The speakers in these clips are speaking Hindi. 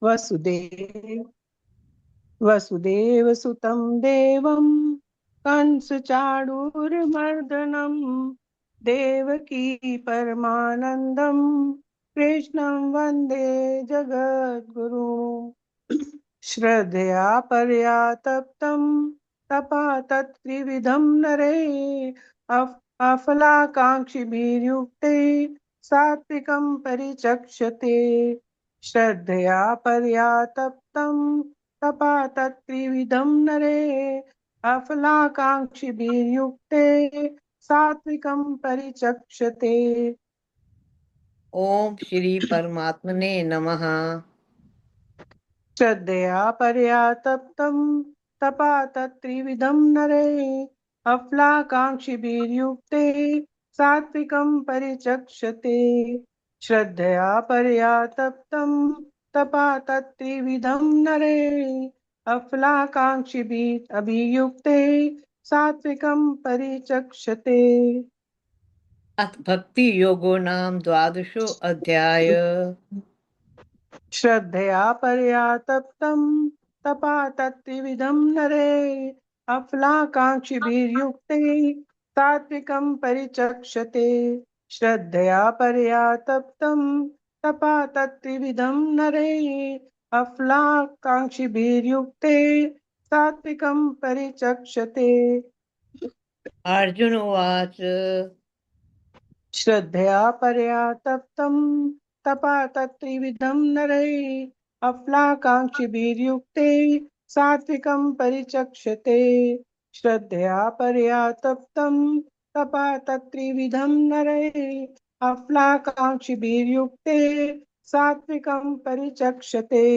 वसुदेव वसुदेवसुतं देवं कंसचाणूरमर्दनं देवकी परमानन्दं कृष्णं वन्दे जगद्गुरुम्। श्रद्धया परया तप्तं तपा तत्त्रिविधं नरे अफलाकाङ्क्षिभिर्युक्ते सात्विकं परिचक्षते। श्रद्धया परया तप्तं तपा तत्त्रिविधं नरे अफलाकाङ्क्षिभिर्युक्ते सात्विकं परिचक्षते। ओम श्री परमात्मने नमः। श्रद्धया परया तप्तं तपा तत्त्रिविधं नरे अफलाकाङ्क्षिभिर्युक्ते सात्विकं परिचक्षते। श्रद्धया परया तप्तं तपा तत्त्रिविधं नरे अफलाकाङ्क्षिभिः अभियुक्ते सात्विकं परिचक्षते। अथ भक्ति योगो नाम द्वादशो अध्याय। श्रद्धया परया तप्तं तपा तत्त्रिविधं नरे अफलाकाङ्क्षिभिर्युक्ते सात्विकं परिचक्षते। श्रद्धया परया तप्तं तपा तत्त्रिविधं नरे अफलाकाङ्क्षिभिर्युक्ते सात्विकं परिचक्षते। अर्जुन उवाच श्रद्धया परया तप्तं तपा तत्त्रिविधं नरे अफलाकाङ्क्षिभिर्युक्ते सात्विकं परिचक्षते। श्रद्धया परया तप्तं तपा तत्त्रिविधं नरे अफलाकाङ्क्षिभिर्युक्ते सात्विकं परिचक्षते।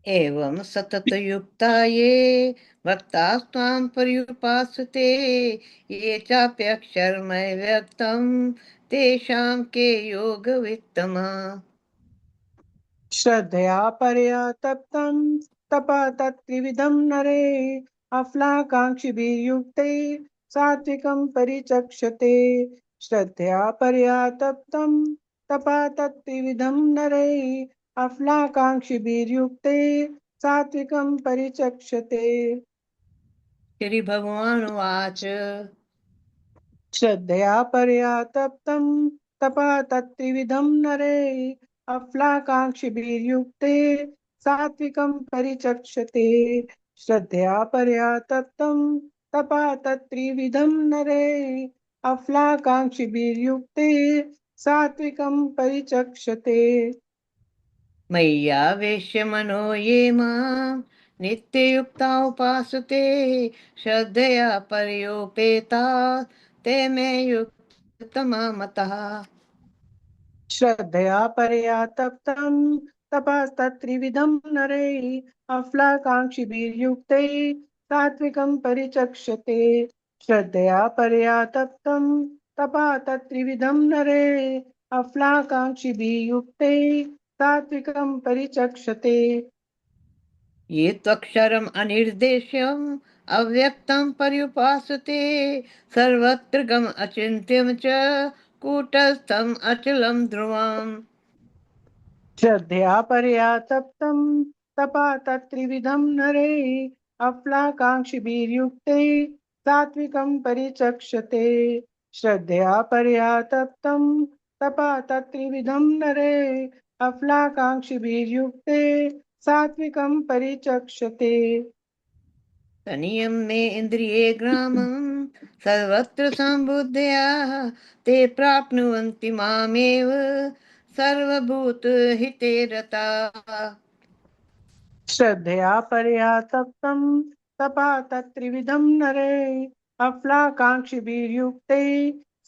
एवं सततयुक्ता ये भक्तास्त्वां पर्युपासते ये चाप्यक्षरमय व्यक्तं तेषां के योगवित्तमः। श्रद्धया परया तप्तं तपा तत्त्रिविधं नरे अफलाकाङ्क्षिभिर्युक्ते सात्विकं परिचक्षते। श्रद्धया परया तप्तं तपा तत्त्रिविधं नरे अफलाकाङ्क्षिभिर्युक्ते सात्विकं परिचक्षते। श्री भगवान उवाच श्रद्धया परया तप्तं तपा तत्त्रिविधं नरे अफलाकाङ्क्षिभिर्युक्ते सात्विकं परिचक्षते। श्रद्धया परया तप्तं तपा तत्त्रिविधं नरे अफलाकाङ्क्षिभिर्युक्ते सात्विकं परिचक्षते। मय्यावेश्य मनो ये मां नित्ययुक्ता उपासते श्रद्धया पर्योपेता ते मे युक्ततमा मतः। श्रद्धया परया तप्तं तपस्तत्त्रिविधं नरे अफलाकाङ्क्षिभिर्युक्ते सात्विकं परिचक्षते। श्रद्धया परया तप्तं तपा तत्त्रिविधं नरे अफलाकाङ्क्षिभिर्युक्ते सात्विकं परिचक्षते। ये त्वक्षरम् अनिर्देश्यम् अव्यक्तं पर्युपासते सर्वत्र गम अचिन्त्यं च कूटस्थम् अचलं ध्रुवम्। श्रद्धया परया तप्तं तपा तत्त्रिविधं नरे अफलाकाङ्क्षिभिर्युक्ते सात्विकं परिचक्षते। श्रद्धया परया तप्तं तपा तत्त्रिविधं नरे अफलाकाङ्क्षिभिर्युक्ते सात्विकं परिचक्षते। तनियं मे इन्द्रिये ग्रामं सर्वत्र सम्बुद्धया ते प्राप्नुवन्ति मामेव सर्वभूतहिते रताः। श्रद्धया परया तप्तं तपा तत्त्रिविधं नरे अफलाकाङ्क्षिभिर्युक्ते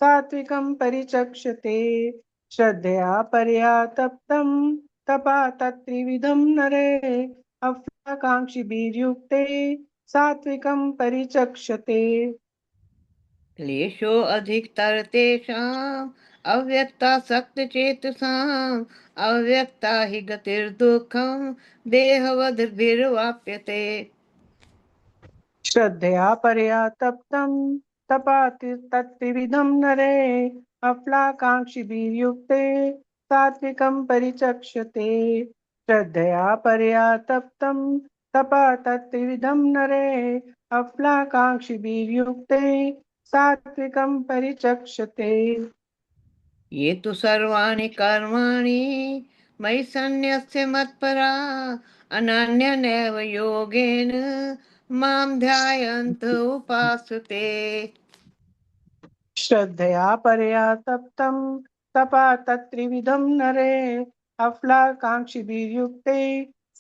सात्विकं परिचक्षते। श्रद्धया परया तप्तं तपा तत्त्रिविधं नरे अफलाकाङ्क्षिभिर्युक्ते सात्विकं परिचक्षते। क्लेशो अधिकतर तेषाम् अव्यक्तासक्तचेतसाम् अव्यक्ता हि गतिर्दुःखं देहवद्भिर्वाप्यते। श्रद्धया परया तप्तं तपा तत्त्रिविधं नरे अफलाकाङ्क्षिभिर्युक्ते सात्विकं परिचक्षते। श्रद्धया परया तप्तं तपः तत्त्रिविधं नरे अफलाकाङ्क्षिभिर्युक्ते सात्विकं परिचक्षते। ये तु सर्वाणि कर्माणि मयि सन्न्यस्य मत्परा अनन्यनेव योगेन मां ध्यायन्त उपासते। श्रद्धया परया तप्तं तपः तत्त्रिविधं नरे अफलाकाङ्क्षिभिर्युक्ते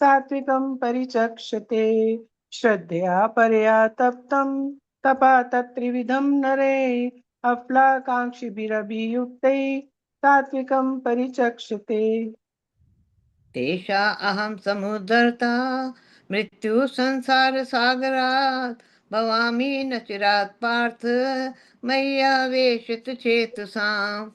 सात्विकं परिचक्षते। श्रद्धया परया तप्तं तपः तत्त्रिविधं नरे अफलाकाङ्क्षिभिरभियुक्ते सात्विकं परिचक्षते। तेषा अहं समुद्धर्ता मृत्यु संसार सागरात् भवामि न चिरात् पार्थ मय्यावेशित चेतसाम्।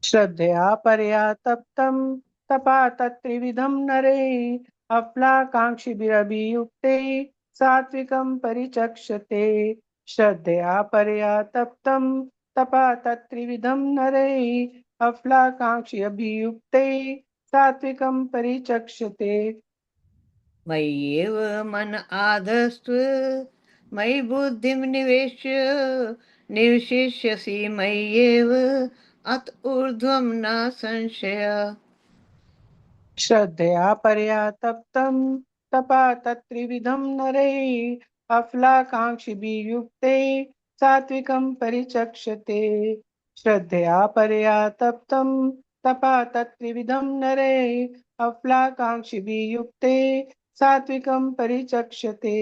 श्रद्धया परया तप्तं तपः तत्त्रिविधं नरे अफलाकाङ्क्षिभिरभियुक्ते सात्विकं परिचक्षते। श्रद्धया परया तप्तं तपः तत्त्रिविधं नरे अफलाकाङ्क्षिभिर्युक्ते सात्विकं परिचक्षते। मय्येव मन आधस्त्व मयि बुद्धिं निवेश्य निवशिष्यसि मय्येव अत ऊर्ध्वं न संशय। श्रद्धया परया तप्तं तपः तत्त्रिविधं नरे अफलाकाङ्क्षिभिर्युक्ते सात्विकं परिचक्षते। श्रद्धया परया तप्तं तपः तत्त्रिविधं नरे अफलाकाङ्क्षिभिर्युक्ते सात्विकं परिचक्षते।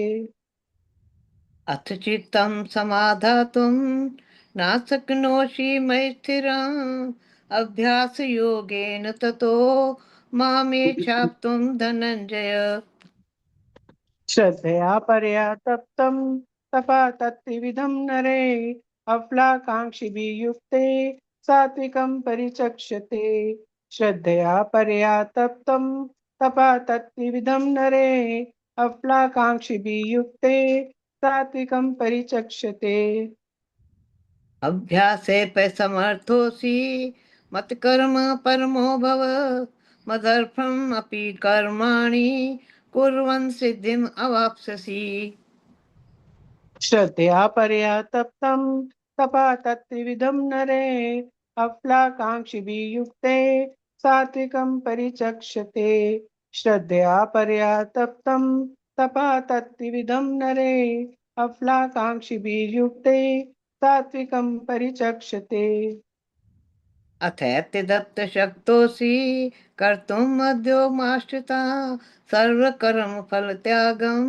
अथ चित्तं समाधातुं न शक्नोषि मयि स्थिरम् अभ्यासयोगेन ततो मामेच्छाप्तुं धनञ्जय। श्रद्धया परया तप्तं तपः तत्त्रिविधं नरे अफलाकाङ्क्षिभिर्युक्ते सात्विकं परिचक्षते। श्रद्धया परया तप्तं तपः तत्त्रिविधं नरे अफलाकाङ्क्षिभिर्युक्ते सात्विकं परिचक्षते। अभ्यासेऽप्यसमर्थोऽसि मत्कर्म परमो भव मदर्थम् अपि कर्माणि कुर्वन् सिद्धिम् अवाप्स्यसि। श्रद्धया परया तप्तं तपः तत्त्रिविधं नरे अफलाकाङ्क्षिभिर्युक्ते सात्विकं परिचक्षते। श्रद्धया परया तप्तं तपः तत्त्रिविधं नरे अफलाकाङ्क्षिभिर्युक्ते सात्विकं परिचक्षते। अथैत्यदत्तशक्तोऽसि कर्तुम् मध्योमाश्रिता सर्वकर्मफलत्यागं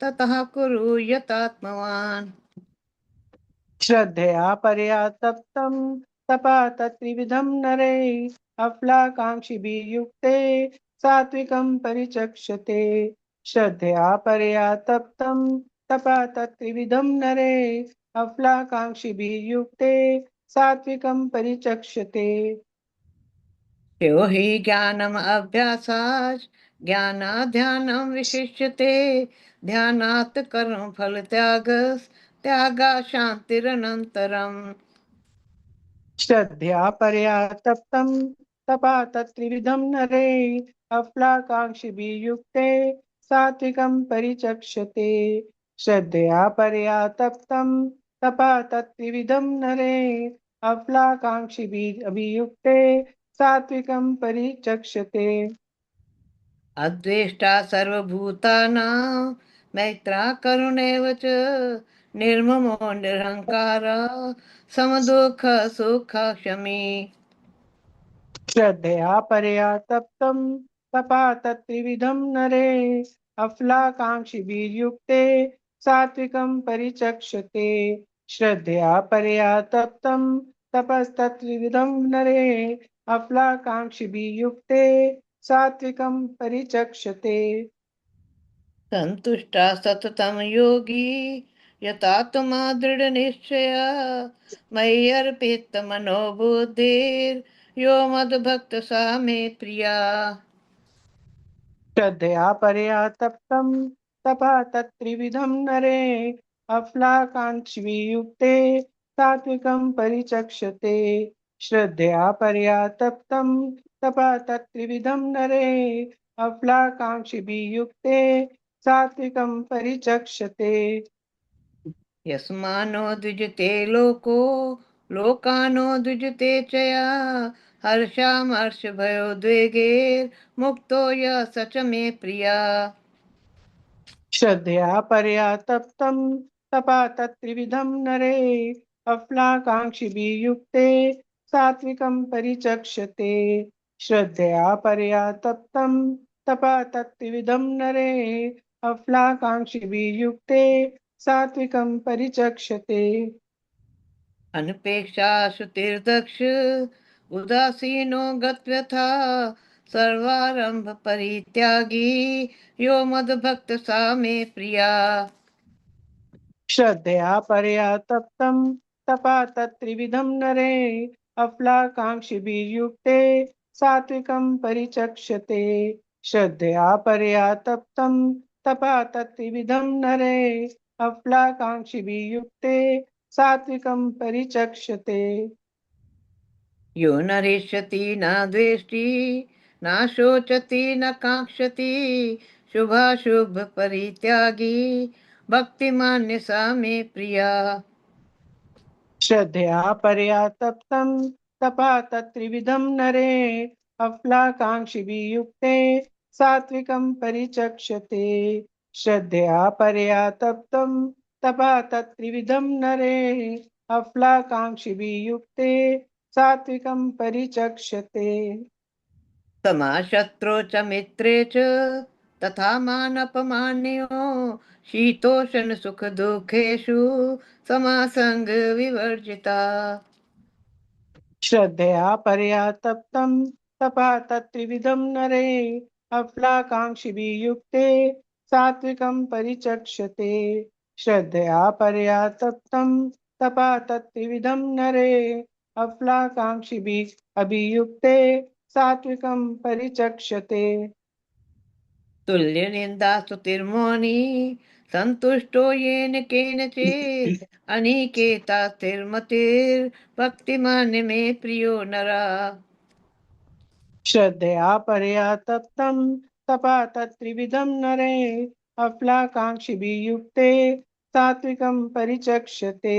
ततः कुरु यतात्मवान्। श्रद्धया परया तप्तं तपः तत्त्रिविधं नरे अफलाकाङ्क्षिभिर्युक्ते सात्विकं परिचक्षते। श्रद्धया परया तप्तं तपः तत्त्रिविधं नरे अफलाकाङ्क्षिभिर्युक्ते सात्विकं परिचक्षते। यो हि ज्ञानम् अभ्यासात् ज्ञानाध्यानं विशिष्यते ध्यानात् कर्मफलत्यागस् शान्तिरनन्तरम्। श्रद्धया परया तप्तं तपः तत्त्रिविधं नरे अफलाकाङ्क्षिभिर्युक्ते सात्विकं परिचक्षते। श्रद्धया परया तप्तं तपः तत्त्रिविधं नरे अफलाकाङ्क्षिभिरभियुक्ते सात्विकं परिचक्षते। अद्वेष्टा सर्वभूतानां मैत्रा करुणैव च निर्ममो निरहङ्कारः समदुःख सुख क्षमी। श्रद्धया परया तप्तं तपः तत्त्रिविधं नरे अफलाकाङ्क्षिभिर्युक्ते सात्विकं परिचक्षते। श्रद्धया परया तप्तं तपस्तत्त्रिविधं नरे अफलाकाङ्क्षिभिर्युक्ते सात्विकं परिचक्षते। सन्तुष्टा सततं योगी यतात्मा दृढनिश्चया मयि अर्पितमनो बुद्धिर्यो मद्भक्तः स मे प्रिया। श्रद्धया परया तप्तं तपः तत्त्रिविधं नरे अफलाकाङ्क्षिभिर्युक्ते सात्विकं परिचक्षते। श्रद्धया परया तप्तं तपा तत्त्रिविधं नरे अफलाकाङ्क्षिभिः युक्ते सात्विकं परिचक्षते। यस्मानो द्विजते लोको लोकानो द्विजते च या हर्षामर्षभयोद्वेगे मुक्तो यः स च मे प्रिया। श्रद्धया परया तप्तं तपा तत्त्रिविधं नरे अफलाकाङ्क्षिभिः युक्ते सात्विकं परिचक्षते। श्रद्धया परया तप्तं तपा तत्त्रिविधं नरे अफलाकाङ्क्षिभिः युक्ते सात्विकं परिचक्षते। अनपेक्षा श्रुतिर्दक्ष उदासीनो गत्व्यथा सर्वारंभ परित्यागी यो मद्भक्त सा मे प्रिया। श्रद्धया परया तप्तं तपा तत्त्रिविधं नरे अफलाकाङ्क्षिभिः युक्ते सात्विकं परिचक्षते। श्रद्धया परया तप्तं तपा तत्त्रिविधं नरे अफलाकाङ्क्षिभिः युक्ते सात्विकं परिचक्षते। यो न रिष्यति न द्वेष्टि न शोचति न काङ्क्षति शुभाशुभ परित्यागी भक्तिमान्य सा मे प्रिया। श्रद्धया परया तप्तं तपा तत्त्रिविधं नरे अफलाकाङ्क्षिभिः युक्ते सात्विकं परिचक्षते। श्रद्धया परया तप्तं तपा तत्त्रिविधं नरे अफलाकाङ्क्षिभिः युक्ते सात्विकं परिचक्षते। समाशत्रौ च मित्रे च तथा मानपमान्यो शीतोषण सुख दुःखेषु समासंग विवर्जिता। श्रद्धया परया तप्तं तपा तत्त्रिविधं नरे अफलाकाङ्क्षिभिः युक्ते सात्विकं परिचक्षते। श्रद्धया परया तप्तं तपा तत्त्रिविधं नरे अफलाकाङ्क्षिभिः अभियुक्ते सात्विकं परिचक्षते। तुल्य निंदा स्तुतिर्मौनी संतुष्टो येन केनचित् अनिकेता स्थिरमतिर् भक्तिमान् मे प्रियो नरा। श्रद्धया परया तप्तं तपा तत्त्रिविधं नरे अफलाकाङ्क्षिभिः युक्ते सात्विकं परिचक्षते।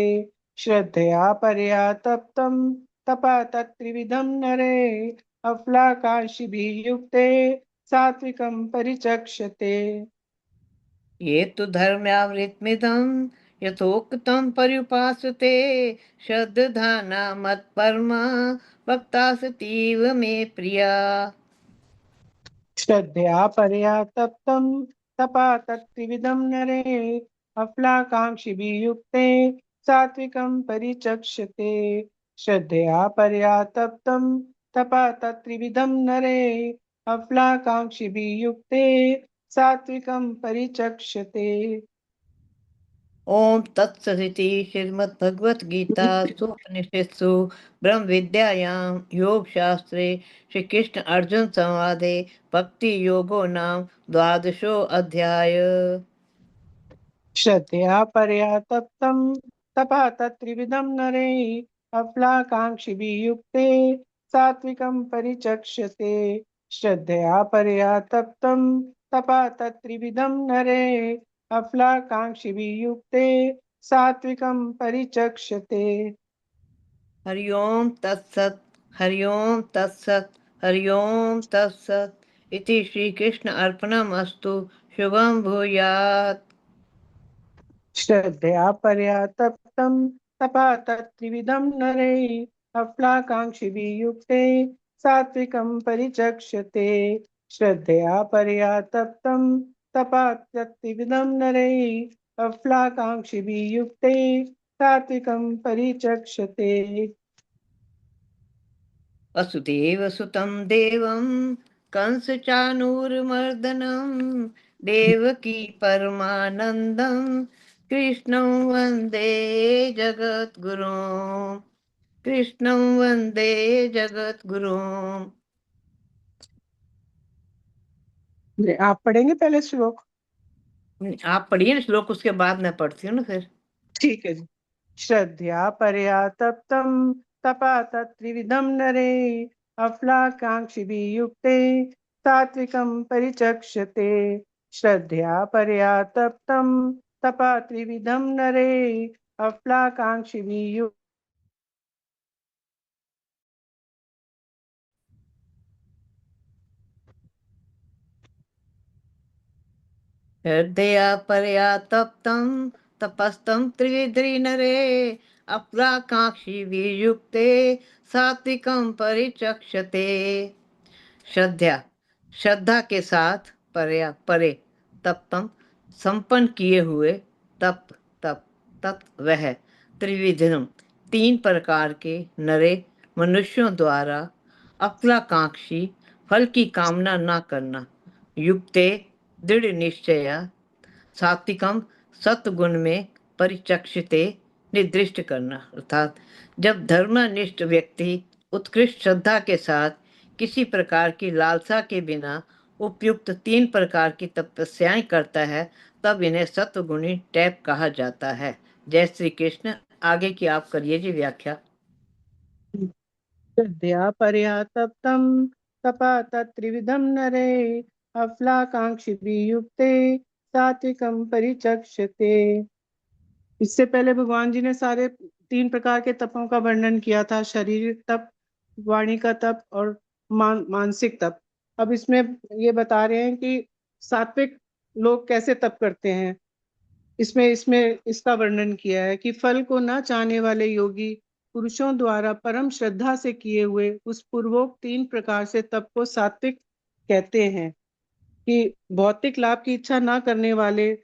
श्रद्धया परया तप्तं तपा तत्त्रिविधं नरे अफलाकाङ्क्षिभिः युक्ते सात्विकं परिचक्षते। ये तु धर्म्यावृतमिदं यथोक्तं पर्युपासते श्रद्धाना मत्परमा भक्तास्तीव मे प्रिया। श्रद्धया परया तप्तं तपा तत्त्रिविधं नरे अफलाकाङ्क्षिभिः युक्ते सात्विकं परिचक्षते। श्रद्धया परया तप्तं तपा तत्त्रिविधं नरे अफलाकाङ्क्षिभिः युक्ते सात्विकं परिचक्षते। ओम तत्सदिति श्रीमद्भगवद्गीतासु उपनिषत्सु ब्रह्म विद्यायां योग शास्त्रे श्री कृष्ण अर्जुन संवादे भक्ति योगो नाम द्वादशो अध्याय। श्रद्धया परया तप्तं तपा तत्त्रिविधं नरे अफलाकाङ्क्षिभिः युक्ते सात्विकं परिचक्षते। श्रद्धया परया तप्तं तपा तत्त्रिविधं नरे अफलाकाङ्क्षिभिः युक्ते सात्विकं परिचक्षते। हरि ओम तत्सत हरि ओम तत्सत हरि ओम तत्सत इति श्री कृष्ण अर्पणमस्तु। शुभम भूयात्। श्रद्धया परया तप्तं तपा तत्त्रिविधं नरे अफलाकाङ्क्षिभिः युक्ते सात्विकं परिचक्षते। श्रद्धया परया तप्तं तपा तत्त्रिविधं नरे अफलाकाङ्क्षिभिः युक्ते सात्विकं परिचक्षते। वसुदेवसुतं देवं कंसचाणूरमर्दनं देवकी परमानन्दं कृष्णं वन्दे जगद्गुरुं कृष्णं वन्दे जगद्गुरुं। आप पढ़ेंगे पहले श्लोक? आप पढ़िए ना श्लोक, उसके बाद मैं पढ़ती हूँ ना फिर। ठीक है जी। श्रद्धया परया तप्तं तपा तत्त्रिविधं नरे अफलाकांक्षिभिः युक्ते सात्विकं परिचक्षते श्रद्धया परया तप्तं तपा त्रिविधं नरे अफलाकांक्षिभिः युक्ते हृदया परया तप्तं तपस्तं त्रिविधि नरे अप्राकांक्षी वियुक्ते सात्विकं परिचक्षते। श्रद्धा, श्रद्धा के साथ परे तप्तम संपन्न किए हुए तप तप तत् वह त्रिविधम तीन प्रकार के नरे मनुष्यों द्वारा अफलाकांक्षी फल की कामना न करना युक्ते दृढ़ निश्चय सात्विकम सत्गुण में परिचक्षिते निर्दिष्ट करना। अर्थात जब धर्मनिष्ठ व्यक्ति उत्कृष्ट श्रद्धा के साथ किसी प्रकार की लालसा के बिना उपयुक्त तीन प्रकार की तपस्याएं करता है तब इन्हें सत्वगुणी टैप कहा जाता है। जय श्री कृष्ण। आगे की आप करिए जी व्याख्या। श्रद्धया परया तप्तं तपा तत्त्रिविधं नरे अफलाकांक्षिभिः युक्ते सात्विकं परिचक्षते। इससे पहले भगवान जी ने सारे तीन प्रकार के तपों का वर्णन किया था, शारीरिक तप, वाणी का तप और मानसिक तप। अब इसमें ये बता रहे हैं कि सात्विक लोग कैसे तप करते हैं। इसमें इसमें इसका वर्णन किया है कि फल को न चाहने वाले योगी पुरुषों द्वारा परम श्रद्धा से किए हुए उस पूर्वोक्त तीन प्रकार से तप को सात्विक कहते हैं। कि भौतिक लाभ की इच्छा न करने वाले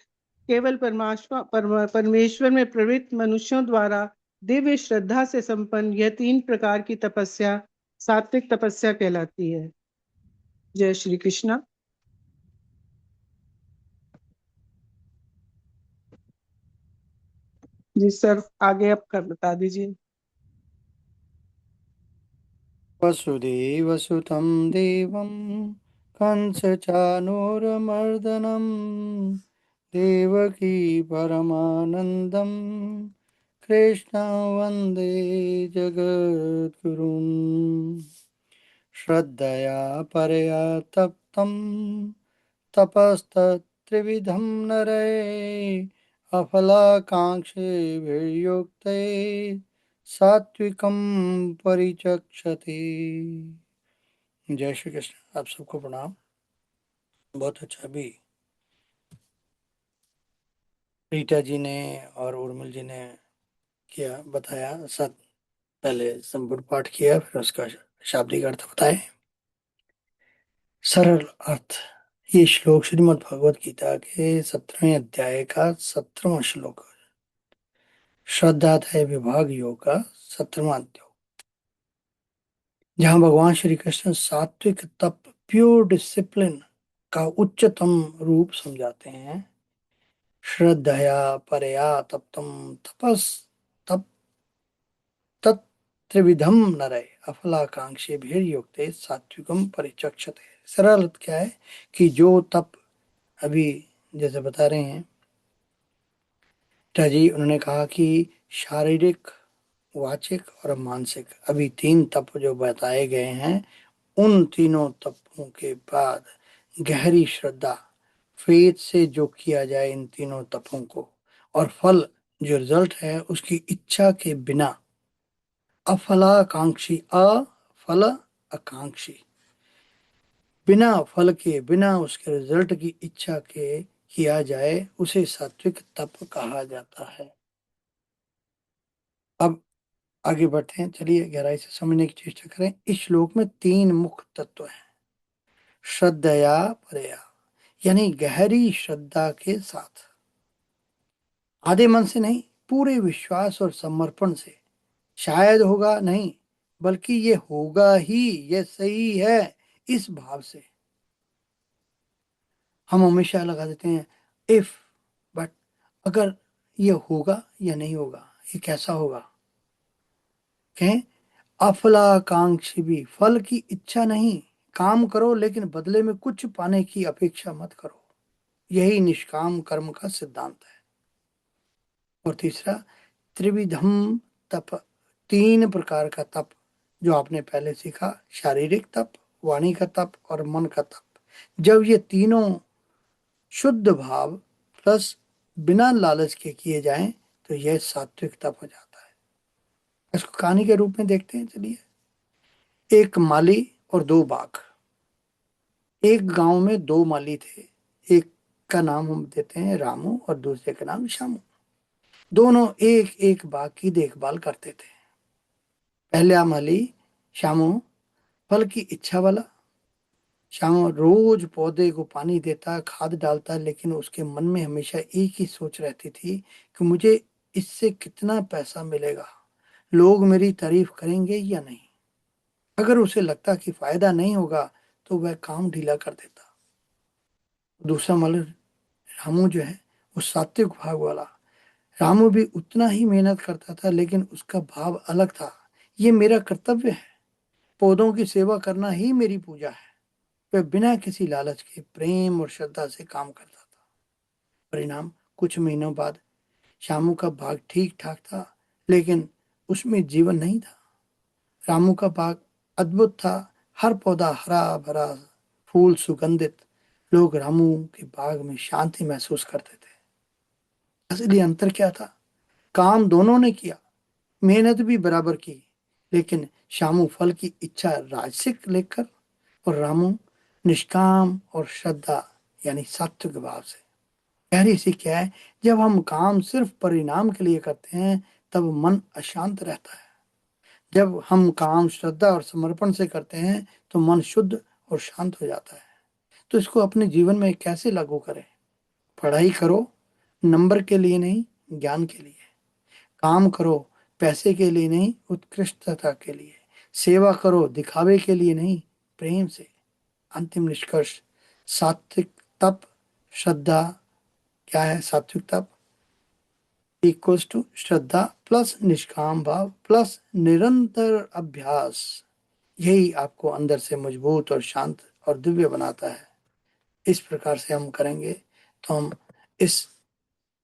केवल परमेश्वर में प्रवृत्त मनुष्यों द्वारा दिव्य श्रद्धा से संपन्न यह तीन प्रकार की तपस्या सात्विक तपस्या कहलाती है। जय श्री कृष्ण। जी सर, आगे आप कर बता दीजिए। वसुदेवसुतं देवं कंसचानूरमर्दनं देवकी परमानन्दं कृष्णं वन्दे जगद्गुरुम् श्रद्धया परया तप्तं तपस्तत्त्रिविधं नरे अफलाकाङ्क्षिभिर्युक्ते सात्विकं परिचक्षते। जय श्री कृष्ण। आप सबको प्रणाम। बहुत अच्छा भी रीटा जी ने और उर्मिल जी ने किया बताया। सत पहले संपूर्ण पाठ किया, फिर उसका शाब्दिक अर्थ बताए। सरल अर्थ। ये श्लोक श्रीमद् भगवत गीता के 17वें अध्याय का 17वां श्लोक, श्रद्धाध्याय विभाग योग का 17वां अध्याय, जहाँ भगवान श्री कृष्ण सात्विक तप, प्योर डिसिप्लिन का उच्चतम रूप समझाते हैं। श्रद्धया परया तप्तम तपस तप तत्त्रिविधम नरे अफलाकांक्षी भीर युक्ते सात्विकम परिचक्षते। सरल अर्थ क्या है कि जो तप अभी जैसे बता रहे हैं जी, उन्होंने कहा कि शारीरिक, वाचिक और मानसिक, अभी तीन तप जो बताए गए हैं, उन तीनों तपों के बाद गहरी श्रद्धा, फेथ से जो किया जाए इन तीनों तपों को, और फल जो रिजल्ट है उसकी इच्छा के बिना, अफलाकांक्षी, अफल आकांक्षी, बिना फल के, बिना उसके रिजल्ट की इच्छा के किया जाए, उसे सात्विक तप कहा जाता है। अब आगे बढ़ते हैं, चलिए गहराई से समझने की चेष्टा करें। इस श्लोक में तीन मुख्य तत्व हैं। श्रद्धया परया, यानी गहरी श्रद्धा के साथ, आधे मन से नहीं, पूरे विश्वास और समर्पण से। शायद होगा नहीं, बल्कि ये होगा ही, ये सही है, इस भाव से। हम हमेशा लगा देते हैं इफ, बट अगर ये होगा या नहीं होगा, ये कैसा होगा। कहें अफलाकांक्षी भी, फल की इच्छा नहीं, काम करो लेकिन बदले में कुछ पाने की अपेक्षा मत करो। यही निष्काम कर्म का सिद्धांत है। और तीसरा त्रिविधम तप, तीन प्रकार का तप जो आपने पहले सीखा, शारीरिक तप, वाणी का तप और मन का तप, जब ये तीनों शुद्ध भाव प्लस बिना लालच के किए जाएं तो यह सात्विक तप हो जाता है। इसको कहानी के रूप में देखते हैं। चलिए, एक माली और दो बाघ। एक गांव में दो माली थे। एक का नाम हम देते हैं रामू और दूसरे का नाम श्यामू। दोनों एक एक बाग की देखभाल करते थे। पहला माली श्यामू फल की इच्छा वाला। श्यामू रोज पौधे को पानी देता, खाद डालता, लेकिन उसके मन में हमेशा एक ही सोच रहती थी कि मुझे इससे कितना पैसा मिलेगा, लोग मेरी तारीफ करेंगे या नहीं। अगर उसे लगता कि फायदा नहीं होगा तो वह काम ढीला कर देता। दूसरा माली रामू जो है, वो सात्विक भाव वाला। रामू भी उतना ही मेहनत करता था, लेकिन उसका भाव अलग था। ये मेरा कर्तव्य है, पौधों की सेवा करना ही मेरी पूजा है। वह बिना किसी लालच के प्रेम और श्रद्धा से काम करता था। परिणाम, कुछ महीनों बाद श्यामू का बाग ठीक ठाक था, लेकिन उसमें जीवन नहीं था। रामू का बाग अद्भुत था। हर पौधा हरा भरा, फूल सुगंधित। लोग रामू के बाग में शांति महसूस करते थे। असली अंतर क्या था? काम दोनों ने किया, मेहनत भी बराबर की, लेकिन श्यामू फल की इच्छा राजसिक लेकर और रामू निष्काम और श्रद्धा यानी सात्विक भाव से। गहरी सीख क्या है? जब हम काम सिर्फ परिणाम के लिए करते हैं तब मन अशांत रहता है। जब हम काम श्रद्धा और समर्पण से करते हैं तो मन शुद्ध और शांत हो जाता है। तो इसको अपने जीवन में कैसे लागू करें? पढ़ाई करो, नंबर के लिए नहीं, ज्ञान के लिए। काम करो, पैसे के लिए नहीं, उत्कृष्टता के लिए। सेवा करो, दिखावे के लिए नहीं, प्रेम से। अंतिम निष्कर्ष, सात्विक तप, श्रद्धा क्या है? सात्विक तप इक्वल्स टू श्रद्धा प्लस निष्काम भाव प्लस निरंतर अभ्यास। यही आपको अंदर से मजबूत और शांत और दिव्य बनाता है। इस प्रकार से हम करेंगे तो हम इस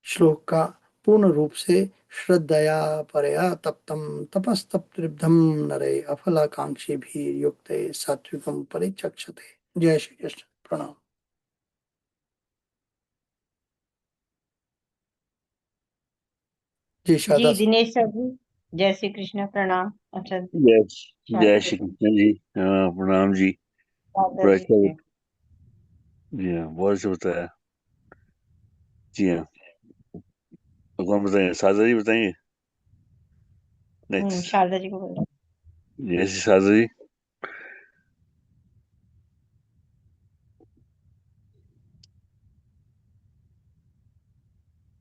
श्लोक का पूर्ण रूप से श्रद्धया परया तप्तम तपस्तप्तृब्धम नरे अफलाकांक्षी भी युक्ते सात्विकम परिचक्षते। जय श्री कृष्ण। प्रणाम। जी शारदा जी दिनेश सर जी, जय श्री कृष्ण, प्रणाम। अच्छा, जय शारदा श्री कृष्ण जी। हाँ, प्रणाम जी। शारदा बड़ा जी अच्छा। से। जी हाँ, बहुत अच्छा बताया। जी हाँ, तो कौन बताएंगे? सादा जी बताएंगे नेक्स्ट। शारदा जी को बोलो। जय श्री सादा जी।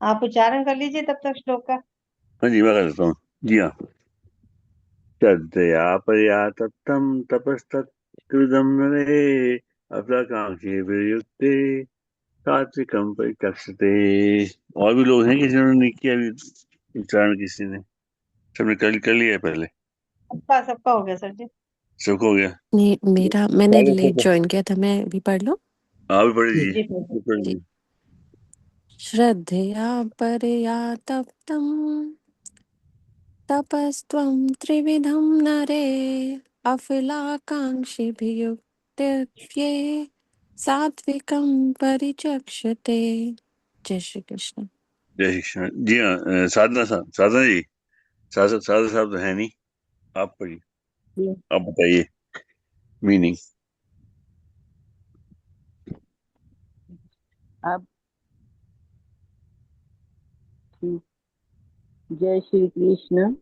आप उच्चारण कर लीजिए तब तक श्लोक का। हाँ जी, मैं कर देता हूँ। जी हाँ, श्रद्धया परया तप्तं तपस्तत्कृतं नरे अफलाकांक्षी वियुक्ते सात्विकं परिचक्षते। और भी लोग हैं कि जिन्होंने नहीं किया अभी उच्चारण? किसी ने? सबने कर लिया है पहले? सबका सबका हो गया सर जी। सबको हो गया? नहीं, मैंने पहले लेट सबको। ज्वाइन किया था। मैं भी पढ़ लूं? आप भी पढ़े जी जी, जी सर जी। पढ़ जी। लीजिए। श्रद्धया परया तप्तं तपस्त्वं त्रिविधं नरे अफलाकांक्षिभियुक्तये सात्विकं परिचक्षते। जय श्री कृष्ण। जय श्री कृष्ण। जी हाँ, साधना जी, सादा साहब तो है नहीं, आप पढ़िए। जी। आप बताइए मीनिंग। अब ठीक। जय श्री कृष्ण।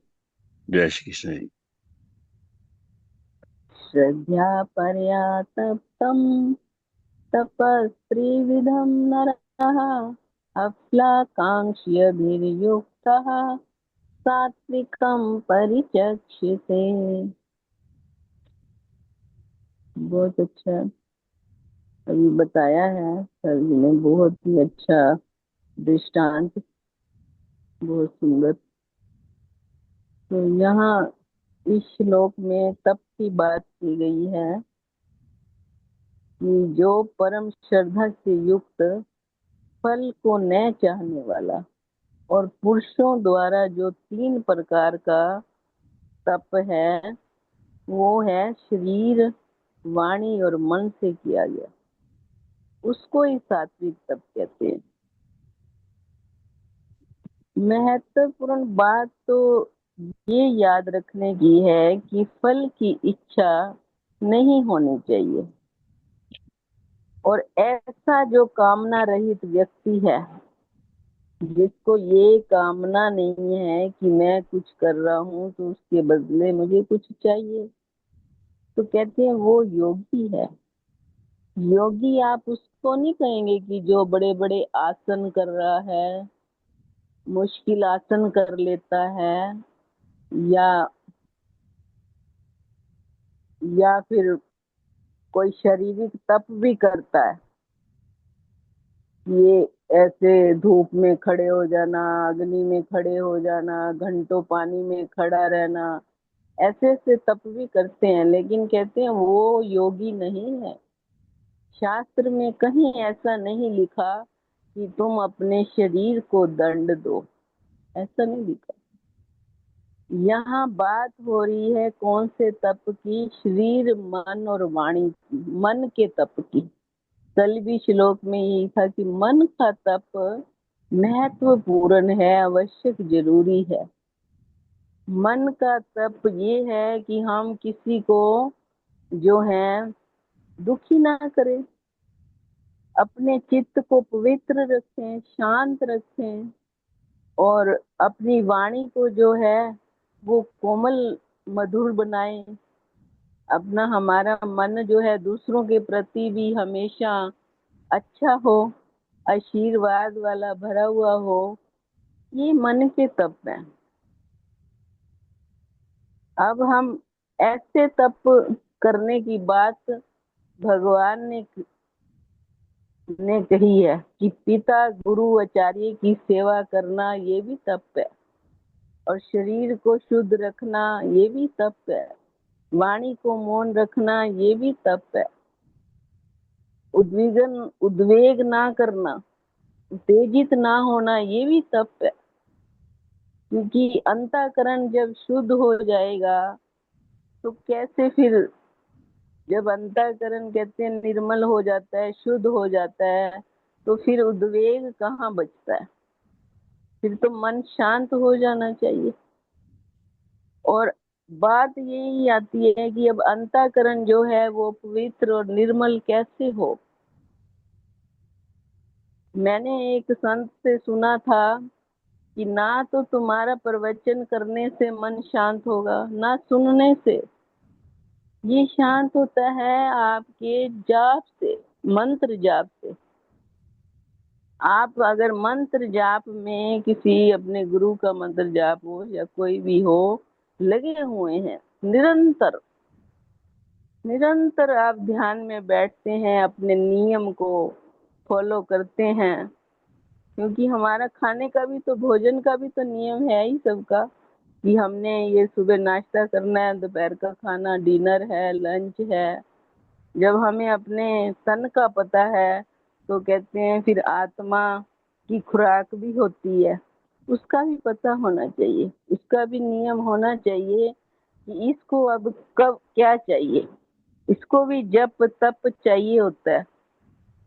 जय श्री कृष्ण जी। श्रद्धा परया तप्तं तपस्त्रिविधं नरः अफलाकाङ्क्ष्यभिर्युक्तः सात्विकं परिचक्षते। बहुत अच्छा अभी बताया है सर जी ने, बहुत ही अच्छा दृष्टांत, बहुत सुंदर। तो यहाँ इस श्लोक में तप की बात की गई है कि जो परम श्रद्धा से युक्त, फल को न चाहने वाला और पुरुषों द्वारा जो 3 प्रकार का तप है वो है शरीर, वाणी और मन से किया गया, उसको ही सात्विक तप कहते हैं। महत्वपूर्ण बात तो ये याद रखने की है कि फल की इच्छा नहीं होनी चाहिए, और ऐसा जो कामना रहित व्यक्ति है, जिसको ये कामना नहीं है कि मैं कुछ कर रहा हूँ तो उसके बदले मुझे कुछ चाहिए, तो कहते हैं वो योगी है। योगी आप उसको नहीं कहेंगे कि जो बड़े बड़े आसन कर रहा है, मुश्किल आसन कर लेता है, या फिर कोई शारीरिक तप भी करता है। ये ऐसे धूप में खड़े हो जाना, अग्नि में खड़े हो जाना, घंटों पानी में खड़ा रहना, ऐसे ऐसे तप भी करते हैं, लेकिन कहते हैं वो योगी नहीं है। शास्त्र में कहीं ऐसा नहीं लिखा कि तुम अपने शरीर को दंड दो, ऐसा नहीं लिखा। यहाँ बात हो रही है कौन से तप की? शरीर, मन और वाणी की, मन के तप की। कल भी श्लोक में यही था कि मन का तप महत्वपूर्ण है, आवश्यक, जरूरी है। मन का तप ये है कि हम किसी को जो है दुखी ना करें, अपने चित्त को पवित्र रखें, शांत रखें, और अपनी वाणी को जो है वो कोमल मधुर बनाएं। अपना हमारा मन जो है दूसरों के प्रति भी हमेशा अच्छा हो, आशीर्वाद वाला भरा हुआ हो। ये मन के तप हैं। अब हम ऐसे तप करने की बात भगवान ने कही है कि पिता, गुरु, आचार्य की सेवा करना ये भी तप है, और शरीर को शुद्ध रखना ये भी तप है, वाणी को मौन रखना ये भी तप है, उद्वेग ना करना, उत्तेजित ना होना ये भी तप है। क्योंकि अंतःकरण जब शुद्ध हो जाएगा तो कैसे फिर, जब अंतःकरण कहते हैं निर्मल हो जाता है, शुद्ध हो जाता है, तो फिर उद्वेग कहाँ बचता है? फिर तो मन शांत हो जाना चाहिए। और बात यही आती है कि अब अंतःकरण जो है वो पवित्र और निर्मल कैसे हो? मैंने एक संत से सुना था कि ना तो तुम्हारा प्रवचन करने से मन शांत होगा, ना सुनने से। ये शांत होता है आपके जाप से, मंत्र जाप से। आप अगर मंत्र जाप में किसी अपने गुरु का मंत्र जाप हो या कोई भी हो, लगे हुए हैं, निरंतर निरंतर आप ध्यान में बैठते हैं, अपने नियम को फॉलो करते हैं, क्योंकि हमारा खाने का भी तो, भोजन का भी तो नियम है ही सबका, कि हमने ये सुबह नाश्ता करना है, दोपहर का खाना, डिनर है, लंच है। जब हमें अपने तन का पता है तो कहते हैं फिर आत्मा की खुराक भी होती है, उसका भी पता होना चाहिए, उसका भी नियम होना चाहिए कि इसको अब कब क्या चाहिए। इसको भी जप तप चाहिए होता है,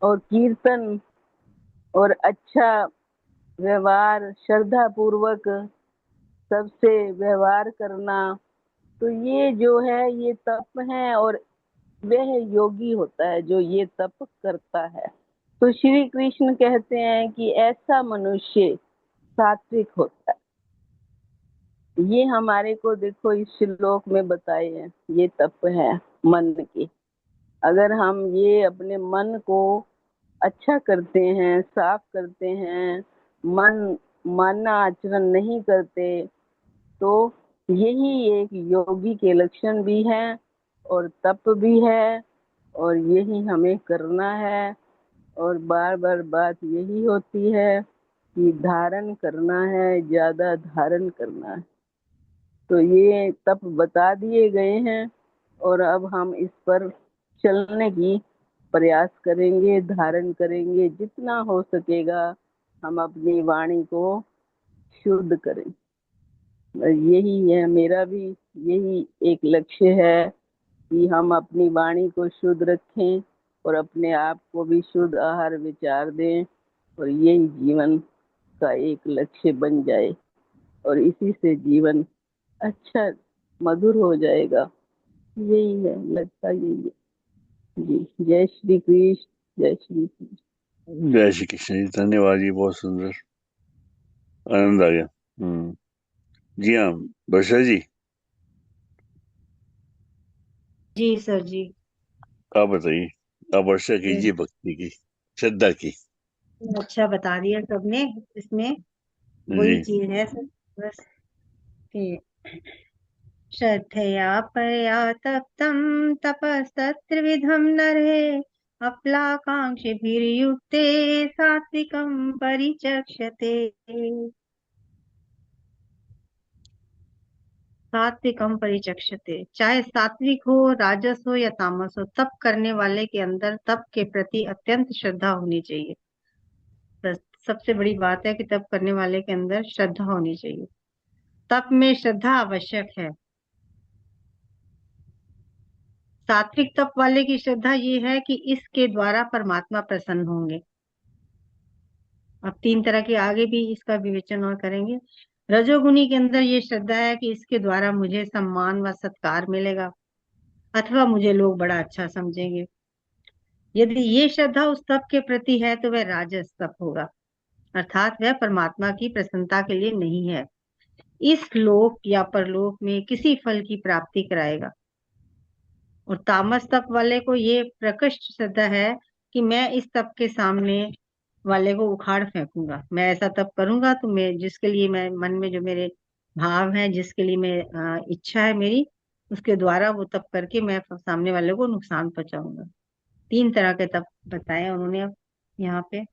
और कीर्तन और अच्छा व्यवहार, श्रद्धा पूर्वक सबसे व्यवहार करना, तो ये जो है ये तप है, और वह योगी होता है जो ये तप करता है। तो श्री कृष्ण कहते हैं कि ऐसा मनुष्य सात्विक होता है। ये हमारे को देखो इस श्लोक में बताए हैं, ये तप है मन के। अगर हम ये अपने मन को अच्छा करते हैं, साफ करते हैं, मन मानना आचरण नहीं करते, तो यही एक योगी के लक्षण भी है और तप भी है, और यही हमें करना है। और बार बार बात यही होती है कि धारण करना है, ज्यादा धारण करना है। तो ये तप बता दिए गए हैं, और अब हम इस पर चलने की प्रयास करेंगे, धारण करेंगे, जितना हो सकेगा हम अपनी वाणी को शुद्ध करें। यही है मेरा भी यही एक लक्ष्य है कि हम अपनी वाणी को शुद्ध रखें और अपने आप को भी शुद्ध आहार विचार दें, और यही जीवन का एक लक्ष्य बन जाए, और इसी से जीवन अच्छा मधुर हो जाएगा। यही है, लगता यही है जी। जय श्री कृष्ण, जय श्री कृष्ण। जय श्री कृष्ण जी, धन्यवाद जी, बहुत सुंदर, आनंद आ गया। जी हाँ, वर्षा जी, जी सर जी। आप बताइए, आप वर्षा कीजिए भक्ति की, श्रद्धा की। अच्छा बता दिया सबने, इसमें वही जी, चीज है सर, बस कि श्रद्धया परया तप्तं तपस्तत्त्रिविधं नरे अप्लाकाङ्क्षिभिर्युक्ते सात्विकं परिचक्षते। सात्विकम परिचक्षते, चाहे सात्विक हो, राजस हो या तामस हो, तप करने वाले के अंदर तप के प्रति अत्यंत श्रद्धा होनी चाहिए। बस सबसे बड़ी बात है कि तप करने वाले के अंदर श्रद्धा होनी चाहिए। तप में श्रद्धा आवश्यक है। सात्विक तप वाले की श्रद्धा ये है कि इसके द्वारा परमात्मा प्रसन्न होंगे। अब 3 तरह के आगे भी इसका विवेचन और करेंगे। रजोगुनी के अंदर ये श्रद्धा है कि इसके द्वारा मुझे सम्मान व सत्कार मिलेगा, अथवा मुझे लोग बड़ा अच्छा समझेंगे। यदि ये श्रद्धा उस तप के प्रति है तो वह राजस तप होगा, अर्थात वह परमात्मा की प्रसन्नता के लिए नहीं है, इस लोक या परलोक में किसी फल की प्राप्ति कराएगा। और तामस तप वाले को ये प्रकृष्ट श्रद्धा है कि मैं इस तप के सामने वाले को उखाड़ फेंकूंगा। मैं ऐसा तप करूंगा तो मैं जिसके लिए मैं मन में जो मेरे भाव हैं, जिसके लिए मैं इच्छा है मेरी, उसके द्वारा वो तप करके मैं सामने वाले को नुकसान पहुंचाऊंगा। 3 तरह के तप बताए उन्होंने अब यहाँ पे।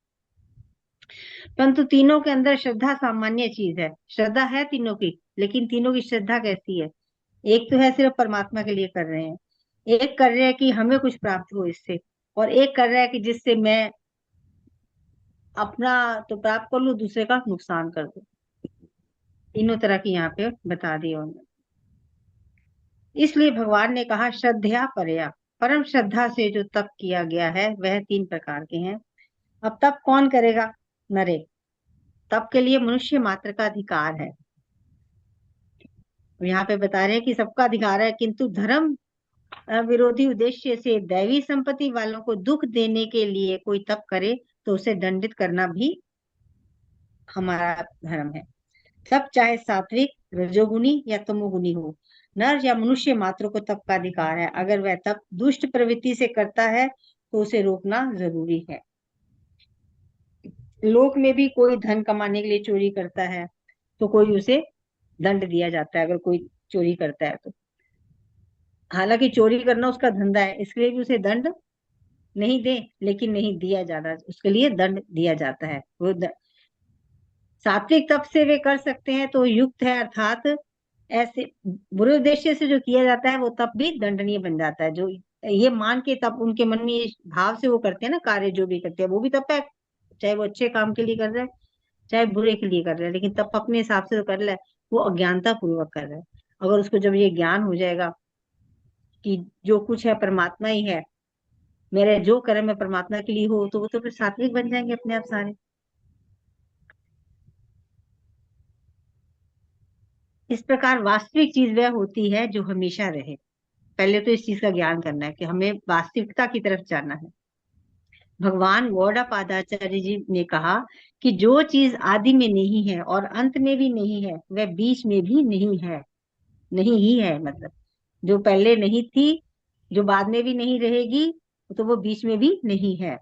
परंतु तीनों के अंदर श्रद्धा सामान्य चीज है। श्रद्धा है तीनों की, लेकिन तीनों की श्रद्धा कैसी है? एक तो है सिर्फ परमात्मा के लिए कर रहे हैं, एक कर रहे हैं कि हमें कुछ प्राप्त हो इससे, और एक कर रहा है कि जिससे मैं अपना तो प्राप्त कर लूं, दूसरे का नुकसान कर दूं। तीनों तरह की यहाँ पे बता दिया उन्होंने। इसलिए भगवान ने कहा श्रद्धया परया, परम श्रद्धा से जो तप किया गया है वह 3 प्रकार के हैं। अब तप कौन करेगा? नरे। तप के लिए मनुष्य मात्र का अधिकार है। यहाँ पे बता रहे हैं कि सबका अधिकार है, किंतु धर्म विरोधी उद्देश्य से दैवी संपत्ति वालों को दुख देने के लिए कोई तप करे तो उसे दंडित करना भी हमारा धर्म है। तप चाहे सात्विक, रजोगुनी या तमोगुनी हो, नर या मनुष्य मात्र को तप का अधिकार है। अगर वह तप दुष्ट प्रवृत्ति से करता है तो उसे रोकना जरूरी है। लोक में भी कोई धन कमाने के लिए चोरी करता है तो कोई उसे दंड दिया जाता है, अगर कोई चोरी करता है तो। हालांकि चोरी करना उसका धंधा है, इसलिए भी उसे दंड नहीं दे, लेकिन नहीं दिया जाता, उसके लिए दंड दिया जाता है। वो सात्विक तप से वे कर सकते हैं तो युक्त है, अर्थात ऐसे बुरे उद्देश्य से जो किया जाता है वो तप भी दंडनीय बन जाता है। जो ये मान के तप उनके मन में ये भाव से वो करते हैं ना, कार्य जो भी करते हैं वो भी तप है, चाहे वो अच्छे काम के लिए कर रहे हैं चाहे बुरे के लिए कर रहे हैं, लेकिन तप अपने हिसाब से तो कर रहा है, वो अज्ञानता पूर्वक कर रहा है। अगर उसको जब ये ज्ञान हो जाएगा कि जो कुछ है परमात्मा ही है, मेरे जो कर्म है परमात्मा के लिए हो, तो वो तो फिर सात्विक बन जाएंगे अपने आप सारे। इस प्रकार वास्तविक चीज वह होती है जो हमेशा रहे। पहले तो इस चीज का ज्ञान करना है कि हमें वास्तविकता की तरफ जाना है। भगवान गौड़पादाचार्य जी ने कहा कि जो चीज आदि में नहीं है और अंत में भी नहीं है वह बीच में भी नहीं है। नहीं ही है मतलब, जो पहले नहीं थी, जो बाद में भी नहीं रहेगी, तो वो बीच में भी नहीं है।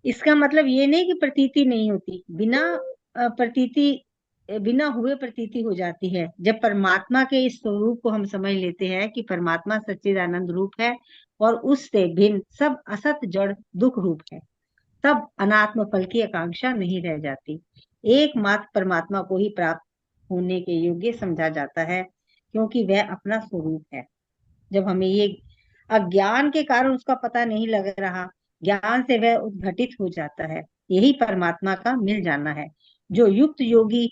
इसका मतलब ये नहीं कि प्रतीति नहीं होती, बिना प्रतीति, बिना हुए प्रतीति हो जाती है। जब परमात्मा के इस स्वरूप को हम समझ लेते हैं कि परमात्मा सच्चिदानंद रूप है और उससे भिन्न सब असत जड़ दुख रूप है, तब अनात्म फल की आकांक्षा नहीं रह जाती। एकमात्र परमात्मा को ही प्राप्त होने के योग्य समझा जाता है, क्योंकि वह अपना स्वरूप है। जब हमें ये अज्ञान के कारण उसका पता नहीं लग रहा, ज्ञान से वह उद्घटित हो जाता है। यही परमात्मा का मिल जाना है। जो युक्त योगी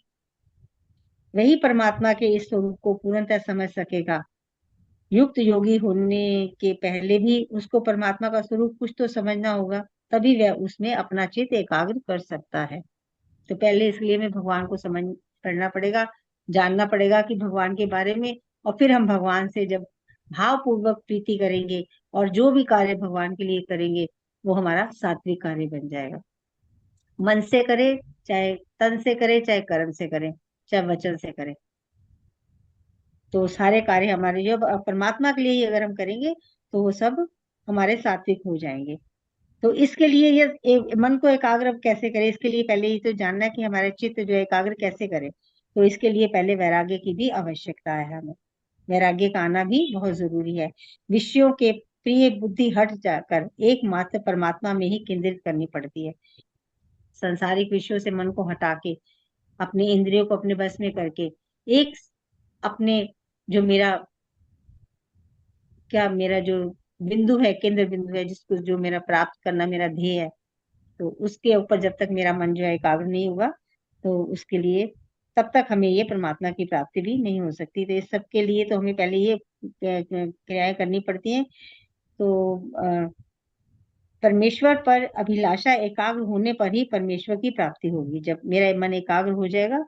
वही परमात्मा के इस स्वरूप को पूर्णतः समझ सकेगा। युक्त योगी होने के पहले भी उसको परमात्मा का स्वरूप कुछ तो समझना होगा, तभी वह उसमें अपना चित्त एकाग्र कर सकता है। तो पहले इसलिए हमें भगवान को समझ पढ़ना पड़ेगा, जानना पड़ेगा कि भगवान के बारे में, और फिर हम भगवान से जब भावपूर्वक प्रीति करेंगे और जो भी कार्य भगवान के लिए करेंगे वो हमारा सात्विक कार्य बन जाएगा। मन से करे, चाहे तन से करे, चाहे कर्म से करे, चाहे वचन से करे, तो सारे कार्य हमारे जो परमात्मा के लिए ही अगर हम करेंगे तो वो सब हमारे सात्विक हो जाएंगे। तो इसके लिए ये मन को एकाग्र कैसे करें, इसके लिए पहले ये तो जानना है कि हमारे चित्त जो है एकाग्र कैसे करें। तो इसके लिए पहले वैराग्य की भी आवश्यकता है हमें। वैराग्य का आना भी बहुत जरूरी है। विषयों के प्रिय बुद्धि हट जाकर एकमात्र परमात्मा में ही केंद्रित करनी पड़ती है। संसारिक विषयों से मन को हटा के, अपने इंद्रियों को अपने बस में करके, एक अपने जो मेरा जो बिंदु है, केंद्र बिंदु है, जिसको जो मेरा प्राप्त करना मेरा ध्येय है, तो उसके ऊपर जब तक मेरा मन जो है एकाग्र नहीं होगा तो उसके लिए तब तक हमें ये परमात्मा की प्राप्ति भी नहीं हो सकती। तो इस सब के लिए तो हमें पहले ये क्रियाएं करनी पड़ती हैं। तो परमेश्वर पर अभिलाषा एकाग्र होने पर ही परमेश्वर की प्राप्ति होगी। जब मेरा मन एकाग्र हो जाएगा,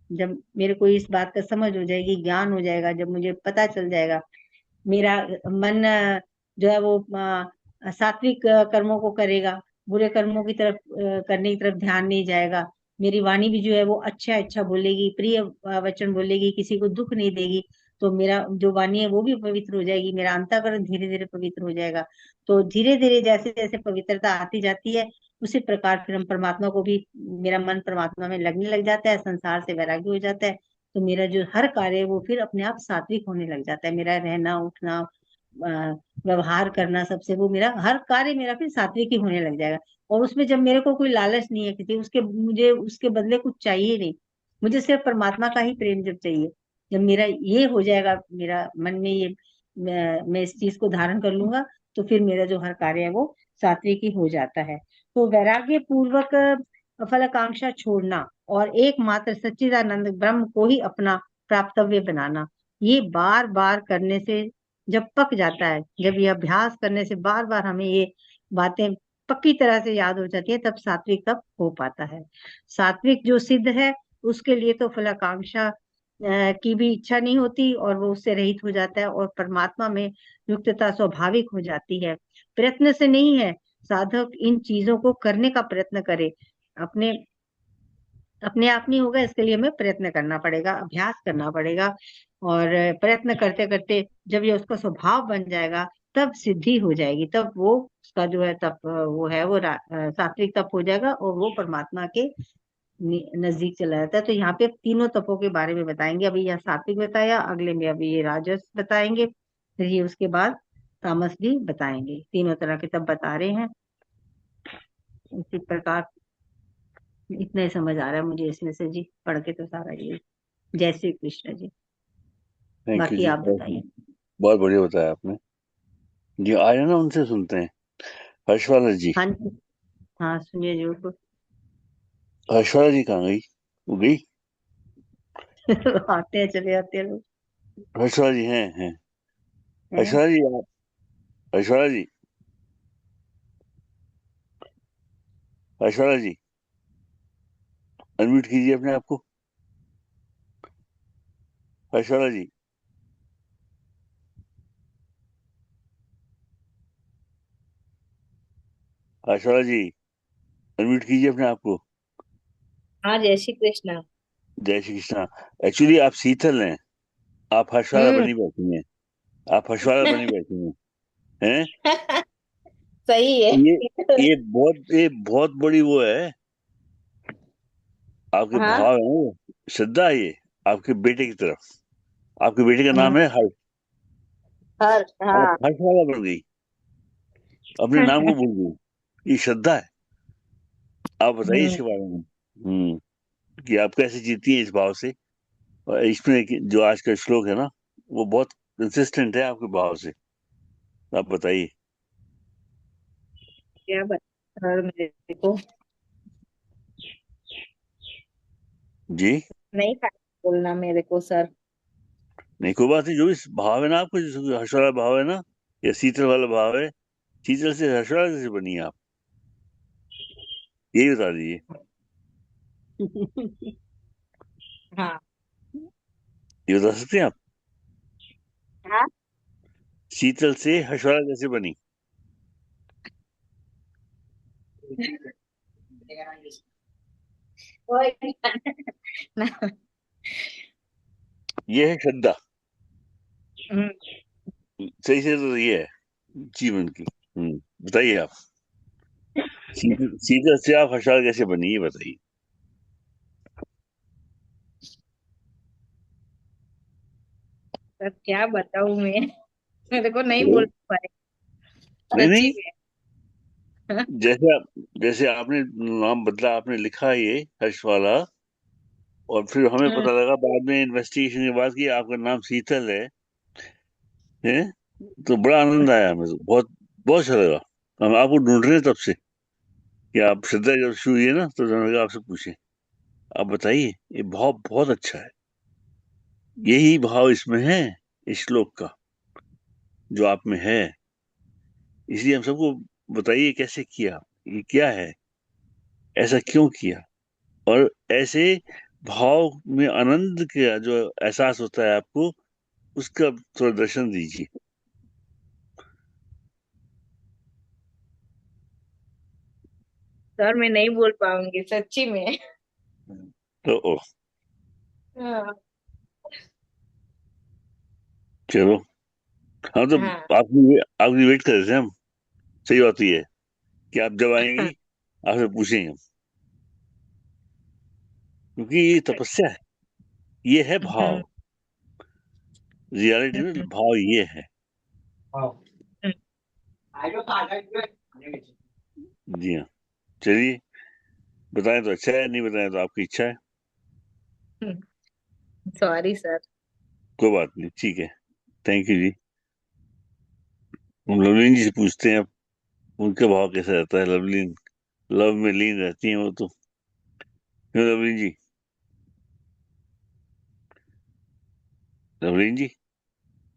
जब मेरे को इस बात का समझ हो जाएगी, ज्ञान हो जाएगा, जब मुझे पता चल जाएगा, मेरा मन जो है वो सात्विक कर्मों को करेगा, बुरे कर्मों की तरफ करने की तरफ ध्यान नहीं जाएगा। मेरी वाणी भी जो है वो अच्छा अच्छा बोलेगी, प्रिय वचन बोलेगी, किसी को दुख नहीं देगी, तो मेरा जो वाणी है वो भी पवित्र हो जाएगी, मेरा अंतःकरण धीरे धीरे पवित्र हो जाएगा। तो धीरे धीरे जैसे जैसे पवित्रता आती जाती है, उसी प्रकार फिर हम परमात्मा को भी, मेरा मन परमात्मा में लगने लग जाता है, संसार से वैराग्य हो जाता है। तो मेरा जो हर कार्य है वो फिर अपने आप सात्विक होने लग जाता है। मेरा रहना उठना व्यवहार करना सबसे, वो मेरा हर कार्य मेरा फिर सात्विक ही होने लग जाएगा। और उसमें जब मेरे को कोई लालच नहीं है किसी उसके, मुझे उसके बदले कुछ चाहिए नहीं, मुझे सिर्फ परमात्मा का ही प्रेम जब चाहिए, जब मेरा ये हो जाएगा, मेरा मन में ये मैं इस चीज को धारण कर लूंगा, तो फिर मेरा जो हर कार्य है वो सात्विक ही हो जाता है। तो वैराग्य पूर्वक फलाकांक्षा छोड़ना और एकमात्र सच्चिदानंद ब्रह्म को ही अपना प्राप्तव्य बनाना, ये बार बार करने से जब पक जाता है, जब ये अभ्यास करने से बार बार हमें ये बातें पक्की तरह से याद हो जाती है, तब सात्विक तब हो पाता है। सात्विक जो सिद्ध है उसके लिए तो फलाकांक्षा की भी इच्छा नहीं होती, और वो उससे रहित हो जाता है, और परमात्मा में युक्तता स्वाभाविक हो जाती है। प्रयत्न से नहीं है, साधक इन चीजों को करने का प्रयत्न करे। अपने अपने आप नहीं होगा, इसके लिए हमें प्रयत्न करना पड़ेगा, अभ्यास करना पड़ेगा। और प्रयत्न करते करते जब ये उसका स्वभाव बन जाएगा, तब सिद्धि हो जाएगी, तब वो उसका जो है तप वो है वो सात्विक तप हो जाएगा, और वो परमात्मा के नजदीक चला जाता है। तो यहाँ पे तीनों तपों के बारे में बताएंगे। अभी यहाँ सात्विक बताया, अगले में अभी ये राजस बताएंगे, फिर ये उसके बाद तामस भी बताएंगे। तीनों तरह के तप बता रहे हैं। इसी प्रकार इतना ही समझ आ रहा है मुझे इसमें से जी, पढ़ के तो सारा ये। जय श्री कृष्ण जी। थैंक यू बाकी जी, आप बताइए। बहुत बढ़िया बताया आपने जी। आए ना, उनसे सुनते हैं। हर्षवाला जी, हाँ जी, हाँ सुनिए जी उसको। हर्षवाला जी कहाँ गई? वो गई? आते हैं चले आते हैं लोग। हर्षवाला जी हैं? हैं? हर्षवाला जी आप, हर्षवाला जी, हर्षवाला जी, अनम्यूट कीजिए अपने आप को। हर्षवाला जी, हर्षवाला जी, अनम्यूट कीजिए अपने आप को। हाँ, जय श्री कृष्णा। जय श्री कृष्णा। एक्चुअली आप शीतल हैं, आप हर्षवाला हम्म। बनी बैठी हैं। आप हर्षवाला बनी बैठी हैं। सही है। ये ये बहुत बड़ी वो है, आपके हाँ। भाव है वो, श्रद्धा है ये आपके बेटे की तरफ। आपके बेटे का नाम है हर्ष, हर आप हाँ। हर्ष वाला बन गई, अपने नाम को भूल गई। ये श्रद्धा है। आप बताइए हम्म। इसके बारे में। कि आप कैसे जीती हैं इस भाव से। और इसमें जो आज का श्लोक है ना, वो बहुत कंसिस्टेंट है आपके भाव से। आप बताइए। क्या बता मेरे को। जी नहीं था बोलना मेरे को सर। नहीं, कोई बात नहीं। जो भी भाव है ना आपको, जैसे हर्ष वाला भाव है ना, या शीतल वाला भाव है, शीतल से हर्ष वाला कैसे बनी आप, यही बता दीजिए। हाँ। ये बता सकते हैं आप, हाँ। शीतल से हर्ष वाला कैसे बनी? कोई ना। ये है श्रद्धा। हम्म, सही से तो ये है जीवन की। बताइए आप, शीतल शीतल से आप हर्ष वाला कैसे बनी, ये बताइए। सर क्या बताऊं मैं। मेरे को नहीं तो बोल पाए नहीं सच्ची नहीं, में। जैसे आपने नाम बदला, आपने लिखा ये हर्ष वाला, और फिर हमें हम्म, पता लगा बाद में इन्वेस्टिगेशन के बाद कि आपका नाम शीतल है, तो बड़ा आनंद आया हमें, तो बहुत बहुत अच्छा लगा। हम आपको ढूंढ रहे हैं तब से, कि आप श्रद्धा जब शुरू हुई है ना, तो हमने कहा आपसे पूछें। आप बताइए, ये भाव बहुत अच्छा है, यही भाव इसमें है, इस श्लोक का जो आप में है। इसलिए हम सबको बताइए कैसे किया, ये क्या है, ऐसा क्यों किया, और ऐसे भाव में आनंद का जो एहसास होता है आपको, उसका थोड़ा दर्शन दीजिए। सर मैं नहीं बोल पाऊंगी सच्ची में। तो हाँ। चलो, हम तो हाँ। आपकी वेट कर रहे थे हम। सही बात ये है कि आप जब आएंगी, आपसे पूछेंगे हम, क्योंकि ये तपस्या है, ये है भाव, रियलिटी में भाव ये है। जी हाँ। चलिए, बताएं तो अच्छा है, नहीं बताएं तो आपकी इच्छा है। Sorry sir. कोई बात नहीं, ठीक है। थैंक यू जी। हम लवलीन जी से पूछते हैं अब, उनका भाव कैसा रहता है। लवलीन लव में लीन रहती हैं वो तो, क्यों लवलीन जी? लवलीन जी,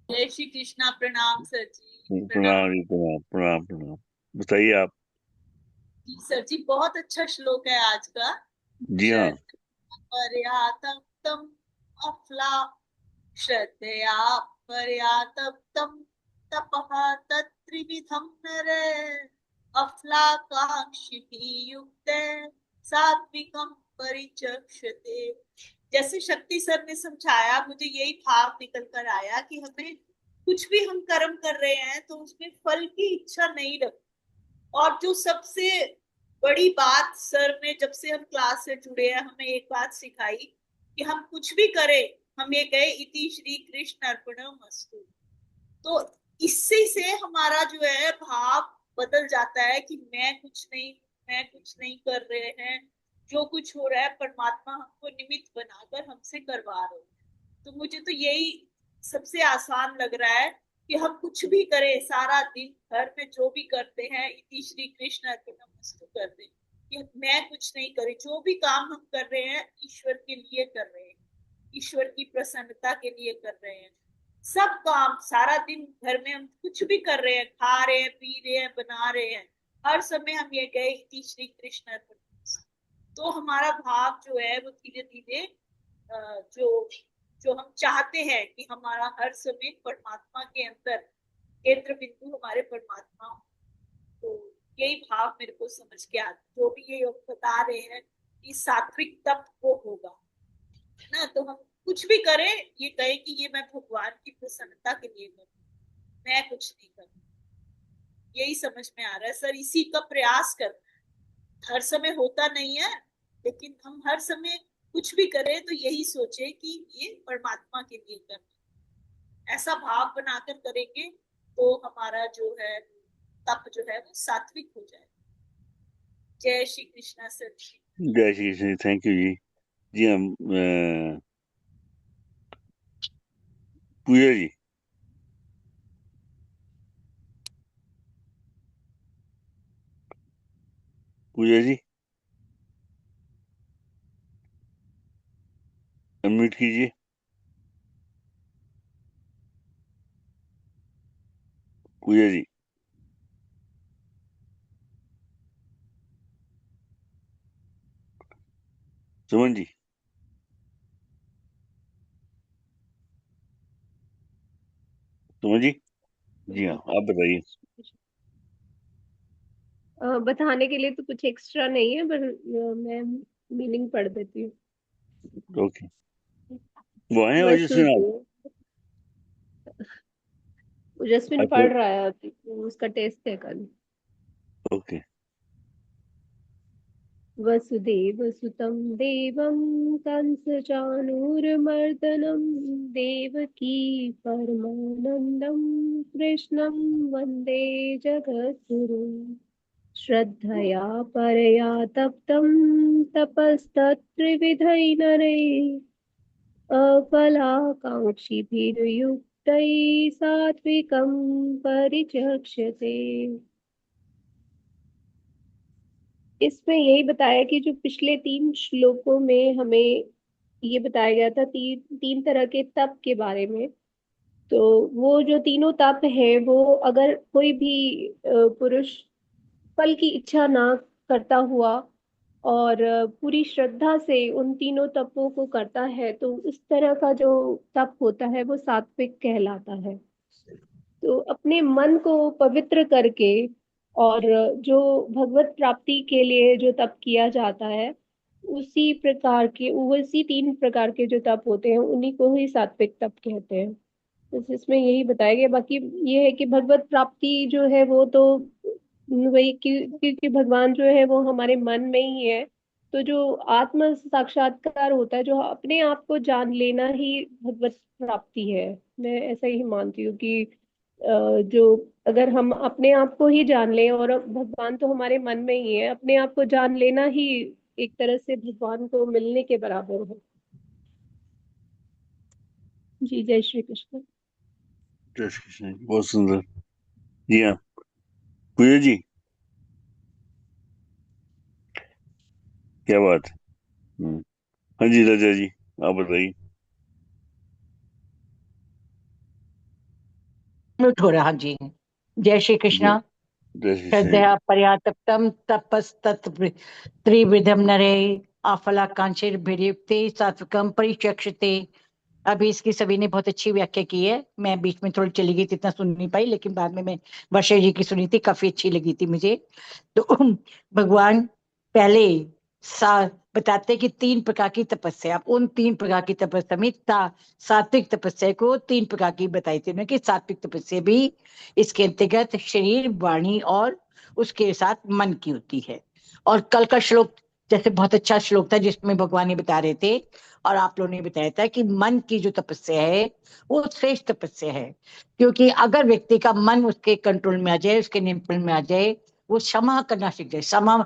जय श्री कृष्णा। प्रणाम सर जी, प्रणाम। प्रणाम जी, प्रणाम प्रणाम प्रणाम। बताइए आप। जी सर जी, बहुत अच्छा श्लोक है आज का। जी हाँ। पर्यातम तम अफला, श्रद्धया पर्यातप्तम तपः तत्त्रिविधं नरे, अफलाकांक्षिभिः युक्ते सात्विकं परिचक्षते। जैसे शक्ति सर ने समझाया, मुझे यही भाव निकल कर आया कि हमें कुछ भी हम कर्म कर रहे हैं तो उसमें फल की इच्छा नहीं रख। और जो सबसे बड़ी बात सर ने, जब से हम क्लास से जुड़े हैं, हमें एक बात सिखाई कि हम कुछ भी करें, हम ये कहे इति श्री कृष्ण अर्पणमस्तु। तो इससे से हमारा जो है भाव बदल जाता है कि मैं कुछ नहीं कर रहे हैं, जो कुछ हो रहा है परमात्मा हमको निमित्त बनाकर हमसे करवा रहे हैं। तो मुझे तो यही सबसे आसान लग रहा है कि हम कुछ भी करें, सारा दिन घर में जो भी करते हैं इति श्री कृष्ण अर्पणमस्तु कर दें, कि मैं कुछ नहीं करे, जो भी काम हम कर रहे हैं ईश्वर के लिए कर रहे हैं, ईश्वर की प्रसन्नता के लिए कर रहे हैं। सब काम सारा दिन घर में हम कुछ भी कर रहे हैं, खा रहे हैं, पी रहे हैं, बना रहे हैं, हर समय हम ये गए इति श्री कृष्ण अर्पणमस्तु। तो हमारा भाव जो है वो धीरे धीरे जो जो हम चाहते हैं कि हमारा हर समय परमात्मा के अंदर केंद्र बिंदु हमारे परमात्मा हो। तो यही भाव मेरे को समझ के आता, जो भी ये बता रहे हैं कि सात्विक तप वो होगा ना, तो हम कुछ भी करें, ये कहे कि ये मैं भगवान की प्रसन्नता के लिए करूँ, मैं कुछ नहीं करूँ। यही समझ में आ रहा है सर, इसी का प्रयास कर। हर समय होता नहीं है, लेकिन हम हर समय कुछ भी करें तो यही सोचे कि ये परमात्मा के लिए करना। ऐसा भाव बनाकर करेंगे तो हमारा जो है तप जो है वो सात्विक हो जाए। जय श्री कृष्णा सर जी। जय श्री कृष्ण, थैंक यू जी। जी हम पूजा जी। पूजा जी, अनम्यूट कीजिए। पूजा जी। सुमन जी। सुमन जी। जी हाँ, आप बताइए। बताने के लिए तो कुछ एक्स्ट्रा नहीं है, पर मैं मीनिंग पढ़ देती हूँ। ओके, वो आए और जिसमें जस्मिन आप। पढ़ रहा है अभी, उसका टेस्ट है कल। ओके। वसुदेव सुतं देवं कंसचाणूरमर्दनं देवकी परमानन्दं कृष्णं वन्दे जगद्गुरुं। श्रद्धया परया तप्तं तपस्तत्त्रिविधै नरैः अफलाकाङ्क्षिभिर्युक्तैः सात्विकं परिचक्षते। इसमें यही बताया कि जो पिछले 3 श्लोकों में हमें ये बताया गया था तीन तरह के तप के बारे में। तो वो जो तीनों तप है, वो अगर कोई भी पुरुष फल की इच्छा ना करता हुआ और पूरी श्रद्धा से उन तीनों तपों को करता है, तो उस तरह का जो तप होता है वो सात्विक कहलाता है। तो अपने मन को पवित्र करके और जो भगवत प्राप्ति के लिए जो तप किया जाता है, उसी 3 प्रकार के जो तप होते हैं, उन्हीं को ही सात्विक तप कहते हैं। तो इसमें यही बताया गया। बाकी ये है कि भगवत प्राप्ति जो है वो तो वही, क्योंकि भगवान जो है वो हमारे मन में ही है। तो जो आत्म साक्षात्कार होता है, जो अपने आप को जान लेना ही भगवत प्राप्ति है। मैं ऐसा ही मानती हूँ कि जो अगर हम अपने आप को ही जान लें, और भगवान तो हमारे मन में ही है, अपने आप को जान लेना ही एक तरह से भगवान को मिलने के बराबर है। जी, जय श्री कृष्ण। जय श्री कृष्ण, बहुत सुंदर। जी हाँ, पूजा जी, क्या बात है। हाँ जी राजा जी, आप बताइए। म्यूट हो रहा। हाँ जी, जय श्री कृष्ण। जय श्री कृष्ण। श्रद्धया पर्यातप्तम तपस्तत् त्रिविधम नरे आफलाकांक्षिर्भिर्युक्ते सात्विकम परिचक्षते। अभी इसकी सभी ने बहुत अच्छी व्याख्या की है। मैं बीच में थोड़ी चली गई थी, इतना सुन नहीं पाई, लेकिन बाद में मैं वर्षा जी की सुनी थी, काफी अच्छी लगी थी मुझे। तो भगवान पहले बताते कि 3 प्रकार की तपस्या, उन 3 प्रकार की तपस्या में सात्विक तपस्या को 3 प्रकार की बताई थी उन्होंने, कि सात्विक तपस्या भी इसके अंतर्गत शरीर, वाणी और उसके साथ मन की होती है। और कल का श्लोक जैसे बहुत अच्छा श्लोक था, जिसमें भगवान ये बता रहे थे और आप लोगों ने बताया था कि मन की जो तपस्या है वो श्रेष्ठ तपस्या है। क्योंकि अगर व्यक्ति का मन उसके कंट्रोल में आ जाए, उसके नियंत्रण में आ जाए, वो क्षमा करना सीख जाए, क्षमा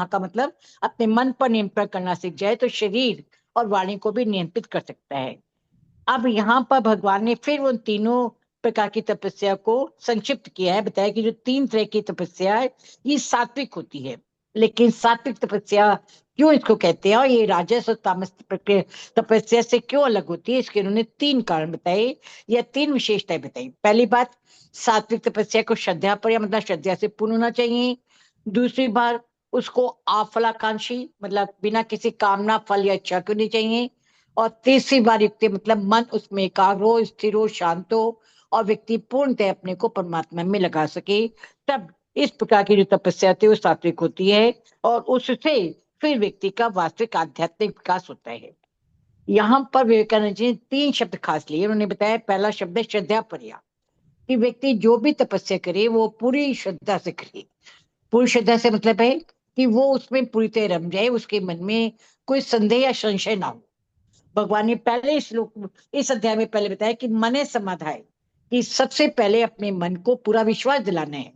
का मतलब अपने मन पर नियंत्रण करना सीख जाए, तो शरीर और वाणी को भी नियंत्रित कर सकता है। अब यहाँ पर भगवान ने फिर उन तीनों प्रकार की तपस्या को संक्षिप्त किया है, बताया कि जो 3 तरह की तपस्या है ये सात्विक होती है। लेकिन सात्विक तपस्या क्यों इसको कहते हैं और ये राजस और तामस तपस्या से क्यों अलग होती है, इसके उन्होंने 3 कारण बताए या 3 विशेषताएं बताई। पहली बात, सात्विक तपस्या को श्रद्धा पर, या मतलब श्रद्धा से पूर्ण होना चाहिए। दूसरी बात, उसको अफलाकांक्षी मतलब बिना किसी कामना, फल या इच्छा के होनी चाहिए। और तीसरी बार युक्ति मतलब मन उसमें एकाग्र हो, स्थिर हो, शांत हो और व्यक्ति पूर्णतः अपने को परमात्मा में लगा सके, तब इस प्रकार की जो तपस्या होती है वो सात्विक होती है। और उससे फिर व्यक्ति का वास्तविक आध्यात्मिक विकास होता है। यहाँ पर विवेकानंद जी ने 3 शब्द खास लिए। उन्होंने बताया, पहला शब्द है श्रद्धा पर्या, कि व्यक्ति जो भी तपस्या करे वो पूरी श्रद्धा से करे। पूरी श्रद्धा से मतलब है कि वो उसमें पूरी तरह रम जाए, उसके मन में कोई संदेह या संशय ना हो। भगवान ने पहले श्लोक इस अध्याय में पहले बताया कि मने समाधाय, कि सबसे पहले अपने मन को पूरा विश्वास दिलाना है।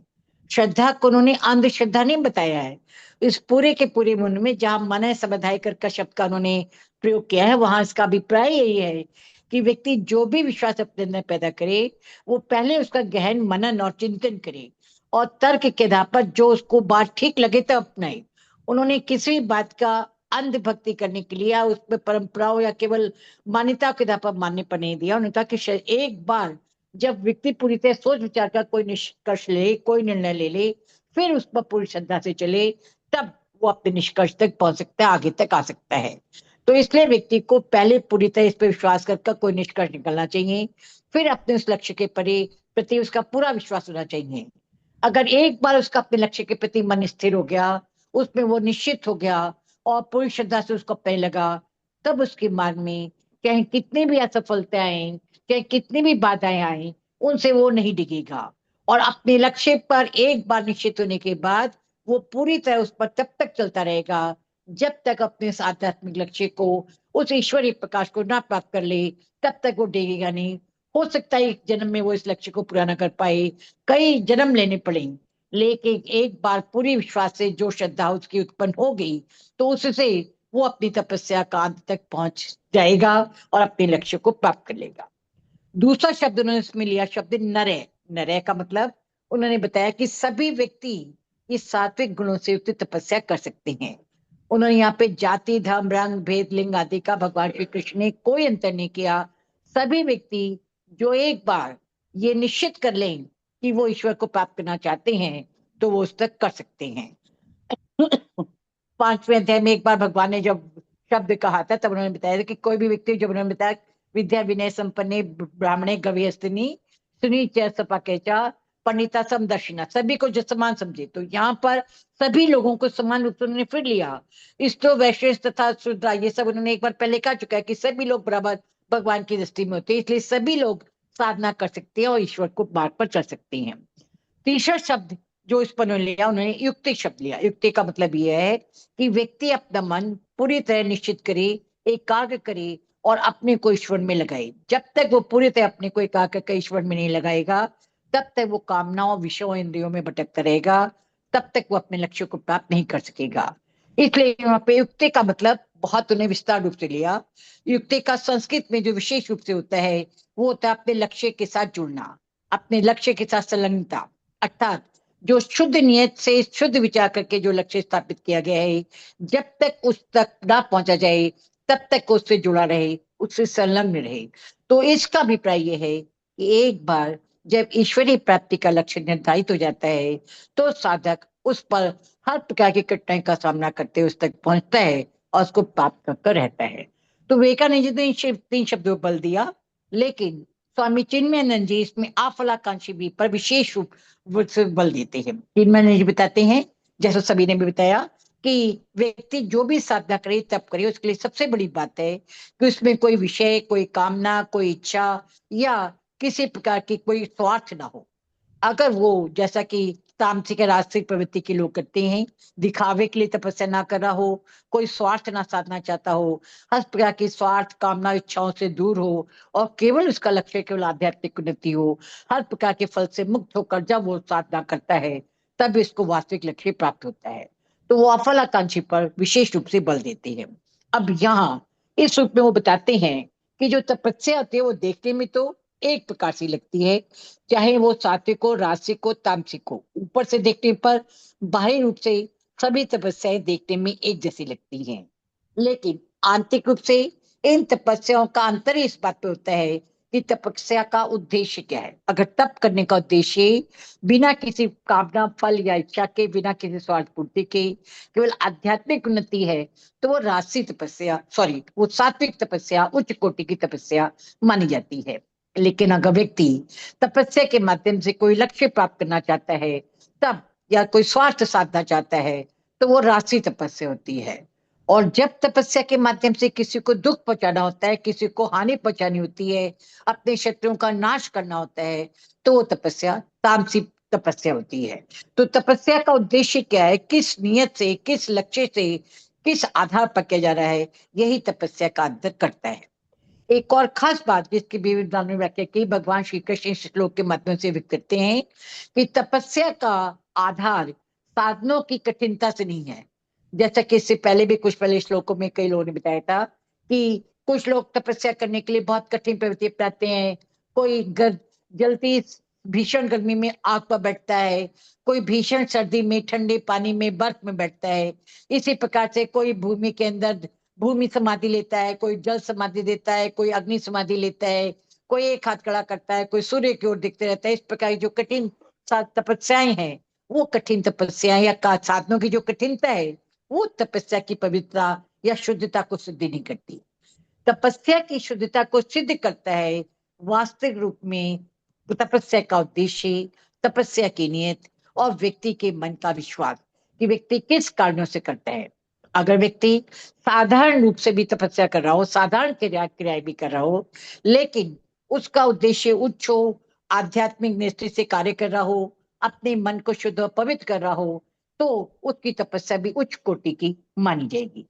श्रद्धा को उन्होंने अंधश्रद्धा नहीं बताया है। इस पूरे के पूरे मन में जहां मन समाधाय कर शब्द का उन्होंने प्रयोग किया है, वहां इसका अभिप्राय यही है कि व्यक्ति जो भी विश्वास अपने अंदर पैदा करे वो पहले उसका गहन मनन और चिंतन करे और तर्क के आधार पर जो उसको बात ठीक लगे तो अपनाए। उन्होंने किसी बात का अंध भक्ति करने के लिए या उसमें परंपराओं या केवल मान्यता के आधार पर मानने पर नहीं दिया। उन्होंने कहा कि एक बार जब व्यक्ति पूरी तरह सोच विचार कर कोई निष्कर्ष ले, कोई निर्णय ले ले, फिर उस पर पूरी श्रद्धा से चले, तब वो अपने निष्कर्ष तक पहुंच सकता है, आगे तक आ सकता है। तो इसलिए व्यक्ति को पहले पूरी तरह इस पर विश्वास करके कोई निष्कर्ष निकालना चाहिए, फिर अपने उस लक्ष्य के प्रति उसका पूरा विश्वास होना चाहिए। अगर एक बार उसका अपने लक्ष्य के प्रति मन स्थिर हो गया, उसमें वो निश्चित हो गया और पूरी श्रद्धा से उसको अपने लगा, तब उसके मार्ग में चाहे कितनी भी असफलताएं आए, चाहे कितनी भी बाधाएं आए, उनसे वो नहीं डिगेगा। और अपने लक्ष्य पर एक बार निश्चित होने के बाद वो पूरी तरह उस पर तब तक चलता रहेगा जब तक अपने इस आध्यात्मिक लक्ष्य को, उस ईश्वरीय प्रकाश को ना प्राप्त कर ले, तब तक वो डिगेगा नहीं। हो सकता है एक जन्म में वो इस लक्ष्य को पूरा ना कर पाए, कई जन्म लेने पड़े, लेकिन एक बार पूरी विश्वास से जो श्रद्धा उसकी उत्पन्न हो गई, तो उससे वो अपनी तपस्या का अंत तक पहुंच जाएगा और अपने लक्ष्य को प्राप्त कर लेगा। दूसरा शब्द उन्होंने इसमें लिया शब्द नरय। नरय का मतलब उन्होंने बताया कि सभी व्यक्ति इस सात्विक गुणों से युक्त तपस्या कर सकते हैं। उन्होंने यहाँ पे जाति, धर्म, रंग, भेद, लिंग आदि का भगवान श्री कृष्ण ने कोई अंतर नहीं किया। सभी व्यक्ति जो एक बार ये निश्चित कर लें कि वो ईश्वर को प्राप्त करना चाहते हैं, तो वो उस तक कर सकते हैं। 5वें अध्याय में एक बार भगवान ने जब शब्द कहा था, तब उन्होंने बताया था कि कोई भी व्यक्ति, जब उन्होंने बताया विद्या विनय संपन्ने ब्राह्मणे गव्यस्तिनी सुनी च सपाकेचा पंडिता समदर्शिना, सभी को जो समान समझे, तो यहाँ पर सभी लोगों को समान रूप से उन्होंने फिर लिया। इस्तो वैश्य तथा शूद्र, ये सब उन्होंने एक बार पहले कह चुका है कि सभी लोग बराबर भगवान की दृष्टि में होते हैं, इसलिए सभी लोग साधना कर सकते हैं और ईश्वर को मार्ग पर चल सकते हैं। तीसरा शब्द जो इस पर लिया, उन्होंने युक्ति शब्द लिया। युक्ति का मतलब यह है कि व्यक्ति अपना मन पूरी तरह निश्चित करे, एकाग्र करे और अपने को ईश्वर में लगाए। जब तक वो पूरी तरह अपने को एकाग्र कर ईश्वर में नहीं लगाएगा, तब तक वो कामनाओं, विषयों, इंद्रियों में भटकता रहेगा, तब तक वो अपने लक्ष्य को प्राप्त नहीं कर सकेगा। इसलिए यहाँ पे युक्ति का मतलब बहुत उन्हें विस्तार रूप से लिया। युक्ति का संस्कृत में जो विशेष रूप से होता है, वो होता है अपने लक्ष्य के साथ जुड़ना, अपने लक्ष्य के साथ संलग्नता, अर्थात जो शुद्ध नियत से शुद्ध विचार करके जो लक्ष्य स्थापित किया गया है, जब तक उस तक ना पहुंचा जाए, तब तक उससे जुड़ा रहे, उससे संलग्न रहे। तो इसका अभिप्राय यह है कि एक बार जब ईश्वरीय प्राप्ति का लक्ष्य निर्धारित हो जाता है, तो साधक उस पर हर प्रकार की कठिनाई का सामना करते उस तक पहुंचता है और उसको प्राप्त कर रहता है। तो विवेकानंद जी ने 3 शब्दों पर बल दिया, लेकिन स्वामी चिन्मयानंद जी इसमें अफलाकांक्षी भी पर विशेष रूप से बल देते हैं। चिन्मयानंद जी बताते हैं, जैसा सभी ने भी बताया, कि व्यक्ति जो भी साधना करे, तप करे, उसके लिए सबसे बड़ी बात है कि उसमें कोई विषय, कोई कामना, कोई इच्छा या किसी प्रकार की कोई स्वार्थ ना हो। अगर वो, जैसा कि तामसिक राजसिक प्रवृत्ति के लोग करते हैं, दिखावे के लिए तपस्या ना कर रहा हो, कोई स्वार्थ ना साधना चाहता हो, हर प्रकार की स्वार्थ, कामना, इच्छाओं से दूर हो और केवल उसका लक्ष्य केवल आध्यात्मिक उन्नति हो, हर प्रकार के फल से मुक्त होकर जब वो साधना करता है, तब इसको वास्तविक लक्ष्य प्राप्त होता है। तो वो अफलाकांक्षी पर विशेष रूप से बल देते हैं। अब यहाँ इस रूप में वो बताते हैं कि जो तपस्या होती है वो देखने में तो एक प्रकार से लगती है, चाहे वो सात्विक हो, राजसिक हो, तामसिक हो। ऊपर से देखने पर बाहरी रूप से सभी तपस्याएं देखने में एक जैसी लगती हैं, लेकिन आंतरिक रूप से इन तपस्याओं का अंतर इस बात पे होता है कि तपस्या का उद्देश्य क्या है। अगर तप करने का उद्देश्य बिना किसी कामना, फल या इच्छा के, बिना किसी स्वार्थ पूर्ति के केवल आध्यात्मिक उन्नति है, तो वो राजसिक तपस्या, वो सात्विक तपस्या, उच्च कोटि की तपस्या मानी जाती है। लेकिन अगर व्यक्ति तपस्या के माध्यम से कोई लक्ष्य प्राप्त करना चाहता है, तब, या कोई स्वार्थ साधना चाहता है, तो वो राजसिक तपस्या होती है। और जब तपस्या के माध्यम से किसी को दुख पहुंचाना होता है, किसी को हानि पहुंचानी होती है, अपने शत्रुओं का नाश करना होता है, तो वो तपस्या तामसिक तपस्या होती है। तो तपस्या का उद्देश्य क्या है, किस नियत से, किस लक्ष्य से, किस आधार पर किया जा रहा है, यही तपस्या का अंतर करता है। एक और खास बात जिसकी भी विद्वानों ने व्याख्या की, भगवान श्री कृष्ण इस श्लोक के माध्यम से व्यक्त करते हैं कि तपस्या का आधार साधनों की कठिनता से नहीं है। जैसा कि इससे पहले भी कुछ पहले श्लोकों में कई लोगों ने बताया था कि कुछ लोग तपस्या करने के लिए बहुत कठिन प्रवृत्ति अपनाते हैं। कोई जल्दी भीषण गर्मी में आग पर बैठता है, कोई भीषण सर्दी में ठंडे पानी में बर्फ में बैठता है। इसी प्रकार से कोई भूमि के अंदर भूमि समाधि लेता है, कोई जल समाधि देता है, कोई अग्नि समाधि लेता है, कोई एक हाथ खड़ा करता है, कोई सूर्य की ओर देखते रहता है। इस प्रकार की जो कठिन तपस्याएं हैं, वो कठिन तपस्याएं या साधनों की जो कठिनता है, वो तपस्या की पवित्रता या शुद्धता को सिद्ध नहीं करती। तपस्या की शुद्धता को सिद्ध करता है वास्तविक रूप में तपस्या का उद्देश्य, तपस्या की नियत और व्यक्ति के मन का विश्वास कि व्यक्ति किस कारणों से करता है। अगर व्यक्ति साधारण रूप से भी तपस्या कर रहा हो, साधारण क्रियाएं भी कर रहा हो, लेकिन उसका उद्देश्य उच्च हो, आध्यात्मिक दृष्टि से कार्य कर रहा हो, अपने मन को शुद्ध और पवित्र कर रहा हो, तो उसकी तपस्या भी उच्च कोटि की मानी जाएगी।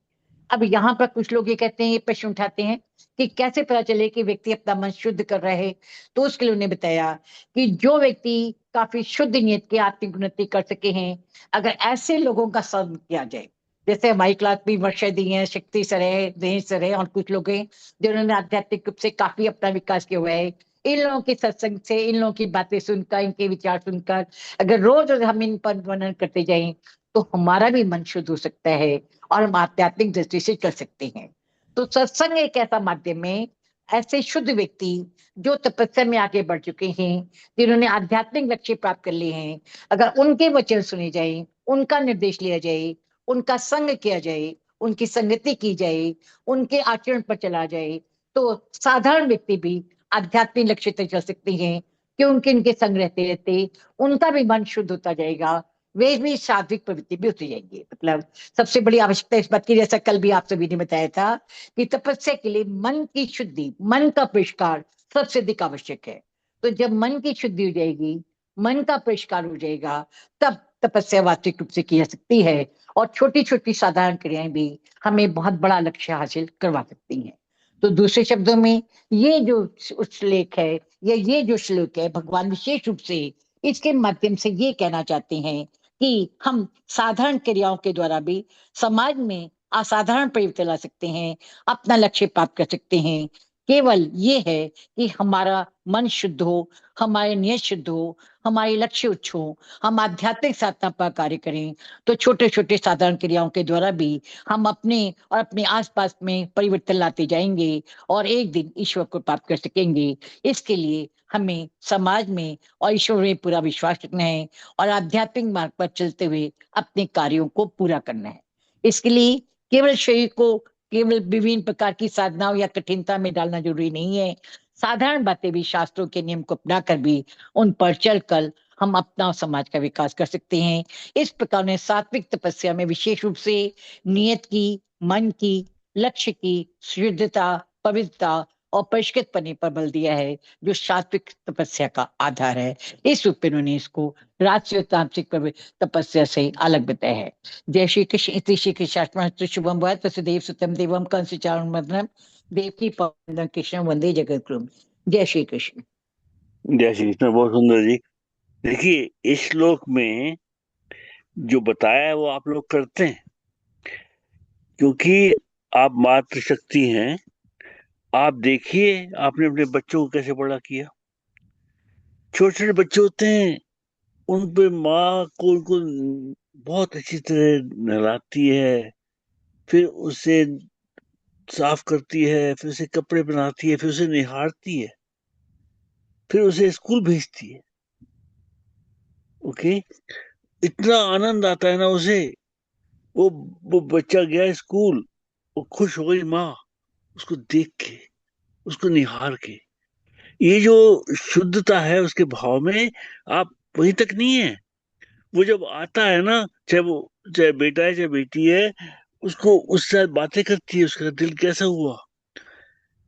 अब यहाँ पर कुछ लोग ये कहते हैं, ये प्रश्न उठाते हैं कि कैसे पता चले कि व्यक्ति अपना मन शुद्ध कर रहा है। तो उसके लिए उन्हें बताया कि जो व्यक्ति काफी शुद्ध नियत की आत्मिक उन्नति कर सके हैं, अगर ऐसे लोगों का संग किया जाए, जैसे हमारी क्लास में वर्षा दी है, शक्ति सर है, देश सर है और कुछ लोग हैं जिन्होंने आध्यात्मिक रूप से काफी अपना विकास किया हुआ है। इन लोगों के सत्संग से, इन लोगों की बातें सुनकर, इनके विचार सुनकर अगर रोज हम इन पर मनन करते जाएं, तो हमारा भी मन शुद्ध हो सकता है और हम आध्यात्मिक दृष्टि से चल सकते हैं। तो सत्संग एक ऐसा माध्यम है, ऐसे शुद्ध व्यक्ति जो तपस्या में आगे बढ़ चुके हैं, जिन्होंने आध्यात्मिक लक्ष्य प्राप्त कर लिए हैं, अगर उनके वचन सुने जाए, उनका निर्देश लिया जाए, उनका संग किया जाए, उनकी संगति की जाए, उनके आचरण पर चला जाए, तो साधारण व्यक्ति भी आध्यात्मिक लक्ष्य तक चल सकते हैं, क्योंकि उनके संग रहते रहते उनका भी मन शुद्ध होता जाएगा, वे भी सात्विक प्रवृत्ति भी होती जाएंगी। मतलब सबसे बड़ी आवश्यकता इस बात की, जैसा कल भी आप सभी ने बताया था कि तपस्या के लिए मन की शुद्धि, मन का परिष्कार सबसे अधिक आवश्यक है। तो जब मन की शुद्धि हो जाएगी, मन का परिष्कार हो जाएगा, तब तपस्या वास्तविक रूप से की जा सकती है और छोटी छोटी साधारण क्रियाएं भी हमें बहुत बड़ा लक्ष्य हासिल करवा सकती हैं। तो दूसरे शब्दों में ये जो श्लोक है या ये जो श्लोक है, भगवान विशेष रूप से इसके माध्यम से ये कहना चाहते हैं कि हम साधारण क्रियाओं के द्वारा भी समाज में असाधारण परिवर्तन ला सकते हैं, अपना लक्ष्य प्राप्त कर सकते हैं। केवल ये है कि हमारा मन शुद्ध हो, हमारे नियत शुद्ध हो, हमारे लक्ष्य उच्च हो, हम आध्यात्मिक साधना पर कार्य करें, तो छोटे छोटे साधारण क्रियाओं के द्वारा भी हम अपने और अपने आसपास में परिवर्तन लाते जाएंगे और एक दिन ईश्वर को प्राप्त कर सकेंगे। इसके लिए हमें समाज में और ईश्वर में पूरा विश्वास रखना है और आध्यात्मिक मार्ग पर चलते हुए अपने कार्यों को पूरा करना है। इसके लिए केवल शरीर को केवल विभिन्न प्रकार की साधनाओं या कठिनता में डालना जरूरी नहीं है। साधारण बातें भी, शास्त्रों के नियम को अपनाकर भी उन पर चलकर हम अपना समाज का विकास कर सकते हैं। इस प्रकार ने सात्विक तपस्या में विशेष रूप से नियत की, मन की, लक्ष्य की शुद्धता, पवित्रता और परिष्कृत पने पर बल दिया है, जो सात्विक तपस्या का आधार है। इस रूप में उन्होंने इसको राजसी तामसिक तपस्या से अलग बताया है। जय श्री कृष्ण। इति श्री कृष्णाष्टमी शुभम वद वसुदेव सुतम देवम कंस चारुमर्दनम देवकी पवनं कृष्ण वंदे जगत गुरुम। जय श्री कृष्ण। जय श्री कृष्ण। बहुत सुंदर जी। देखिए, इस श्लोक में जो बताया है वो आप लोग करते हैं, क्योंकि आप मातृशक्ति हैं। आप देखिए, आपने अपने बच्चों को कैसे बड़ा किया। छोटे छोटे बच्चे होते हैं, उन पे माँ को उनको बहुत अच्छी तरह नहलाती है, फिर उसे साफ करती है, फिर उसे कपड़े बनाती है, फिर उसे निहारती है, फिर उसे स्कूल भेजती है। ओके, इतना आनंद आता है ना उसे। वो बच्चा गया स्कूल, वो खुश हो गई माँ उसको देख के, उसको निहार के। ये जो शुद्धता है उसके भाव में, आप वहीं तक नहीं है। वो जब आता है ना, चाहे बेटा है चाहे बेटी है, उसको उससे बातें करती है, उसका दिल कैसा हुआ,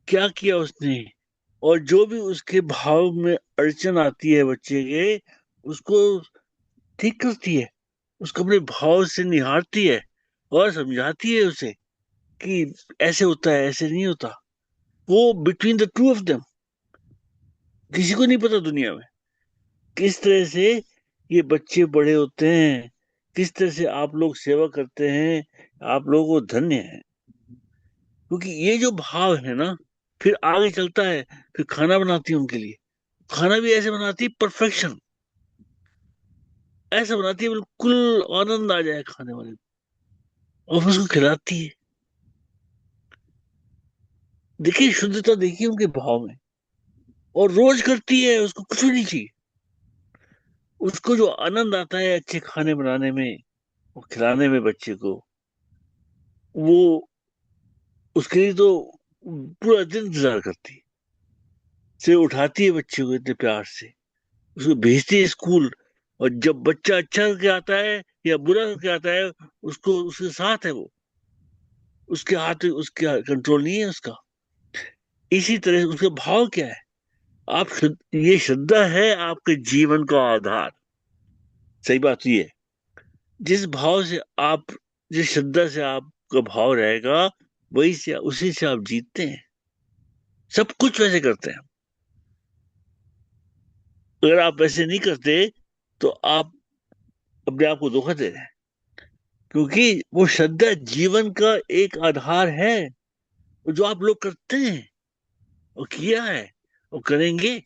क्या किया उसने, और जो भी उसके भाव में अड़चन आती है बच्चे के, उसको ठीक करती है, उसको अपने भाव से निहारती है और समझाती है उसे कि ऐसे होता है, ऐसे नहीं होता। वो between the two of them, किसी को नहीं पता दुनिया में किस तरह से ये बच्चे बड़े होते हैं, किस तरह से आप लोग सेवा करते हैं। आप लोगों को धन्य है, क्योंकि ये जो भाव है ना, फिर आगे चलता है। फिर खाना बनाती है उनके लिए, खाना भी ऐसे बनाती है परफेक्शन, ऐसा बनाती है बिल्कुल आनंद आ जाए खाने वाले को, और फिर उसको खिलाती है। देखिए शुद्धता, देखिए उनके भाव में, और रोज करती है, उसको कुछ भी नहीं चाहिए। उसको जो आनंद आता है अच्छे खाने बनाने में और खिलाने में बच्चे को, वो उसके लिए तो पूरा दिन इंतजार करती है। से उठाती है बच्चे को इतने प्यार से, उसको भेजती है स्कूल, और जब बच्चा अच्छा करके आता है या बुरा करके आता है, उसको उसके साथ है वो, उसके हाथ उसके कंट्रोल नहीं है उसका। इसी तरह उसका भाव क्या है, ये श्रद्धा है आपके जीवन का आधार। सही बात तो ये है, जिस भाव से आप, जिस श्रद्धा से आपका भाव रहेगा, वही से उसी से आप जीतते हैं, सब कुछ वैसे करते हैं। अगर आप वैसे नहीं करते तो आप अपने आप को धोखा दे रहे हैं, क्योंकि वो श्रद्धा जीवन का एक आधार है, जो आप लोग करते हैं और किया है और करेंगे,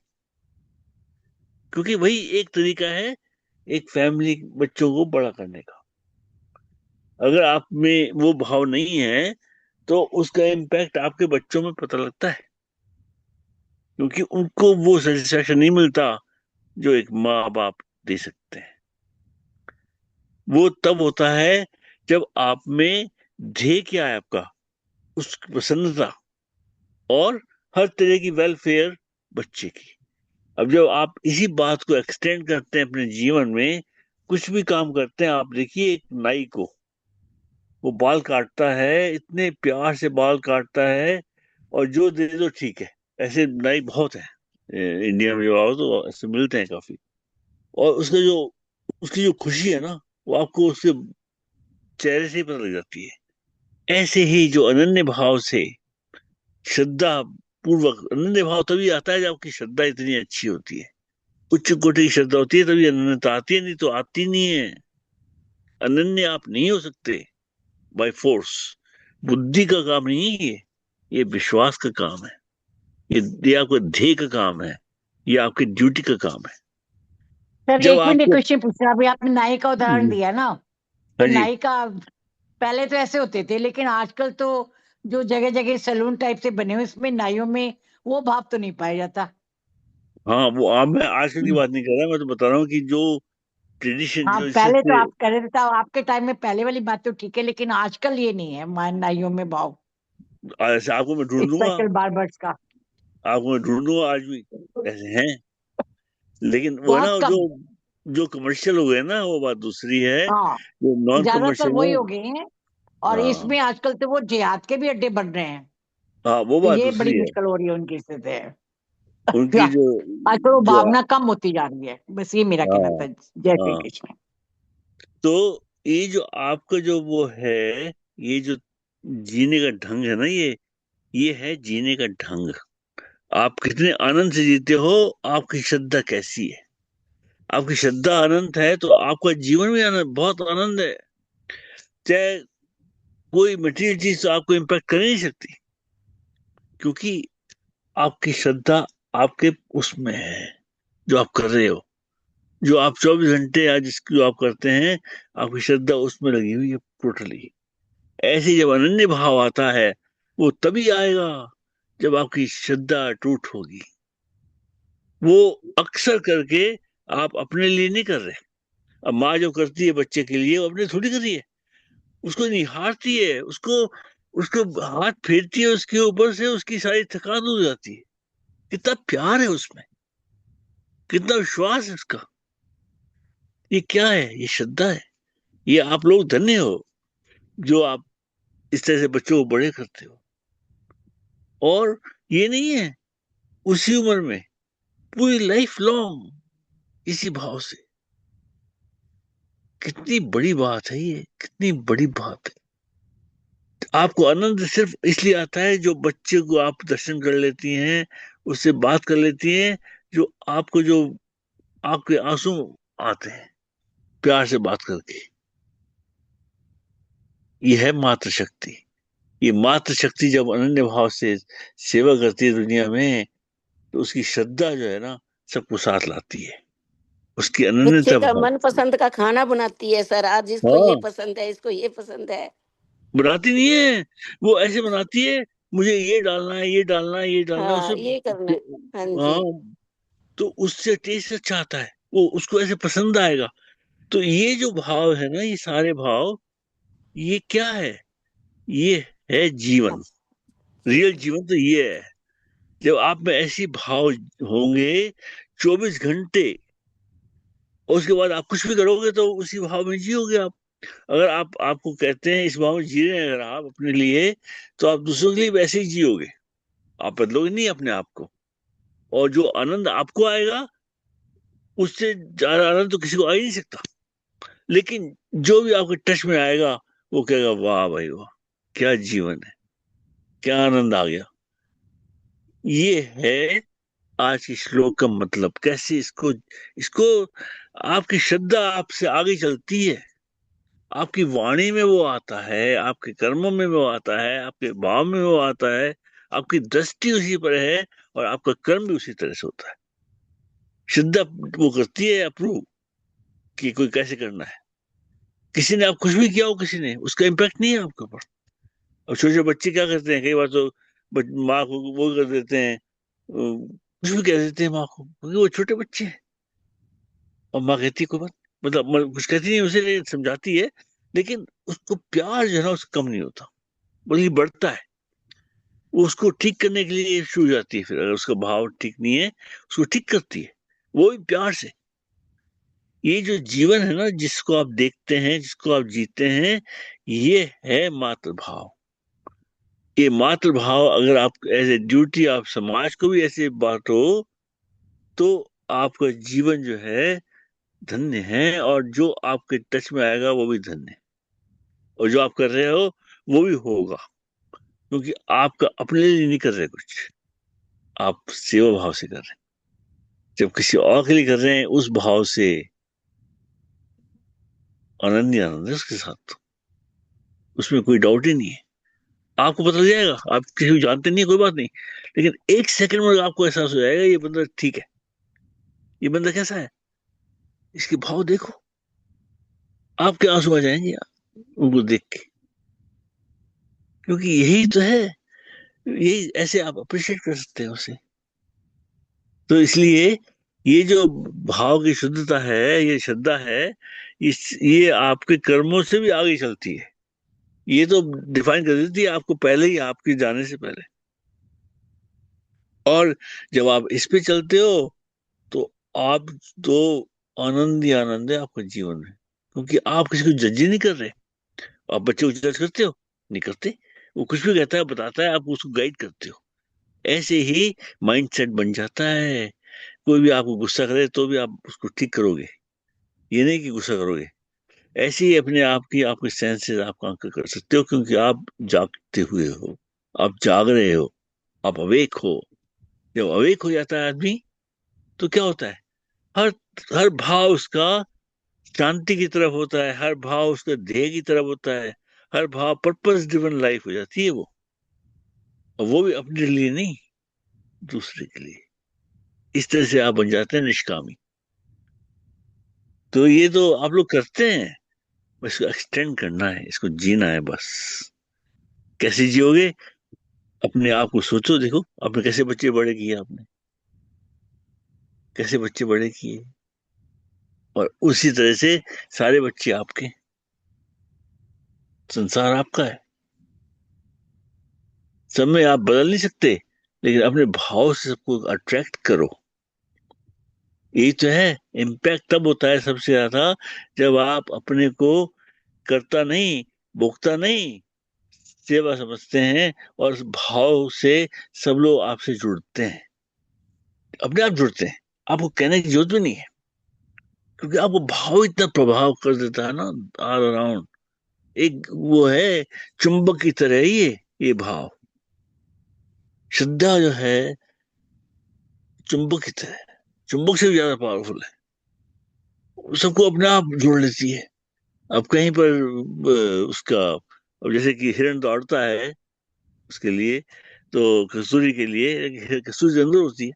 क्योंकि वही एक तरीका है एक फैमिली बच्चों को बड़ा करने का। अगर आप में वो भाव नहीं है तो उसका इम्पैक्ट आपके बच्चों में पता लगता है, क्योंकि उनको वो सेटिस्फेक्शन नहीं मिलता जो एक माँ बाप दे सकते हैं। वो तब होता है जब आप में ध्येय क्या है आपका, उसकी प्रसन्नता और हर तरह की वेलफेयर बच्चे की। अब जब आप इसी बात को एक्सटेंड करते हैं अपने जीवन में, कुछ भी काम करते हैं, आप देखिए एक नाई को, वो बाल काटता है, इतने प्यार से बाल काटता है, और जो दे दो ठीक है। ऐसे नाई बहुत है इंडिया में, जो आओ तो ऐसे मिलते हैं काफी। और उसकी जो खुशी है ना, वो आपको उसके चेहरे से ही पता लग जाती है। ऐसे ही जो अनन्य भाव से, श्रद्धा पूर्वक, अनन्य भाव तभी आता है जब आपकी श्रद्धा इतनी अच्छी होती है, उच्च कोटि की श्रद्धा होती है, तभी अनन्यता आती है, नहीं तो आती नहीं है। अनन्य आप नहीं हो सकते बाय फोर्स। बुद्धि का काम नहीं है ये विश्वास का काम है, ये आपका ध्येय का काम है, ये आपकी ड्यूटी का काम है। सर जब एक मिनट आपको, क्वेश्चन पूछना, अभी आपने नाई का उदाहरण दिया ना, हाँ तो जी, नाई का पहले तो ऐसे होते थे, लेकिन आजकल तो जो जगह जगह सैलून टाइप से बने हुए, इसमें नाइयों में वो भाव तो नहीं पाया जाता। हाँ वो आप, मैं आजकल की बात नहीं कर रहा, मैं तो बता रहा हूँ कि जो ट्रेडिशन, हाँ जो इससे पहले तो आप कह रहे थे, तो आपके टाइम में पहले वाली बात तो ठीक है, लेकिन आजकल ये नहीं है नाइयों में भाव, ऐसे आपको मैं ढूंढ दूंगा, स्पेशल बार्बर्स का। आपको मैं ढूंढ दूंगा, आज भी ऐसे हैं। लेकिन वो है ना, बहुत जो कम। जो कमर्शियल हो गए ना, वो बात दूसरी है। हाँ जो नॉन ज्यादातर कमर्शियल वही है, हो गए हैं, और हाँ इसमें आजकल तो वो जिहाद के भी अड्डे बन रहे हैं, हाँ, वो तो बात ये बड़ी दूसरी है। मुश्किल हो रही है उनकी स्थिति। उनकी जो आजकल वो जो भावना कम होती जा रही है, बस ये मेरा कहना हाँ था। जय श्री हाँ, कृष्ण। तो ये जो आपका जो वो है, ये जो जीने का ढंग है ना, ये है जीने का ढंग। आप कितने आनंद से जीते हो, आपकी श्रद्धा कैसी है। आपकी श्रद्धा अनंत है तो आपका जीवन में आनंद, बहुत आनंद है। चाहे कोई मटेरियल चीज तो आपको इम्पैक्ट कर ही नहीं सकती, क्योंकि आपकी श्रद्धा आपके उसमें है, जो आप कर रहे हो, जो आप 24 घंटे आज जो आप करते हैं, आपकी श्रद्धा उसमें लगी हुई है टोटली। ऐसे जब अनन्य भाव आता है, वो तभी आएगा जब आपकी श्रद्धा टूट होगी। वो अक्सर करके आप अपने लिए नहीं कर रहे। अब माँ जो करती है बच्चे के लिए, वो अपने थोड़ी कर रही है, उसको निहारती है, उसको उसको हाथ फेरती है उसके ऊपर से, उसकी सारी थकान दूर हो जाती है। कितना प्यार है उसमें, कितना विश्वास है उसका। ये क्या है, ये श्रद्धा है। ये आप लोग धन्य हो जो आप इस तरह से बच्चों को बड़े करते हो। और ये नहीं है उसी उम्र में, पूरी लाइफ लॉन्ग इसी भाव से। कितनी बड़ी बात है ये, कितनी बड़ी बात है। आपको आनंद सिर्फ इसलिए आता है जो बच्चे को आप दर्शन कर लेती हैं, उससे बात कर लेती हैं, जो आपको जो आपके आंसू आते हैं प्यार से बात करके। ये है मातृ शक्ति। ये मातृ शक्ति जब अनन्य भाव से सेवा करती है दुनिया में, तो उसकी श्रद्धा जो है ना, सबको साथ लाती है, उसकी बच्चे अनन्यता का भाव। मन पसंद का खाना बनाती है सर, आज इसको ये हाँ, पसंद है, इसको ये पसंद है। बनाती नहीं है, वो ऐसे बनाती है, मुझे ये डालना है, ये डालना है, ये डालना है हाँ, उसमें। ये करना है। हाँ जी। हाँ, तो उससे टेस्ट अच्छा आता है, वो उसको ऐसे पसंद आएगा। तो ये जो भाव है ना, ये सारे भाव, ये क्या है? ये है जीवन। रियल जीवन तो ये है। जब आप में ऐसी भाव होंगे 24 घंटे, और उसके बाद आप कुछ भी करोगे तो उसी भाव में जियोगे आप। अगर आप आपको कहते हैं इस भाव में जी रहे हैं अगर आप अपने लिए, तो आप दूसरों के लिए वैसे ही जियोगे, आप बदलोगे नहीं अपने आप को। और जो आनंद आपको आएगा, उससे ज्यादा आनंद तो किसी को आ ही नहीं सकता। लेकिन जो भी आपके टच में आएगा, वो कहेगा वाह भाई वाह, क्या जीवन है, क्या आनंद आ गया। ये है आज के श्लोक का मतलब। कैसे इसको इसको आपकी श्रद्धा आपसे आगे चलती है, आपकी वाणी में वो आता है, आपके कर्मों में वो आता है, आपके भाव में वो आता है, आपकी दृष्टि उसी पर है, और आपका कर्म भी उसी तरह से होता है। श्रद्धा वो करती है अप्रूव कि कोई कैसे करना है। किसी ने आप कुछ भी किया हो, किसी ने, उसका इम्पैक्ट नहीं है आपके ऊपर। और छोटे छोटे बच्चे क्या करते हैं, कई बार तो माँ को वो कर देते हैं, कुछ भी कह देते हैं माँ को, क्योंकि वो छोटे बच्चे हैं। और माँ कहती है कोई बात, कुछ कहती नहीं उसे, लेकिन समझाती है। लेकिन उसको प्यार जो है ना, उससे कम नहीं होता, बल्कि बढ़ता है। वो उसको ठीक करने के लिए शुरू हो जाती है। फिर अगर उसका भाव ठीक नहीं है, उसको ठीक करती है, वो भी प्यार से। ये जो जीवन है ना, जिसको आप देखते हैं, जिसको आप जीते हैं, ये है मातृ भाव। ये मातृ भाव अगर आप एज ए ड्यूटी आप समाज को भी ऐसे बांटो, तो आपका जीवन जो है धन्य है, और जो आपके टच में आएगा वो भी धन्य है। और जो आप कर रहे हो वो भी होगा, क्योंकि आपका अपने लिए नहीं कर रहे कुछ, आप सेवा भाव से कर रहे हैं। जब किसी और के लिए कर रहे हैं उस भाव से, आनंद ही आनंद है उसके साथ, उसमें कोई डाउट ही नहीं है। आपको पता लग जाएगा, आप किसी को जानते नहीं है कोई बात नहीं, लेकिन एक सेकंड में आपको एहसास हो जाएगा ये बंदा ठीक है, ये बंदा कैसा है, इसके भाव देखो, आपके आंसू आ जाएंगे उनको देख के। क्योंकि यही तो है, यही ऐसे आप अप्रिशिएट कर सकते हैं उसे। तो इसलिए ये जो भाव की शुद्धता है, ये श्रद्धा है, ये आपके कर्मों से भी आगे चलती है। ये तो डिफाइन कर देती है आपको पहले ही, आपके जाने से पहले। और जब आप इस पे चलते हो, तो आप तो आनंद ही आनंद है आपका जीवन में, क्योंकि आप किसी को जज ही नहीं कर रहे। आप बच्चे को जज करते हो? नहीं करते। वो कुछ भी कहता है, बताता है, आप उसको गाइड करते हो। ऐसे ही माइंड सेट बन जाता है। कोई भी आपको गुस्सा करे तो भी आप उसको ठीक करोगे, ये नहीं कि गुस्सा करोगे। ऐसे ही अपने आप की, आपके सेंसेस आप कांकर कर सकते हो, क्योंकि आप जागते हुए हो, आप जाग रहे हो, आप अवेक हो। जब अवेक हो जाता है आदमी, तो क्या होता है, हर हर भाव उसका शांति की तरफ होता है, हर भाव उसका ध्येय की तरफ होता है, हर भाव पर्पस ड्रिवन लाइफ हो जाती है वो। और वो भी अपने लिए नहीं, दूसरे के लिए। इस तरह से आप बन जाते हैं निष्कामी। तो ये तो आप लोग करते हैं, बस इसको एक्सटेंड करना है, इसको जीना है बस। कैसे जियोगे? अपने आप को सोचो, देखो आपने कैसे बच्चे बड़े किए, आपने कैसे बच्चे बड़े किए, और उसी तरह से सारे बच्चे आपके, संसार आपका है। सब में आप बदल नहीं सकते, लेकिन अपने भाव से सबको अट्रैक्ट करो। यही तो है। इम्पैक्ट तब होता है सबसे ज्यादा, जब आप अपने को करता नहीं, भोगता नहीं, सेवा समझते हैं, और उस भाव से सब लोग आपसे जुड़ते हैं, अपने आप जुड़ते हैं। आपको कहने की जरूरत भी नहीं है, क्योंकि आपको भाव इतना प्रभाव कर देता है ना ऑल अराउंड। एक वो है, चुंबक की तरह है ये भाव। श्रद्धा जो है चुंबक की तरह है, चुंबक से भी ज्यादा पावरफुल है, सबको अपने आप जोड़ लेती है। अब कहीं पर उसका, अब जैसे कि हिरण दौड़ता है उसके लिए, तो कसूरी के लिए, कसूरी अंदर होती है,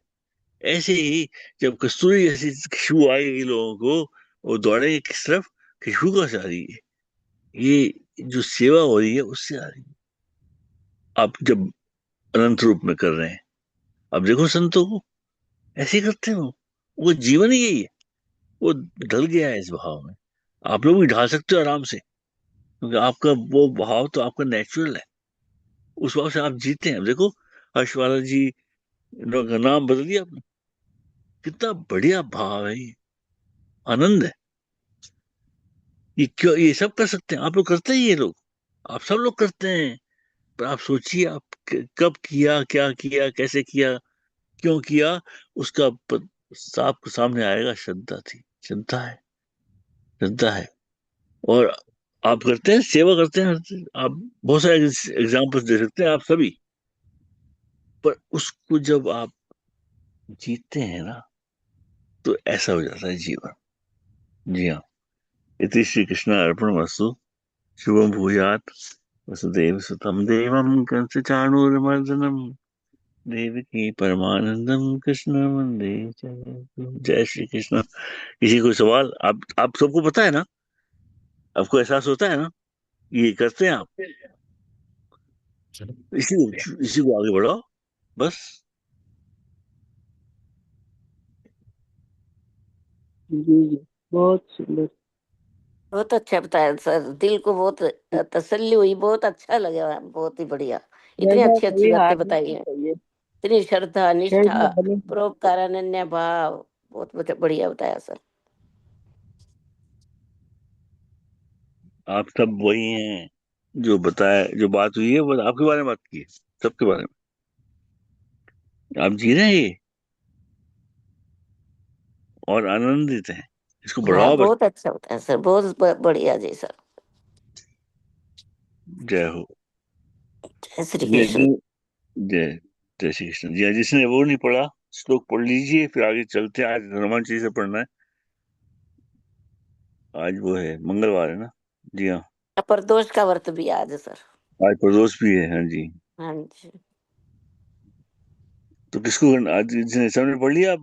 ऐसे ही जब कस्तूरी जैसी खुशबू आएगी लोगों को, वो दौड़ेंगे किस तरफ? खुशबू कहाँ से आ रही है? ये जो सेवा हो रही है उससे आ रही है। आप जब अनंत रूप में कर रहे हैं, अब देखो संतों को ऐसे ही करते हो, वो जीवन ही यही है, वो ढल गया है इस भाव में। आप लोग भी ढाल सकते हो आराम से, क्योंकि आपका वो भाव तो आपका नेचुरल है, उस भाव से आप जीते हैं। अब देखो हर्षवाला जी का नाम बदल दिया आपने, कितना बढ़िया भाव है ये, आनंद है। ये क्यों ये सब कर सकते हैं? आप लोग करते हैं, ये लोग आप सब लोग करते हैं, पर आप सोचिए आप कब किया, क्या किया, कैसे किया, क्यों किया, उसका आपके सामने आएगा। श्रद्धा थी, श्रद्धा है, श्रद्धा है। और आप करते हैं, सेवा करते हैं, आप बहुत सारे एग्जाम्पल्स दे सकते हैं आप सभी, पर उसको जब आप जीते हैं ना, तो ऐसा हो जाता है जीवन। जी हाँ, इति श्री कृष्ण अर्पणमस्तु। शुभम भूयात्। वसुदेव सुतम देवम कंस चाणूरमर्दनम देवकी परमानंदम कृष्ण वंदे जगद्गुरुम। जय श्री कृष्ण। किसी को सवाल? आप सबको पता है ना, आपको एहसास होता है ना, ये करते हैं आप, इसी को आगे बढ़ाओ बस। जी जी, बहुत सुंदर। बहुत अच्छा बताया सर, दिल को बहुत तसल्ली हुई, बहुत अच्छा लगा, बहुत ही बढ़िया। इतनी श्रद्धा अच्छी अच्छी कभी बातें हारनी बताई नहीं हैं, चाहिए। इतनी श्रद्धा, निष्ठा, श्रद्धा बनी। परोपकार, अनन्य भाव, बहुत बढ़िया बताया सर। आप सब वही हैं जो बताया, जो बात हुई है वो आपके बारे में बात की है, सबके बारे में आप जी रहे हैं ये, और आनंदित हैं। इसको हाँ, बढ़ाओ बस। बहुत अच्छा बताया सर, बहुत बढ़िया जी सर। जय हो। जय श्री जी कृष्ण। जी, जय जय श्री कृष्ण। जी हाँ, जिसने वो नहीं पढ़ा श्लोक पढ़ लीजिए, फिर आगे चलते हैं। आज हनुमान जी से पढ़ना है, आज वो है मंगलवार है ना। जी हाँ, प्रदोष का व्रत भी आज है सर। आज प्रदोष भी है। हाँ जी, हाँ जी। तो किसको करना? आज जिसने सबने पढ़ लिया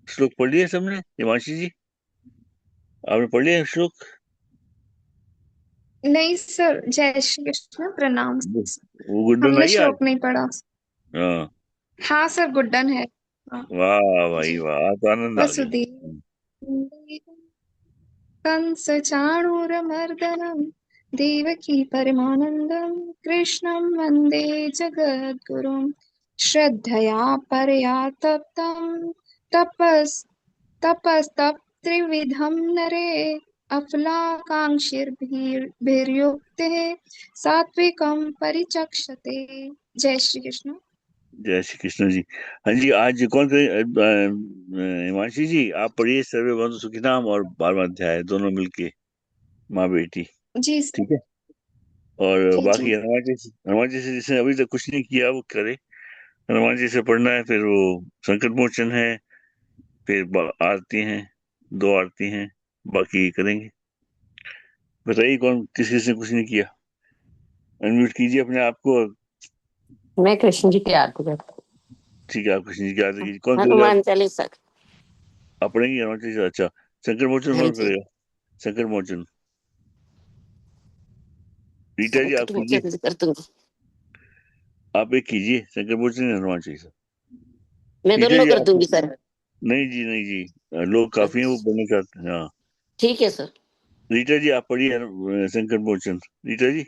श्लोक, पढ़ लिया सबने? हिमांशी जी, आपने पढ़ लिया श्लोक? नहीं सर, जय श्री कृष्ण, प्रणाम। वो गुड्डन हमने आई आज? श्लोक नहीं पढ़ा। हाँ, हाँ सर, गुड्डन है। हाँ, वाह भाई जी। वाह, तो आनंद आ गया। वसुदेव कंस चाणूरमर्दनम देवकी परमानंदम कृष्णं वंदे जगद्गुरुं श्रद्धया परया तप्तं तपस्तप्त्रिविधं नरे अफलाकांक्षिभिर्युक्ते सात्विकं परिचक्षते। जय श्री कृष्ण। जय श्री कृष्ण जी। हाँ जी, आज कौन करे? हिमांशी जी आप पढ़िए सर्वे बंधु सुखिनाम और 12वां अध्याय, दोनों मिलके, माँ बेटी। जी सर। ठीक है। और जी जी। बाकी हनुमान जी से जिसने अभी तक कुछ नहीं किया वो करे। हनुमान जी से पढ़ना है, फिर वो संकट मोचन है, फिर आरती हैं, 2 आरती हैं, बाकी करेंगे। बताइए कौन किस किस ने कुछ नहीं किया? अनम्यूट कीजिए अपने आप को। मैं कृष्ण जी की आरती करती ठीक है, आप कृष्ण जी की आरती कीजिए। कौन हूँ, करेगा? हनुमान चालीसा। आप पढ़ेंगे हनुमान जी से? अच्छा, संकट मोचन हाँ कौन जी। करेगा? संकट मोचन रीटा जी आप संकट कीजिए। मोचन कर दूंगी। आप एक कीजिए, संकट मोचन हनुमान चालीसा। मैं रीटा दोनों जी कर आप? दूंगी सर। नहीं जी, नहीं जी, लोग काफी हैं, वो अच्छा, बोलना चाहते हैं। हाँ, ठीक है सर। रीटा जी आप पढ़िए संकट मोचन। रीटा जी।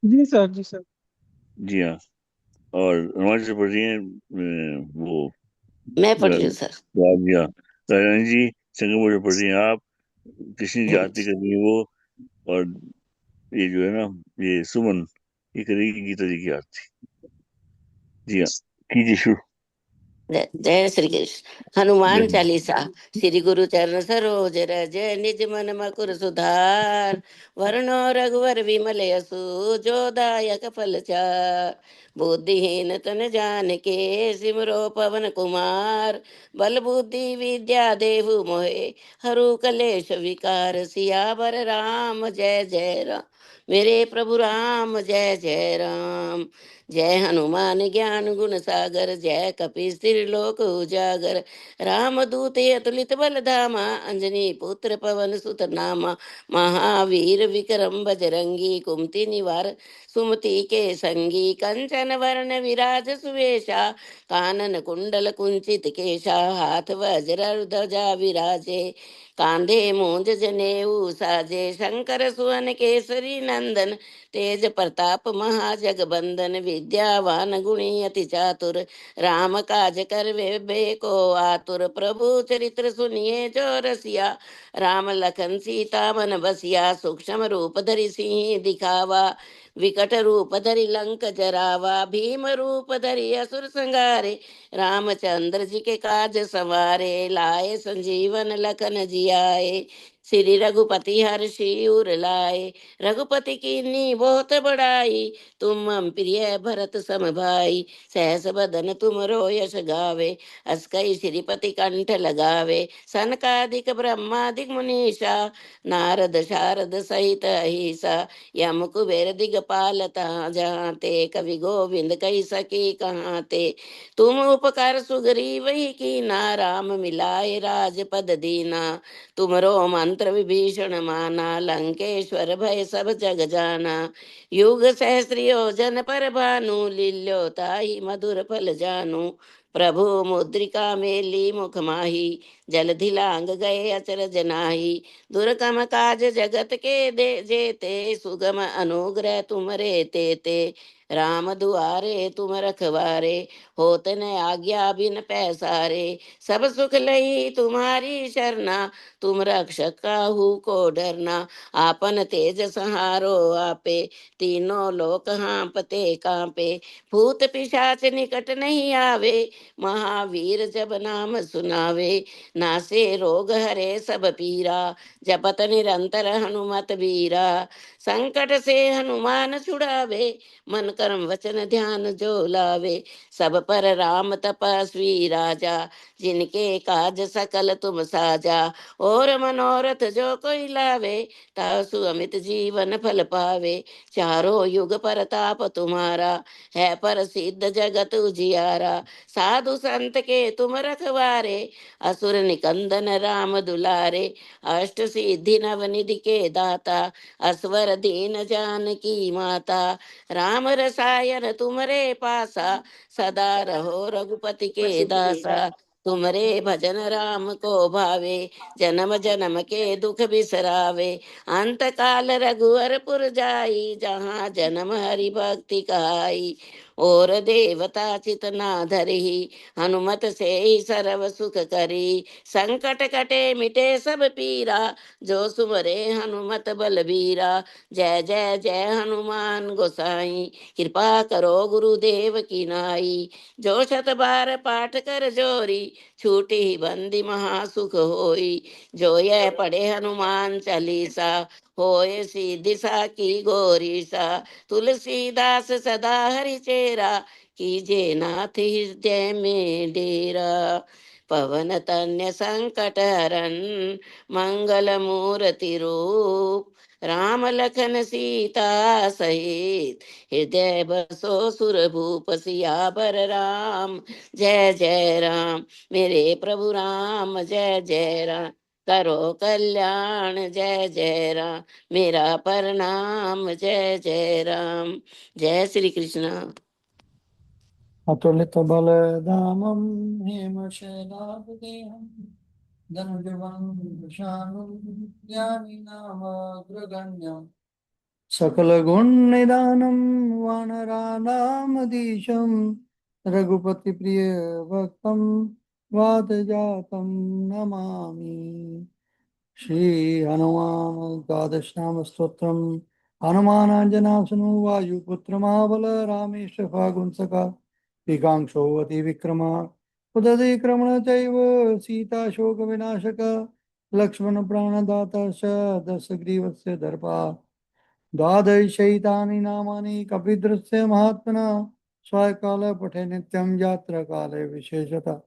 जी सर, जी सर। जी हाँ, और हनुमान जी पढ़ रही हैं वो मैं पढ़ रही हूँ सर। जी हाँ, रानी जी संकट मोचन पढ़ रही हैं आप, कृष्ण जी हाँ आरती जी। कर रही है वो, और ये जो है ना, ये सुमन, ये करेगी गीता जी की आरती। जी हाँ, कीजिए शुरू। जय श्री कृष्ण। हनुमान चालीसा। श्री गुरु चरण सरोज रज निज मन मकुर सुधार, वरणो रघुवर विमल यशु जो दायक फल चार, बुद्धिहीन तन जान के सिमरो पवन कुमार। बल बुद्धि विद्या देहु मोहे हरु कलेश विकार। सियावर राम जय जय राम, मेरे प्रभु राम जय जय राम। जय हनुमान ज्ञान गुण सागर, जय कपीस त्रिलोक उजागर। राम दूत अतुलित बल धामा, अंजनी पुत्र पवन सुत नामा। महावीर विक्रम बजरंगी, कुमति निवार सुमति के संगी। कंचन वर्ण विराज सुवेशा, कानन कुंडल कुंचित केशा। हाथ वज्र ध्वजा विराजे, कांधे मूंज जनेऊ साजे। शंकर सुवन केसरी नंदन, तेज प्रताप महाजगबंदन। विद्यावान गुणी अति चातुर, राम काज करवे बेको आतुर। प्रभु चरित्र सुनिए जो रसिया, राम लखन सीता मन बसिया। सूक्ष्म रूप धरि सिंह दिखावा, विकट रूप धरि लंक जरावा। भीम रूप धरि असुर संहारे, रामचंद्र जी के काज सवारे। लाए संजीवन लखन जियाए, श्री रघुपति हर्षि उर लाए। रघुपति कीन्ही बहुत बड़ाई, तुम मम प्रिय भरत सम भाई। सहस बदन तुम यश गावे, अस कई श्रीपति कंठ लगावे। सनकादिक ब्रह्मादिक मुनीषा, नारद शारद सहित अहिसा। यम कुबेर दिगपाल तहाँ जहाँते, कवि गोविंद कही सकी कहाँते। तुम उपकार सुग्रीव ही कीना, राम मिलाए राजपद दीना। तुमरो मंत्र विभीषण माना, लंकेश्वर भय सब जग जाना। युग सहस्र योजन पर भानु, लील्यो ताहि मधुर फल जानू। प्रभु मुद्रिका मेली मुख माही, जलधि लांग गए अचरज नाही। दुर्गम काज जगत के दे जेते, सुगम अनुग्रह तुमरे तेते। राम दुआरे तुम रखवारे, होत न आज्ञा बिन पैसारे। सब सुख लई तुम्हारी शरणा, तुम रक्षक काहू को डरना। आपन तेज सहारो आपे, तीनों लोक हाँपते कांपे। भूत पिशाच निकट नहीं आवे, महावीर जब नाम सुनावे। नासे रोग हरे सब पीरा, जपत निरंतर हनुमत बीरा। संकट से हनुमान छुड़ावे, मन कर्म वचन ध्यान जो लावे। सब पर राम तपस्वी राजा, जिनके काज सकल तुम साजा। और मनोरथ जो कोई लावे, तासु अमित जीवन फल पावे। चारों युग परताप तुम्हारा, है प्रसिद्ध जगत उजियारा। साधु संत के तुम रखवारे, असुर निकंदन राम दुलारे। अष्ट सिद्धि नव निधि के दाता, असवर दीन जानकी माता। राम रसायन तुमरे पासा, सदा रहो रघुपति के दासा। तुमरे भजन राम को भावे, जन्म जन्म के दुख बिसरावे। अंत काल रघुवरपुर जाई, जहाँ जन्म हरि भक्ति कहाई। और देवता चित ना धरही, हनुमत से ही सर्व सुख करी। संकट कटे मिटे सब पीरा, जो सुमरे हनुमत बलबीरा। जय जय जय हनुमान गोसाई, कृपा करो गुरुदेव की नाई। जो शत बार पाठ कर जोरी, छूटी बंदी महासुख होई। जो यह पढ़े हनुमान चालीसा, होए सीधी सा की गोरीसा। तुलसीदास सदा हरि चेरा, कीजे नाथ हृदय में डेरा। पवन तन्य संकट हरन, मंगल मूर्ति रूप। राम लखन सीता सहित, हृदय बसो सुरभूप। सियावर राम जय जय राम, मेरे प्रभु राम जय जय राम। करो कल्याण जय जय राम, मेरा प्रणाम जय जय राम। जय श्री कृष्ण। अतुलित बल धामम, हेमशैलाभदेहम। धनुजवं विशालं, ज्ञानी नामग्रगण्यं। सकल गुण निदानं, वानराणामधीशं। रघुपति प्रिय भक्तं, वातजातं नमामि। श्री हनुमान द्वादश नाम स्तोत्रम। हनुमानांजनासनु वायुपुत्र महाबल, रामेश फागुन सखा। पीकांक्षोऽवति विक्रमा, उदधि क्रमण चैव। सीता शोक विनाशक, लक्ष्मण प्राणदाता च। दशग्रीवस्य दर्पा, द्वादशैतानि नामानि कपिधृस्य महात्मना। सायकाले पठे नित्यं यात्रा काले विशेषतः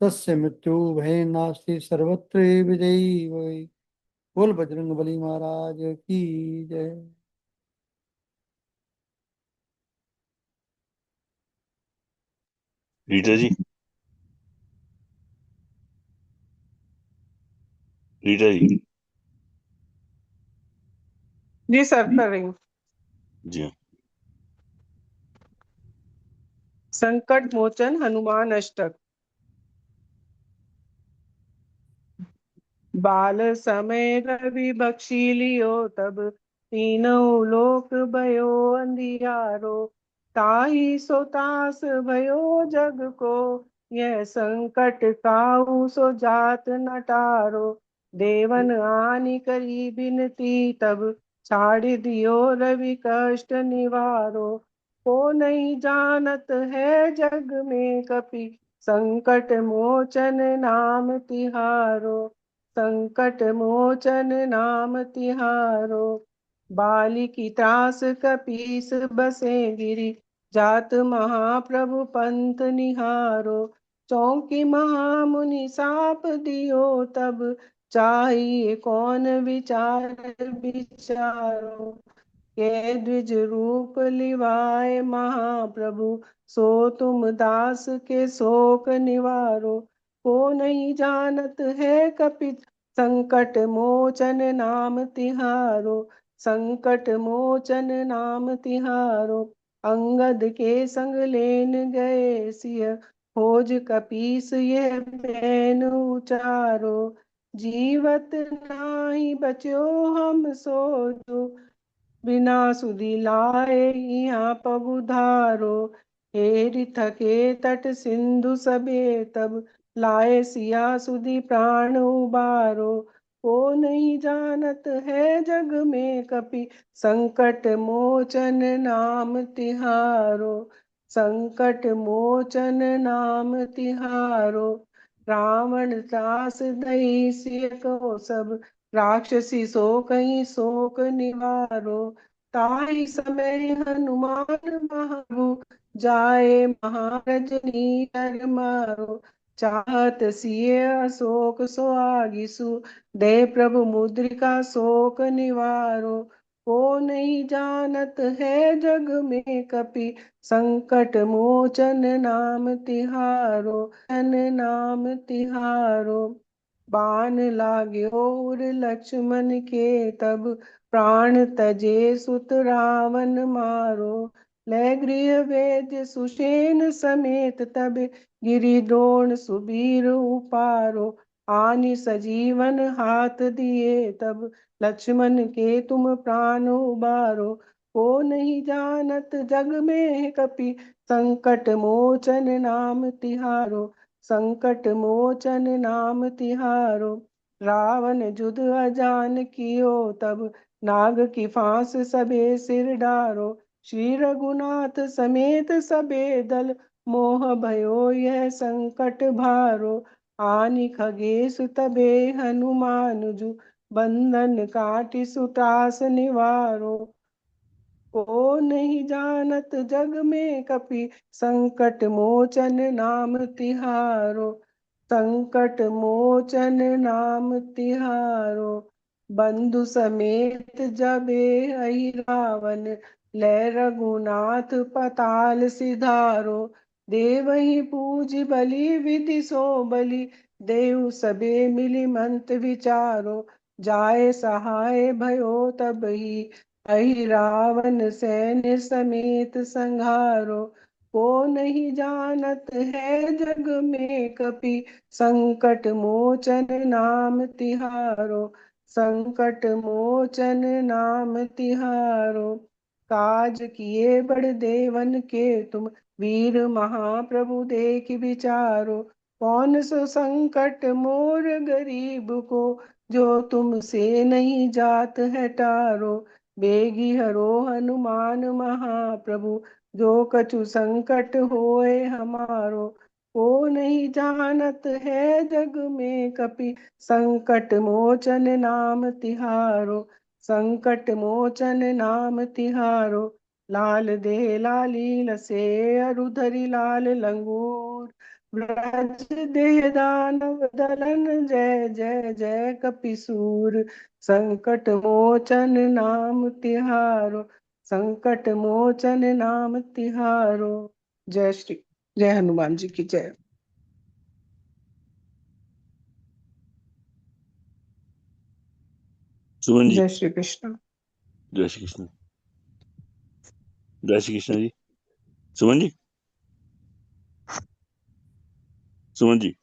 तस्य मृत्यु भय नास्ति सर्वत्र विजयी वै। बोल बजरंग बली महाराज की जय। रीटा जी, रीटा जी। जी सर, कर रही हूँ। जी हाँ। संकट मोचन हनुमान अष्टक। बाल समय रवि बख्शी लियो तब, तीनों लोक भयो अंधियारो। ताहि सो तास भयो जग को, यह संकट काहू सो जात न टारो। देवन आनि करी बिनती तब, छाड़ दियो रवि कष्ट निवारो। को नहीं जानत है जग में कपि, संकट मोचन नाम तिहारो। संकट मोचन नाम तिहारो। बाली की त्रास कपीस बसे गिरी, जात महाप्रभु पंथ निहारो। चौकी महामुनि साप दियो तब, चाहिए कौन विचार विचारो। के द्विज रूप लिवाए महाप्रभु, सो तुम दास के शोक निवारो। को नहीं जानत है कपि, संकट मोचन नाम तिहारो। संकट मोचन नाम तिहारो। अंगद के संग लेन गए सिय, खोज कपीस यह बैन उचारो। जीवत नाही बच्यो हम सो जो, बिना सुधि लाए यहाँ पगुधारो। हेरि थके तट सिंधु सबे तब, लाए सिया सुधि प्राण उबारो। को नहीं जानत है जग में कपि, संकट मोचन नाम तिहारो। संकट मोचन नाम तिहारो। रावण त्रास दई सिय को सब, राक्षसी सो कहीं शोक निवारो। ताहि समय हनुमान महाबु, जाए महारजनी कर मारो। चाहत सिय अशोक सो आगिसु, दे प्रभु मुद्रिका शोक निवारो। को नहीं जानत है जग में कपि, संकट मोचन नाम तिहारो। नाम तिहारो। बाण लाग्यो उर लक्ष्मण के तब, प्राण तजे सुत रावण मारो। लय गृह वेद्य सुषेण समेत तब, गिरि द्रोण सुबीर उपारो। आनि सजीवन हाथ दिए तब, लक्ष्मण के तुम प्राण उबारो। को नहीं जानत जग में कपि, संकट मोचन नाम तिहारो। संकट मोचन नाम तिहारो। रावण जुद अजान कियो तब, नाग की फांस सबे सिर डारो। श्री रघुनाथ समेत सबे दल, मोह भयो यह संकट भारो। आनि खगेश तबे हनुमान जु, बंधन काटि सुत्रास निवारो। को नहीं जानत जग में कपि, संकट मोचन नाम तिहारो। संकट मोचन नाम तिहारो। बंधु समेत जबे अहि रावण, लय रघुनाथ पताल सिधारो। देवहि पूज बलि विधि सो बलि, देव सबे मिली मंत विचारो। जाय सहाय भयो तब ही, अहि रावण सैन्य समेत संघारो। को नहीं जानत है जग में कपि, संकट मोचन नाम तिहारो। संकट मोचन नाम तिहारो। काज किए बड़ देवन के तुम, वीर महाप्रभु देख विचारो। कौन सो संकट मोर गरीब को, जो तुमसे नहीं जात है टारो। बेगी हरो हनुमान महाप्रभु, जो कछु संकट होए हमारो। को नहीं जानत है जग में कपि, संकट मोचन नाम तिहारो। संकट मोचन नाम तिहारो। लाल देह लालील से अरुधरी लाल लंगूर ब्रज देह दानव दलन जय जय जय कपिसूर संकट मोचन नाम तिहारो संकट मोचन नाम तिहारो। जय हनुमान जी की जय। सुमन जी। जय श्री कृष्ण। जय श्री कृष्ण। जय श्री कृष्ण जी। सुमन जी। सुमन जी।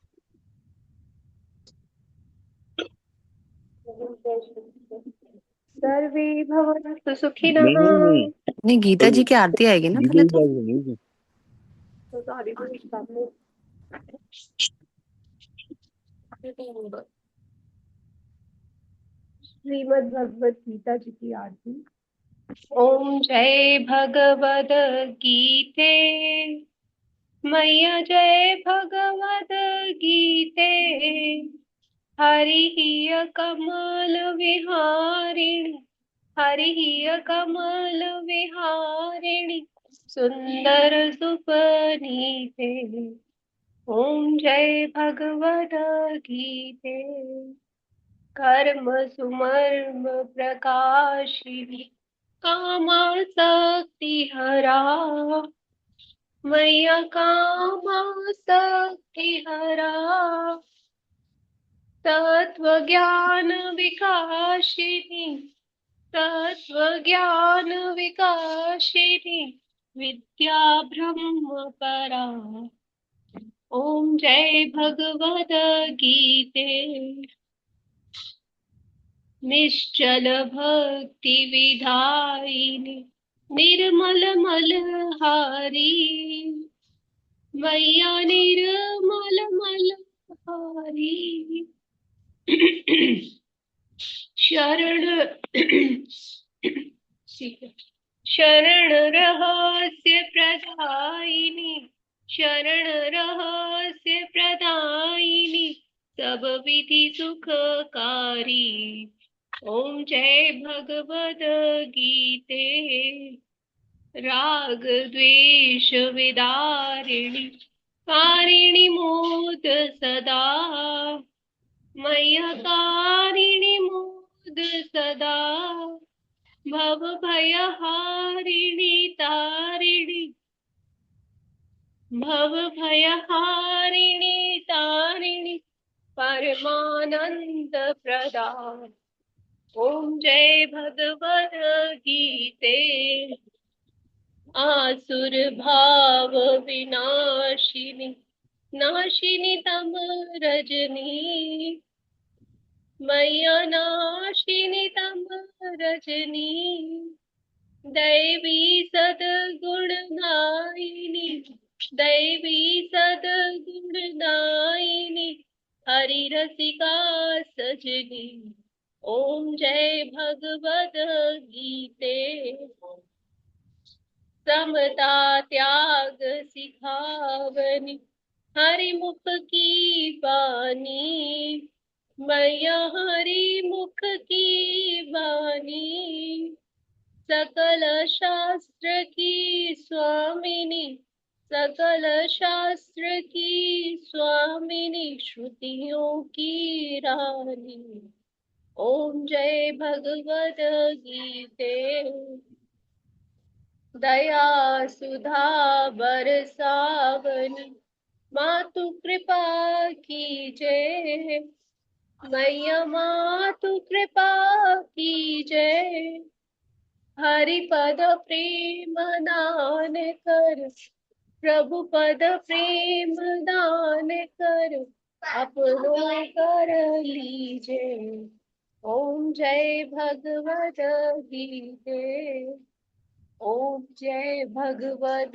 सर्वे भवन्तु सुखिनः। नहीं नहीं नहीं, नहीं, गीता जी की आरती आएगी ना पहले तो। सॉरी, श्रीमद् भगवत गीता जी की आरती। ओम जय भगवद गीते मैया जय भगवद गीते हरि कमल विहारिणी हरि कमल विहारिणी सुंदर सुपनीते। ओम जय भगवद गीते कर्म सुमर्म प्रकाशिनी कामा शक्ति हरा मैया कामा शक्ति हरा तत्व ज्ञान विकाशिनी तत्व ज्ञान विकाशिनी विद्या ब्रह्म परा। ओम जय भगवद गीते निश्चल भक्ति विधायिनी निर्मल मलहारी मैया निर्मल मलहारी शरण शरण रहस्य प्रदायिनी शरण रहस्य प्रदायिनी सब विधि सुखकारी। ओम जय भगवद गीते राग द्वेष विदारिणी कारिणी मोद सदा मैया कारिणी मोद सदा भव भयहारिणी तारिणी भव भयहारिणी तारिणी परमानंद प्रदान। ओम जय भगवद गीते आसुर भाव विनाशिनी नाशिनी तम रजनी मैया नाशिनी तम रजनी दैवी सद्गुण नायिनी दैवी सद्गुण नायिनी हरि रसिका सजनी। ओम जय भगवद गीते समता त्याग सिखावनी हरि मुख की बानी मैया हरि मुख की बानी सकल शास्त्र की स्वामिनी सकल शास्त्र की स्वामिनी श्रुतियों की रानी। ओम जय भगवद गीते दया सुधा बरसावनी मातु कृपा कीजय मैया मातु कृपा कीजय हरि पद प्रेम दान कर प्रभु पद प्रेम दान कर अपनो कर लीजे। ओम जय भगवद गीते ओम जय भगवद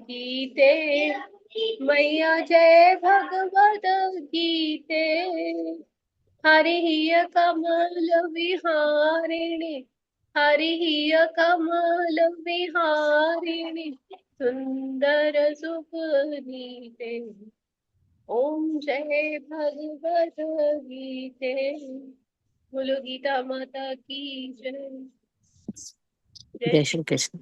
गीते मैया जय भगवद गीते हरि कमल विहारिणी हरि कमल विहारिणी सुंदर सुपुनीते। ओम जय भगवद गीते। बोलो गीता माता की जय। जय श्री कृष्ण।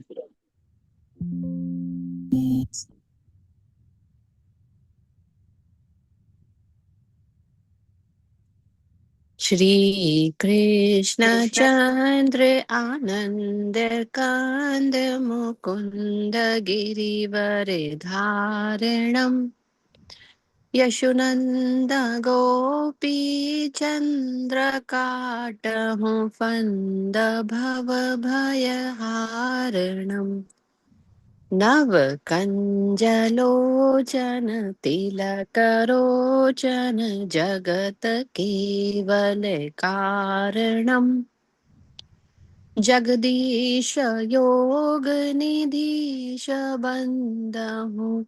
श्री कृष्ण चंद्र आनंद कंद मुकुंद गिरिवर धारणम यशुनंद गोपी चंद्र काटहु फंद भव भयहारणम नव कंजलोचन तिलकरोचन जगत केवल कारणम जगदीश योग निधीश बंदहु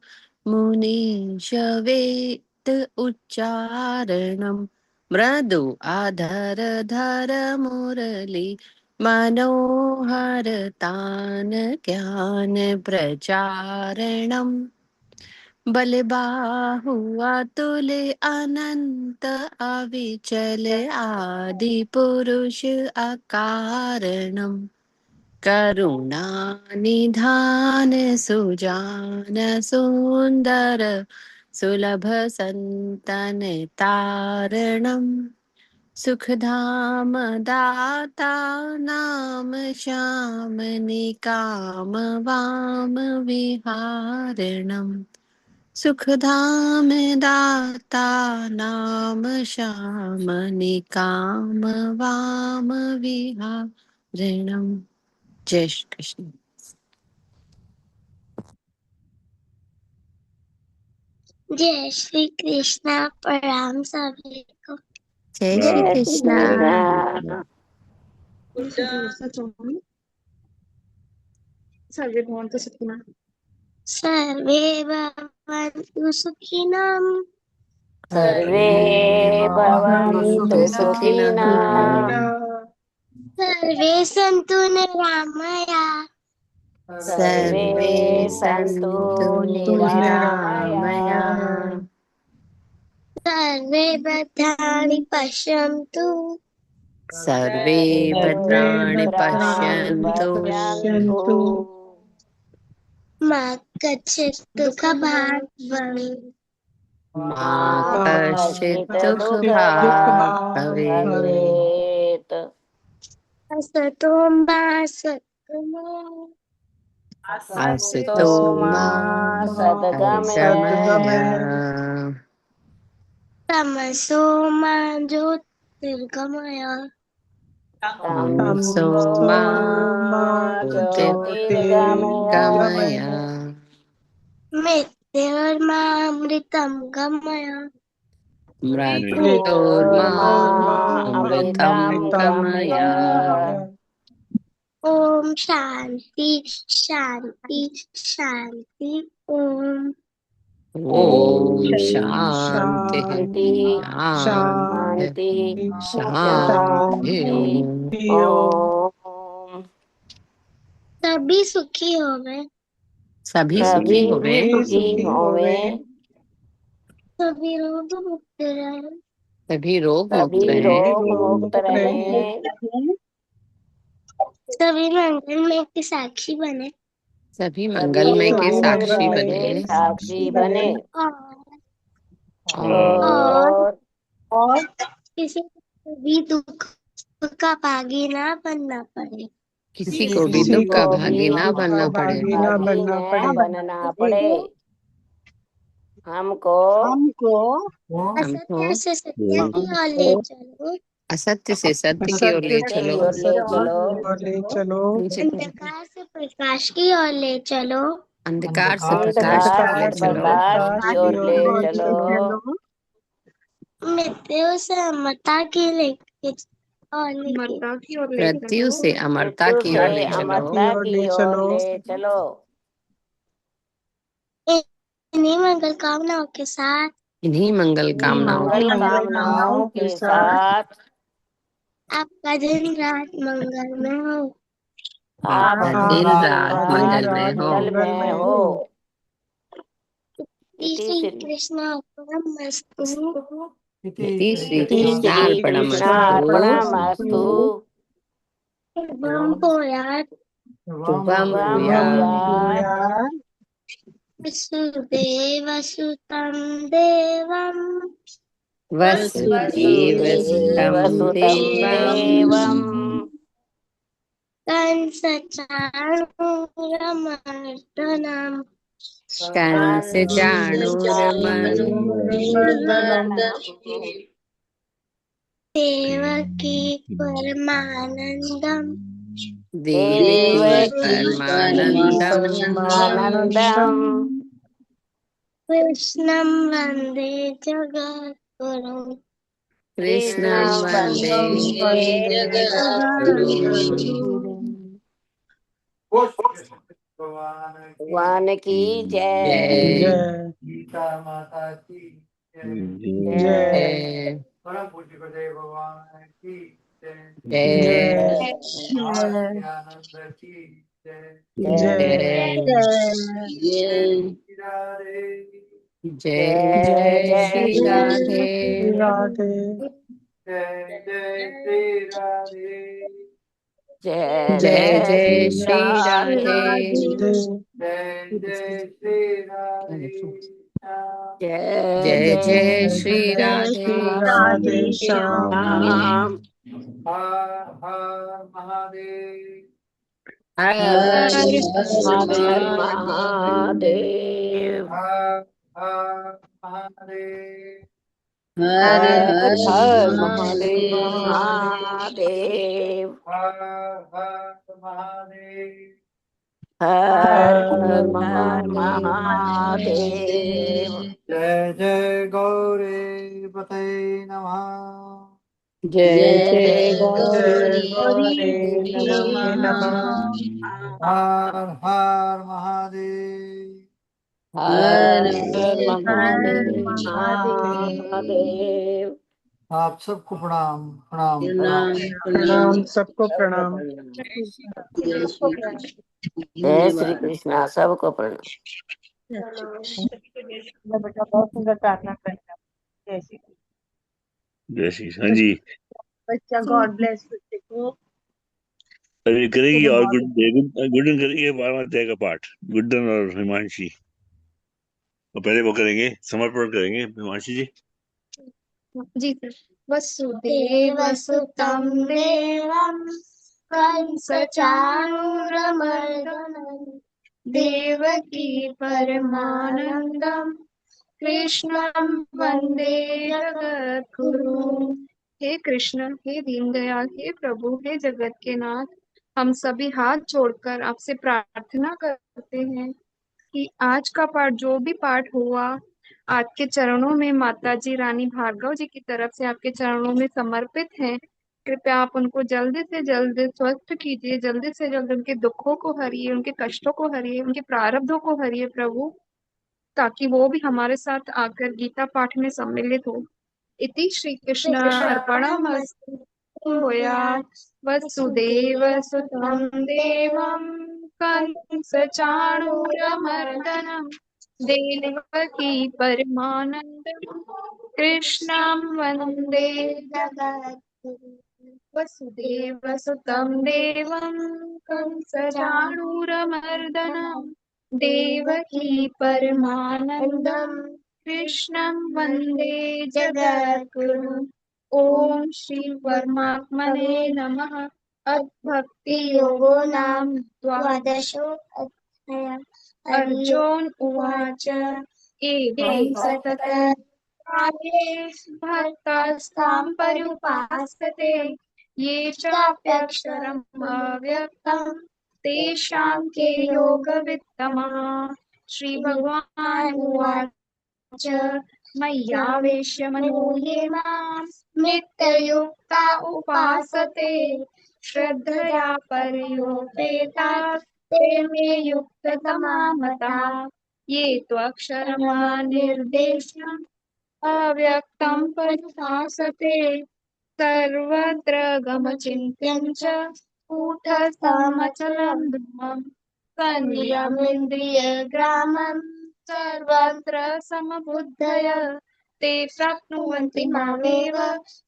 मुनीश वेद उच्चारणम मृदु अधर धर मुरली मनोहर तान ज्ञान प्रचारणम बलबाहु अतुल अनंत अविचल आदि पुरुष अकारणम करुणा निधान सुजान सुंदर सुलभ संतन तारणम सुखधाम दाता नाम श्याम निकाम वाम विहारणम सुखधाम दाता नाम श्याम निकाम वाम विहारणम। जय श्री कृष्ण। जय श्री कृष्णा। प्रणाम सभी को। जय श्री कृष्ण। सर्वे भवन्तु सुखिनः। सर्वे भवन्तु सुखिनः। सर्वे भवन्तु सुखिनः। सर्वे सन्तु निरामया। सर्वे सन्तु निरामया। सर्वे भद्राणि पश्यन्तु। सर्वे भद्राणि पश्यन्तु मा कश्चित् दुःखभाग् भवेत्। मा कश्चित् दुःखभाग् भवेत्। असतो मा सद्गमया। असतो मा सद्गमय। तमसो मा ज्योतिर्गमय। तमसो मा ज्योतिर्गमय। मृत्योर्मामृतं गमय। मृत्योर्मामृतं गमय। ओम शांति शांति शांति। ओम शांति शांति शांति। ओम। सभी सुखी होवे। सभी सुखी होवे। सभी रोग मुक्त रहे। सभी रोग मुक्त सभी रहे। रोग मुक्त रहे। सभी मंगलमय के साक्षी बने। सभी मंगलमय के साक्षी बने। साक्षी बने। और किसी को भी दुख का भागी ना बनना पड़े। किसी को भी दुख का भागी ना बनना पड़े। बनना पड़े। हमको असत्य से सत्य की ओर ले चलो। असत्य से सत्य की ओर ले चलो। अंधकार से प्रकाश की ओर ले चलो। अंधकार से प्रकाश की ओर ले चलो। मृत्यु से अमरता की मृत्यु से अमरता की ओर ले चलो। इन्हीं मंगल कामनाओं के साथ आपका दिन रात मंगल में हो। आपका दिन रात मंगल में हो। श्री कृष्ण अर्पणमस्तु। श्री कृष्णार्पणमस्तु। शुभम भूयात्। शुभम भूयात् वसुदेवसुतं देवं वसुदेवसुतं देवम् कंसचाणूरमर्दनम् कंसचाणूरमर्दनम् देवकी परमानन्दम् देवकी परमानन्दम् कृष्णं वन्दे जगद्गुरुम् कृष्णं वन्दे जगद्गुरुम्। भगवान की जय। जय गीता माता की जय। परम पूज्य गुरुदेव भगवान की जय आनंद की जय जय जय श्री राधे राधे जय जय श्री राधे जय जय जय श्री श्री राधे जय जय श्री राधे जय जय जय श्री राधे राधे श्याम राम। हर हर महादेव हर हर महादेव। हर हर महादेव हर हर महादेव महादेव। हर हर महादेव हर हर महादेव। जय जय गौरी पते नमः जय जय जय गौरी गौरी नमः हर हर महादेव हर हर महादेव। आप सबको प्रणाम प्रणाम प्रणाम सबको प्रणाम जय श्री कृष्णा, सबको प्रणाम। बेटा बहुत सुंदर प्रार्थना करता हूँ। जय श्री कृष्ण। जय श्री कृष्ण। हाँ जी, बच्चा गॉड ब्लेस बच्चे को। अभी करेगी और गुड्डन करेगी 12वां अध्याय का पाठ, गुड्डन और हिमांशी। और पहले वो करेंगे, समर्पण करेंगे हिमांशी जी। जी सर। वसुदेवसुतं देवं कंसचाणूरमर्दनं देवकी परमानन्दं कृष्णं वन्दे जगद्गुरुम्। हे कृष्ण, हे दीनदयाल, हे प्रभु, हे जगत के नाथ, हम सभी हाथ जोड़कर आपसे प्रार्थना करते हैं कि आज का पाठ जो भी पाठ हुआ आपके चरणों में माता जी रानी भार्गव जी की तरफ से आपके चरणों में समर्पित है। कृपया आप उनको जल्दी से जल्द स्वस्थ कीजिए, जल्दी से जल्द उनके दुखों को हरिए, उनके कष्टों को हरिए, उनके प्रारब्धों को हरिए प्रभु, ताकि वो भी हमारे साथ आकर गीता पाठ में सम्मिलित हो। इति श्री कृष्ण अर्पणमस्तु। भूयात् वसुदेवसुतं देवं कंसचाणूरमर्दनं देवकी परमानन्दं कृष्णं वन्दे जगद्गुरुं। वसुदेवसुतं देवं कंसचाणूरमर्दनं देवकी परमानन्दं कृष्णं वन्दे जगद्गुरुम्। ओम श्री परमात्मने नमः। भक्ति योगो नाम द्वादशोऽध्यायः। अर्जुन उवाच एवं सततकाले भक्तास्तां पर्युपासते ये चाप्यक्षरम् अव्यक्तं तेषां के योगवित्तमः। श्री भगवान उवाच मय्यावेश्य मनो ये मां नित्ययुक्ता उपासते श्रद्धया पर्योपेताः ते मे युक्ततमा मताः। ये त्वक्षरमनिर्देश्यम् अव्यक्तं परिभासते सर्वत्र गमचिन्त्यं च कूटस्थमचलं ध्रुवम् संयमिन्द्रियग्रामं सर्वत्र समबुद्धय ते प्राप्नुवन्ति मामेव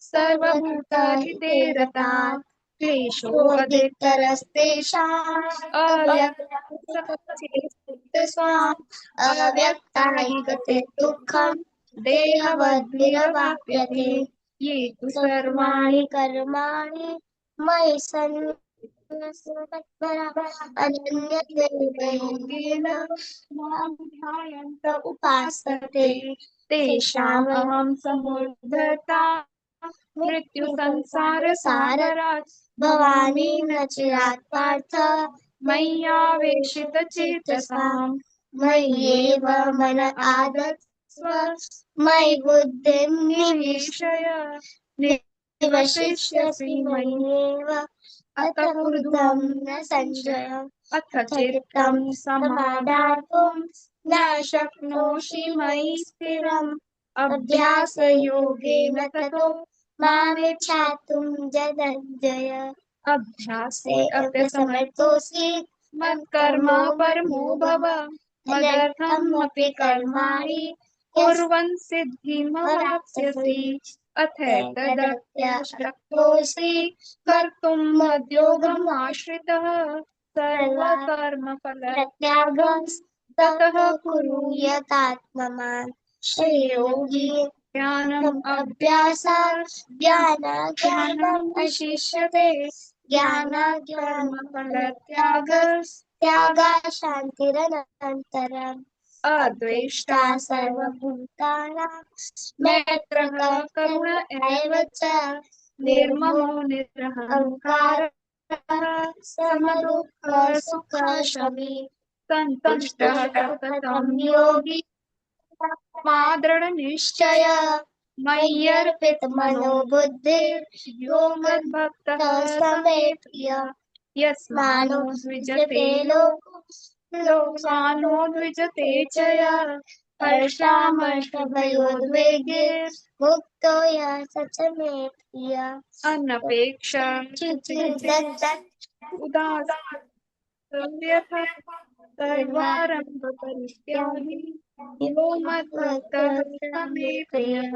सर्वभूतहिते रताः। क्लेशो अधिकतरस्तेषाम् अव्यक्तस्वाम् अव्यक्ता हि गतिर्दुःखम् देहवद्भिरवाप्यते। ये तु सर्वाणि कर्माणि मयि सन्न्यस्यमत्परा अनन्ययोगेन मां ध्यायन्त उपासते तेषामहं समुद्धर्ता मृत्युसंसारसागरात्। भवानी न चिरात् पार्थ मय्यावेशितचेतसाम् मय्येव मन आदत्स्व मयि बुद्धिं निवेशय निवशिष्यसि मय्येव अत ऊर्ध्वं न संशयम्। अथ चित्तं समादातुं न शक्नोषि मयि स्थिरम्। अभ्यासयोगेन ततो मामिच्छातुं जगज्जय। अभ्यासे अप्यसमर्थोऽसि मत्कर्मा परमो भव। मदर्थमपि कर्माणि कुर्वन् सिद्धिमवाप्स्यसि। अथैतदप्यशक्तोऽसि कर्तुं मद्योगमाश्रितः। सर्वकर्मफलत्यागं ततः कुरु यतात्मवान्। श्रेयो हि ज्ञानम् अभ्यासात् ज्ञानाज्ञानम् अशिष्यते। ज्ञानाज्ञानफलत्यागात् शान्तिरनन्तरम्। अद्वेष्टा सर्वभूतानां मैत्रः करुण एव च निर्ममो निरहङ्कारः समदुःखसुखक्षमी सन्तुष्टः सततं योगी दृढनिश्चय मय्यर्पितमनो बुद्धिर्यो मद्भक्तः समे प्रियः। यस्मानो द्विजते लोकानो द्विजते च यः। हर्षामर्षभयोद्वेगैर्मुक्तो यः स च मे प्रियः। अनपेक्षा उदासीनः सर्वारम्भपरित्यागी यो मद्भक्तः स मे प्रियः।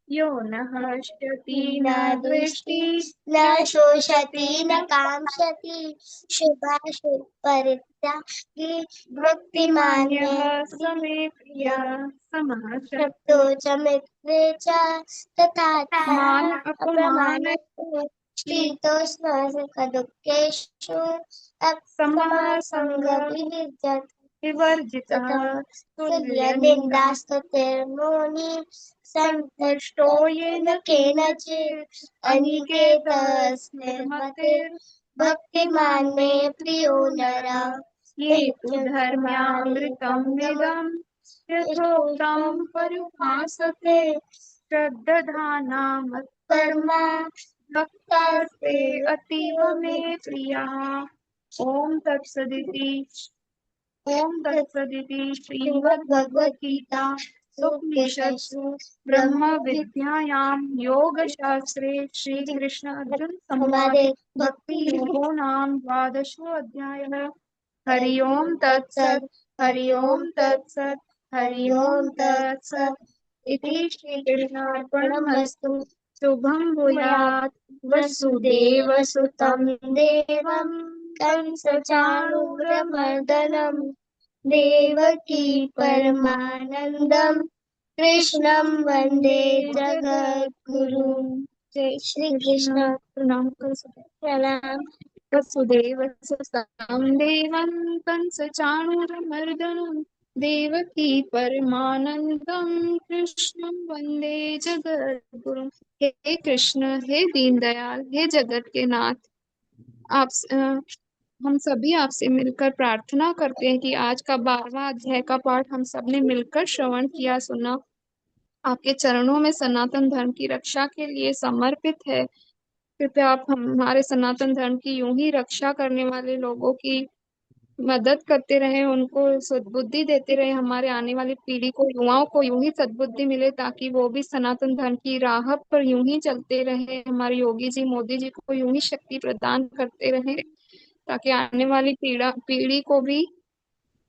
यो न हर्षति न द्वेष्टि न शोषति न कांक्षति शुभाशुभ परित्यागी भक्तिमान्यः स मे प्रियः। समः शत्रो च मित्रे च तथा मान अपमानः शीतोष्ण सुखदुःखेषु विवर्जितः तुल्यनिन्दास्तुतिर्मौनी सन्तुष्टो येन केनचित् अनिकेतस्मिर्मतिर्भक्तिमान् मे प्रियो नरः। ये तु धर्म्यामृतं विदं यथोक्तं पर्युपासते श्रद्धाना मत्परमा भक्तास्ते अतीव मे प्रियाः। ॐ तत्सदिति श्रीमद्भगवद्गीता उपनिषत्सु ब्रह्म विद्यायां योगशास्त्रे श्रीकृष्ण अर्जुन संवादे भक्ति योगो नाम 12 अध्यायः। हरि ओम तत्सत् हरि ओम तत्सत् हरि ओम तत्सत् इति श्रीकृष्णार्पणमस्तु। शुभं भूयात्। वसुदेवसुतं देवं कंसचाणूरमर्दनं देवकी परमानन्दं कृष्णं वन्दे जगद्गुरुं। जय श्री कृष्ण। प्रणाम। वसुदेवसुतं देवं कंसचाणूरमर्दनं देवकी परमानन्दं कृष्णं वन्दे जगद्गुरुं। हे कृष्ण, हे दीनदयाल, हे जगत के नाथ, हम सभी आपसे मिलकर प्रार्थना करते हैं कि आज का 12वां अध्याय का पाठ हम सब ने मिलकर श्रवण किया सुना। आपके चरणों में सनातन धर्म की रक्षा के लिए समर्पित है। कृपया आप हमारे सनातन धर्म की यूं ही रक्षा करने वाले लोगों की मदद करते रहे, उनको सद्बुद्धि देते रहे। हमारे आने वाली पीढ़ी को, युवाओं को यूं ही सद्बुद्धि मिले ताकि वो भी सनातन धर्म की राह पर यूं ही चलते रहे। हमारे योगी जी, मोदी जी को यूं ही शक्ति प्रदान करते रहे ताकि आने वाली पीढ़ी को भी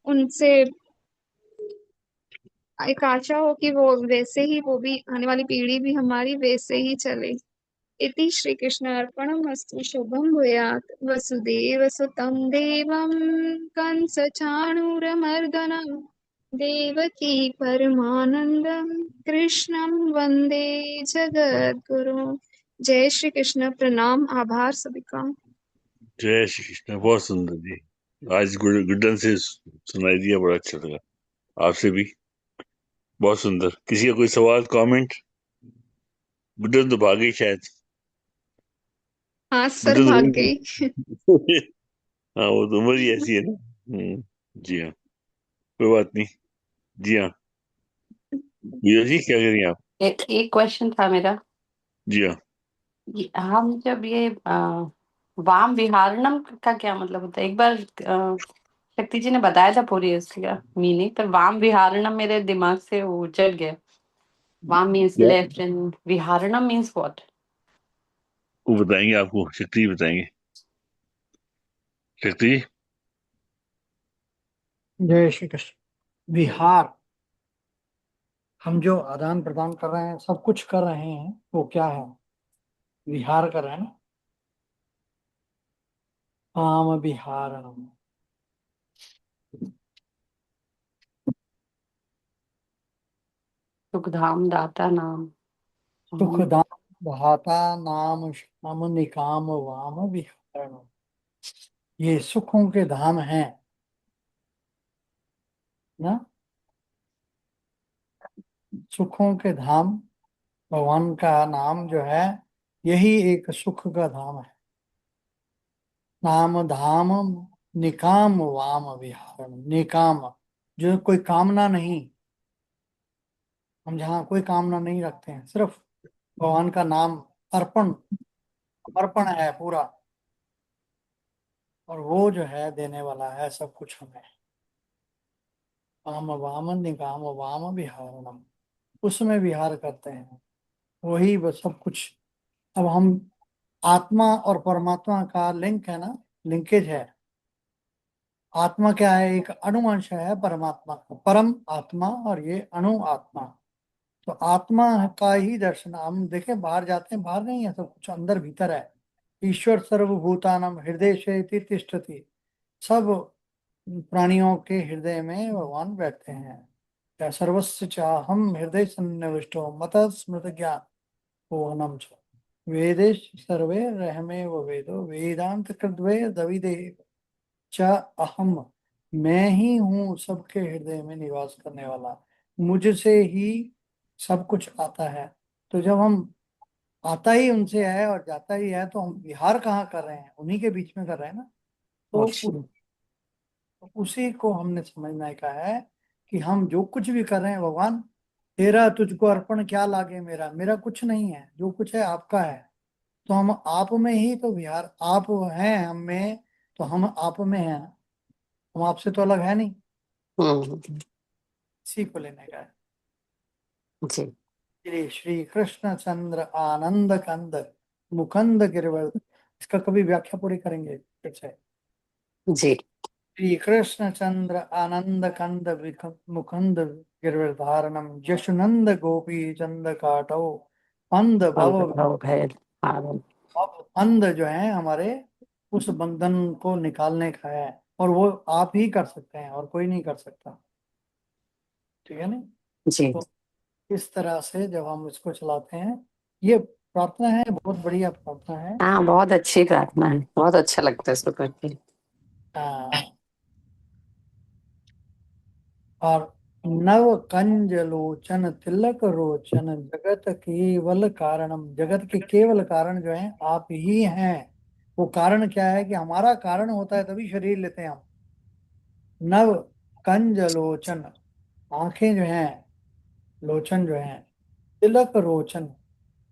उनसे एक आशा हो कि वो भी आने वाली पीढ़ी भी हमारी वैसे ही चले। इति श्रीकृष्णार्पणमस्तु। शुभं भूयात्। वसुदेवसुतं देवं कंसचाणूरमर्दनं देवकी परमानन्दं कृष्णं वन्दे जगद्गुरुं। जय श्री कृष्ण। प्रणाम, आभार सभी का। जय श्री कृष्ण। बहुत सुंदर जी, आज गुड्डन से सुनाई दिया, बड़ा अच्छा लगा। आपसे भी बहुत सुंदर। किसी का कोई सवाल कमेंट? गुड्डन तो भागी शायद। हाँ सर, गुड्डन भाग तो गई। हाँ, वो तो उम्र ही ऐसी है ना। जी हाँ, कोई बात नहीं। जी हाँ, वीर जी क्या करेंगे आप? एक क्वेश्चन था मेरा। जी हाँ, हम जब ये वाम विहारणम का क्या मतलब होता है? एक बार शक्ति जी ने बताया था पूरी उसका मीनिंग, पर वाम विहारणम मेरे दिमाग से वो जल गया। वाम मीन्स क्या लेफ्ट एंड विहारणम मीन्स व्हाट? वो बताएंगे आपको, शक्ति जी बताएंगे। शक्ति जी। जय श्री कृष्ण। विहार, हम जो आदान प्रदान कर रहे हैं, सब कुछ कर रहे हैं, वो क्या है? विहार कर रहे हैं ना। काम विहारणम। सुखधाम दाता नाम सुखदाम बहाता नाम श्याम निकाम वाम विहारणम। ये सुखों के धाम हैं ना। सुखों के धाम, भगवान का नाम जो है, यही एक सुख का धाम है। नाम धाम निकाम वाम विहारण। निकाम, जो कोई कामना नहीं, हम जहाँ कोई कामना नहीं रखते हैं, सिर्फ भगवान का नाम अर्पण, अर्पण है पूरा, और वो जो है देने वाला है सब कुछ हमें। काम वाम निकाम वाम विहारणम, उसमें विहार करते हैं, वही बस सब कुछ। अब हम, आत्मा और परमात्मा का लिंक है ना, लिंकेज है। आत्मा क्या है? एक अणु अंश है परमात्मा का, परम आत्मा, और ये अणु आत्मा। तो आत्मा का ही दर्शन, हम देखें बाहर जाते हैं, बाहर नहीं है, सब कुछ अंदर भीतर है। ईश्वर सर्वभूतानाम हृदय से तिष्ठति। सब प्राणियों के हृदय में भगवान बैठते हैं। क्या सर्वस्व चाहम हृदय सन्निविष्टो मत स्मृत ज्ञान पूर्णम च वेदेश सर्वे रहमे व वेदो वेदांत कृद्वे दविदे च अहम। मैं ही हूँ सबके हृदय में निवास करने वाला, मुझसे ही सब कुछ आता है। तो जब हम, आता ही उनसे है और जाता ही है, तो हम विहार कहाँ कर रहे हैं? उन्हीं के बीच में कर रहे हैं ना। तो उसी को हमने समझना का है कि हम जो कुछ भी कर रहे हैं, भगवान तेरा तुझको अर्पण क्या लागे मेरा, मेरा कुछ नहीं है, जो कुछ है आपका है। तो हम आप में ही तो विहार, आप हैं हम में, तो हम आप में हैं, हम आपसे तो अलग है नहीं। इसी को लेने का है। जी श्री श्री कृष्ण चंद्र आनंद कंद मुकंद गिरवर। इसका कभी व्याख्या पूरी करेंगे फिर से। जी श्री कृष्ण चंद्र आनंद कंद मुकुंद गिरधारणम यशुनंद गोपी चंद काटो अंध भव। अंध जो है हमारे, उस बंधन को निकालने का है, और वो आप ही कर सकते हैं और कोई नहीं कर सकता। ठीक है ना। जी। तो इस तरह से जब हम इसको चलाते हैं, ये प्रार्थना है, बहुत बढ़िया प्रार्थना है। हाँ, बहुत अच्छी प्रार्थना है, बहुत अच्छा लगता है इसको करके। हाँ। और नव कंज लोचन तिलक रोचन जगत केवल कारणम। जगत के केवल कारण जो है आप ही हैं। वो कारण क्या है? कि हमारा कारण होता है तभी शरीर लेते हैं हम। नव कंज लोचन, आंखें जो हैं, लोचन जो हैं, तिलक रोचन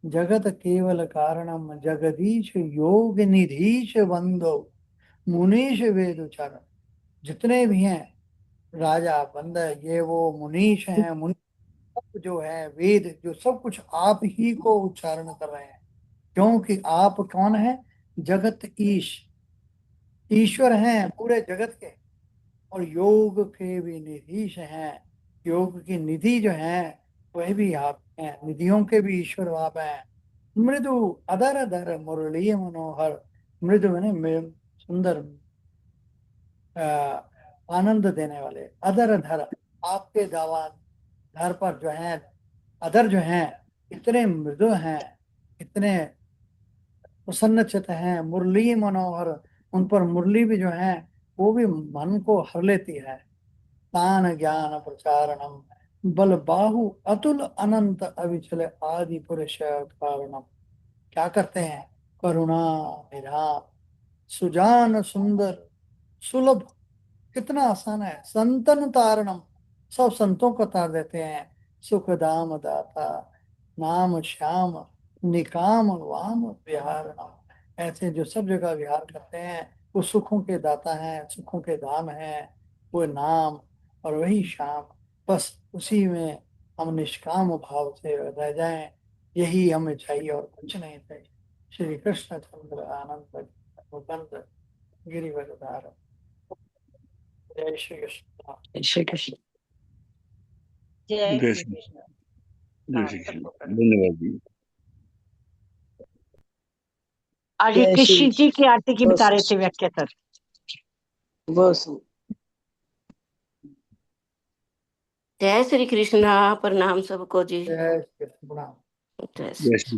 जगत केवल कारणम जगदीश योग निधीश बंधो मुनीश वेद उच्चारण। जितने भी हैं, राजा बंद, ये वो मुनीश हैं, मुनि सब जो है, वेद जो, सब कुछ आप ही को उच्चारण कर रहे हैं। क्योंकि आप कौन है? जगत ईश, ईश्वर हैं पूरे जगत के, और योग के भी निधीश हैं। योग की निधि जो है वह भी आप हैं, निधियों के भी ईश्वर आप हैं। मृदु अधर अधर मुरली मनोहर, मृदु मैंने सुंदर आनंद देने वाले, अधर अधर आपके दावा घर पर जो है अधर जो हैं इतने मृदु हैं, इतने प्रसन्नचित हैं, मुरली मनोहर, उन पर मुरली भी जो है वो भी मन को हर लेती है। तान ज्ञान प्रचारणम बल बाहु अतुल अनंत अविचल आदि पुरुष कारणम। क्या करते हैं? करुणा निधान सुजान सुंदर सुलभ, कितना आसान है। संतन तारणम, सब संतों को तार देते हैं। सुख दाम दाता नाम श्याम निकाम वाम विहारणम, ऐसे जो सब जगह विहार करते हैं वो सुखों के दाता हैं, सुखों के धाम हैं, वो नाम और वही श्याम। बस उसी में हम निष्काम भाव से रह जाएं, यही हमें चाहिए और कुछ नहीं चाहिए। श्री कृष्ण चंद्र आनंद मुकुंद गिरिवरधार। जय श्री कृष्ण। जय श्री कृष्ण। जय जय श्री श्री कृष्ण। जय श्री कृष्ण। धन्यवाद जी। आज ये जय कृष्ण श्री जी की आरती की बता रहे थे व्याख्या सर। बस जय श्री कृष्णा। प्रणाम सबको जी। जय श्री कृष्ण। जय श्री जय श्री